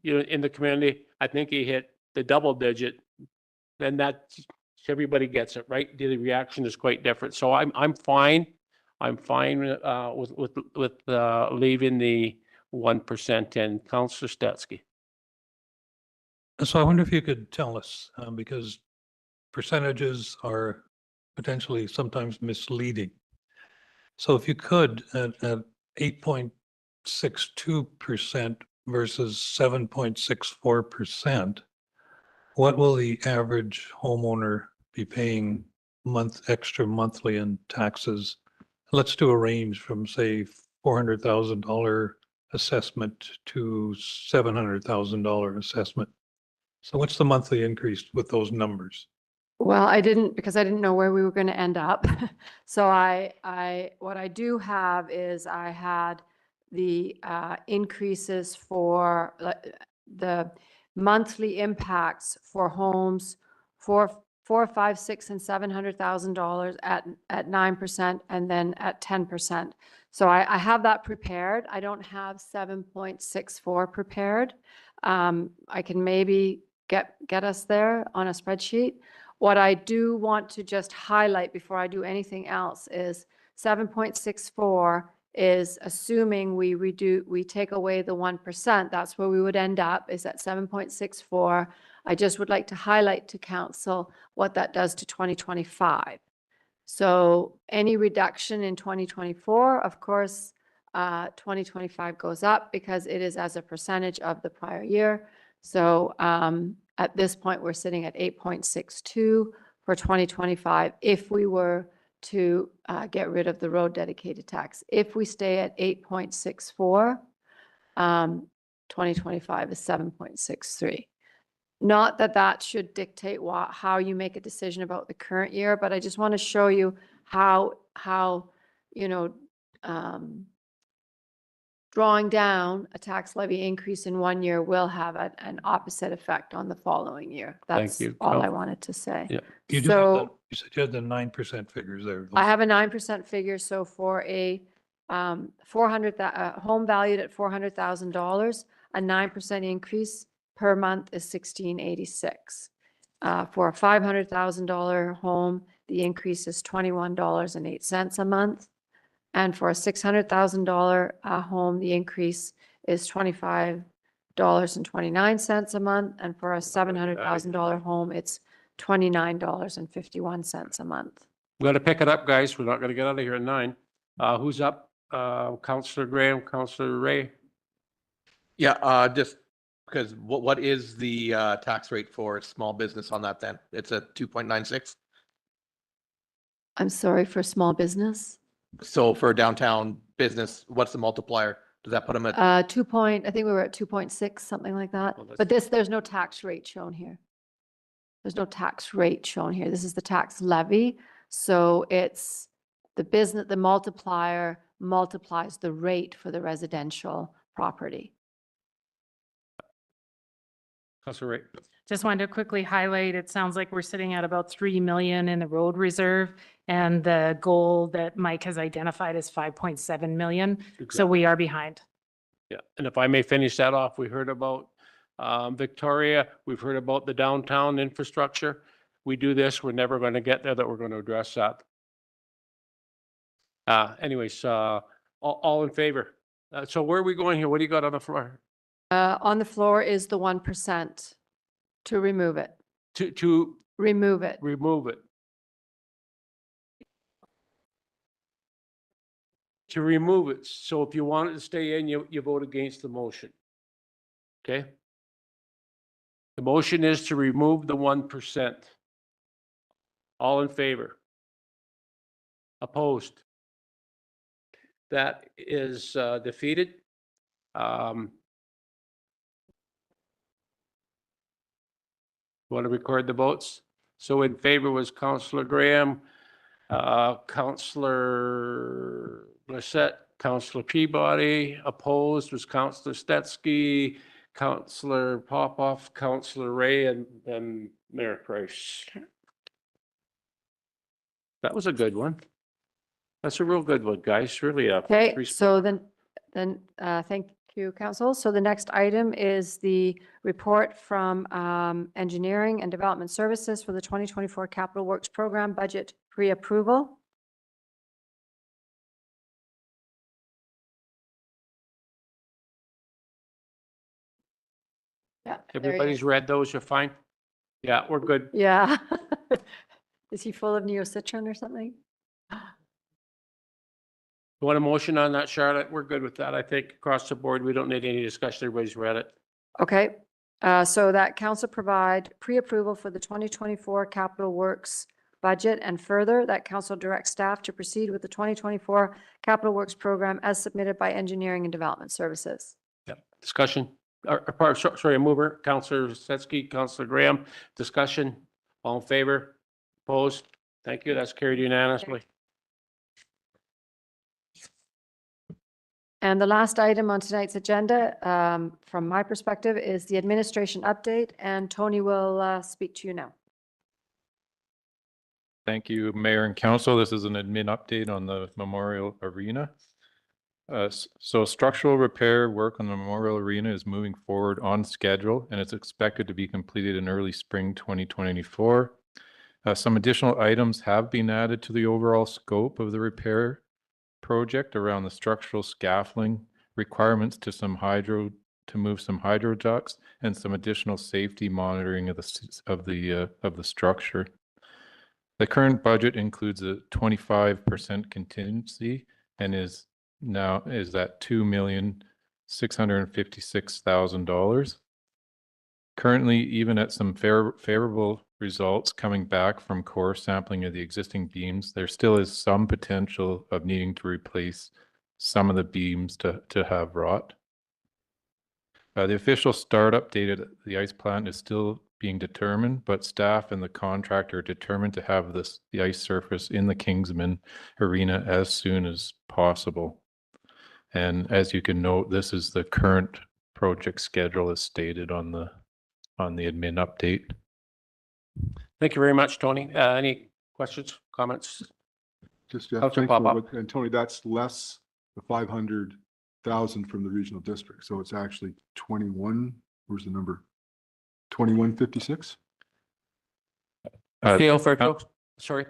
Speaker 1: you know, in the community, I think you hit the double digit, then that's, everybody gets it, right? The reaction is quite different. So I'm fine. I'm fine with leaving the 1% in. Councillor Stetsky.
Speaker 5: So I wonder if you could tell us, because percentages are potentially sometimes misleading. So if you could, at 8.62% versus 7.64%, what will the average homeowner be paying extra monthly in taxes? Let's do a range from, say, $400,000 assessment to $700,000 assessment. So what's the monthly increase with those numbers?
Speaker 8: Well, because I didn't know where we were going to end up. So what I do have is I had the increases for the monthly impacts for homes for $4, $5, $6, and $700,000 at 9% and then at 10%. So I have that prepared. I don't have 7.64 prepared. I can maybe get us there on a spreadsheet. What I do want to just highlight before I do anything else is 7.64 is assuming we take away the 1%. That's where we would end up, is at 7.64. I just would like to highlight to council what that does to 2025. So any reduction in 2024, of course, 2025 goes up because it is as a percentage of the prior year. So at this point, we're sitting at 8.62 for 2025 if we were to get rid of the road dedicated tax. If we stay at 8.64, 2025 is 7.63. Not that that should dictate how you make a decision about the current year, but I just want to show you how you know, drawing down a tax levy increase in one year will have an opposite effect on the following year. That's
Speaker 1: you.
Speaker 8: all I wanted to say.
Speaker 1: Yeah.
Speaker 5: You said you had the 9% figures there.
Speaker 8: I have a 9% figure. So for a home valued at $400,000, a 9% increase per month is $1,686. For a $500,000 home, the increase is $21.08 a month. And for a $600,000 home, the increase is $25.29 a month. And for a $700,000 home, it's $29.51 a month.
Speaker 1: We got to pick it up, guys. We're not going to get out of here at 9. Who's up? Councillor Graham, Councillor Ray.
Speaker 7: Yeah, just because what is the tax rate for small business on that then? It's a 2.96.
Speaker 8: I'm sorry, for small business?
Speaker 7: So for downtown business, what's the multiplier? Does that put them at?
Speaker 8: I think we were at 2.6, something like that.
Speaker 1: Well,
Speaker 8: But there's no tax rate shown here. There's no tax rate shown here. This is the tax levy. So it's the multiplier multiplies the rate for the residential property.
Speaker 1: Councillor Ray.
Speaker 9: Just wanted to quickly highlight, it sounds like we're sitting at about 3 million in the road reserve, and the goal that Mike has identified is 5.7 million. So we are behind.
Speaker 1: Yeah, and if I may finish that off, we heard about Victoria, we've heard about the downtown infrastructure. We do this, we're never going to get there, that we're going to address that. Anyways, all in favor? So where are we going here? What do you got on the floor?
Speaker 8: On the floor is the 1% to remove it.
Speaker 1: To
Speaker 8: Remove it.
Speaker 1: remove it. To remove it. So if you want it to stay in, you vote against the motion. Okay? The motion is to remove the 1%. All in favor? Opposed? That is defeated. Want to record the votes? So in favor was Councillor Graham, Councillor Blissett, Councillor Peabody. Opposed was Councillor Stetsky, Councillor Popoff, Councillor Ray, and Mayor Price. That was a good one. That's a real good one, guys. Really.
Speaker 8: Okay, so thank you, council. So the next item is the report from Engineering and Development Services for the 2024 Capital Works Program Budget Pre-Approval. Yeah. there he
Speaker 1: Everybody's
Speaker 8: is.
Speaker 1: read those. You're fine? Yeah, we're good.
Speaker 8: Yeah. Is he full of neocitrin or something?
Speaker 1: You want a motion on that, Charlotte? We're good with that. I think across the board, we don't need any discussion. Everybody's read it.
Speaker 8: Okay, so that council provide pre-approval for the 2024 capital works budget, and further that council directs staff to proceed with the 2024 capital works program as submitted by Engineering and Development Services.
Speaker 1: Yeah. Discussion. Sorry, a mover, Councillor Setsky, Councillor Graham. Discussion. All in favor? Opposed? Thank you. That's carried unanimously.
Speaker 8: And the last item on tonight's agenda, from my perspective, is the administration update, and Tony will speak to you now.
Speaker 2: Thank you, Mayor and Council. This is an admin update on the Memorial Arena. So structural repair work on the Memorial Arena is moving forward on schedule, and it's expected to be completed in early spring 2024. Some additional items have been added to the overall scope of the repair project around the structural scaffolding, requirements to move some hydro ducts, and some additional safety monitoring of the structure. The current budget includes a 25% contingency and is at $2,656,000. Currently, even at some favorable results coming back from core sampling of the existing beams, there still is some potential of needing to replace some of the beams to have rot. The official startup date at the ice plant is still being determined, but staff and the contractor are determined to have the ice surface in the Kingsman Arena as soon as possible. And as you can note, this is the current project schedule as stated on the admin update.
Speaker 1: Thank you very much, Tony. Any questions, comments?
Speaker 3: Just, yeah,
Speaker 1: Councillor
Speaker 3: thanks,
Speaker 1: Papa.
Speaker 3: and Tony, that's less the 500,000 from the regional district. So it's actually 21, where's the number? 2156?
Speaker 1: Sorry.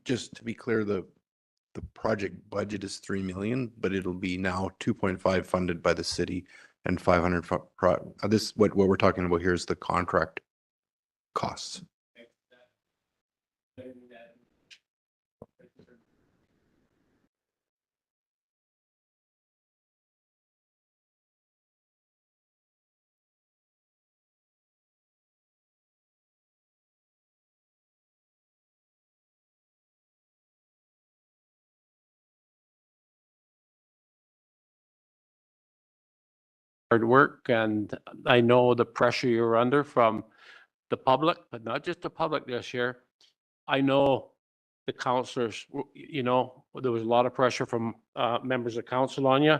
Speaker 12: Just to be clear, the project budget is 3 million, but it'll be now 2.5 funded by the city and 500 what we're talking about here is the contract costs.
Speaker 1: Hard work, and I know the pressure you're under from the public, but not just the public this year. I know the councillors, there was a lot of pressure from members of council on you.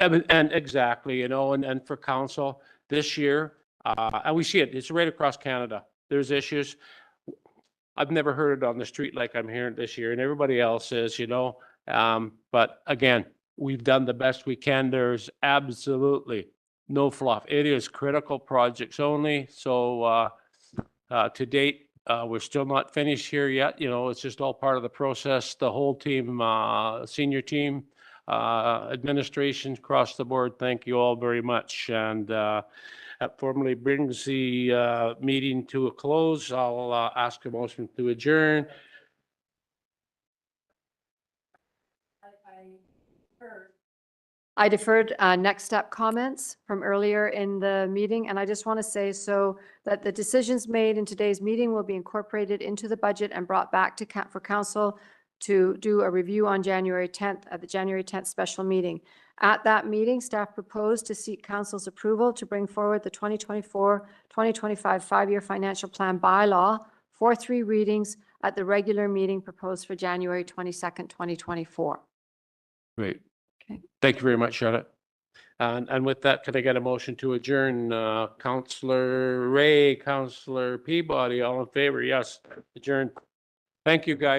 Speaker 1: And exactly, and for council this year, and we see it, it's right across Canada. There's issues. I've never heard it on the street like I'm hearing this year, and everybody else is, but again, we've done the best we can. There's absolutely no fluff. It is critical projects only. So to date, we're still not finished here yet. It's just all part of the process. The whole team, senior team, administration across the board, thank you all very much. And that formally brings the meeting to a close. I'll ask a motion to adjourn.
Speaker 8: I deferred next step comments from earlier in the meeting, and I just want to say so that the decisions made in today's meeting will be incorporated into the budget and brought back for council to do a review on January 10th at the January 10th special meeting. At that meeting, staff proposed to seek council's approval to bring forward the 2024-2025 five-year financial plan bylaw for 3 readings at the regular meeting proposed for January 22nd, 2024.
Speaker 1: Great. Thank you very much, Charlotte. And with that, can I get a motion to adjourn? Councillor Ray, Councillor Peabody, all in favor? Yes, adjourn. Thank you, guys.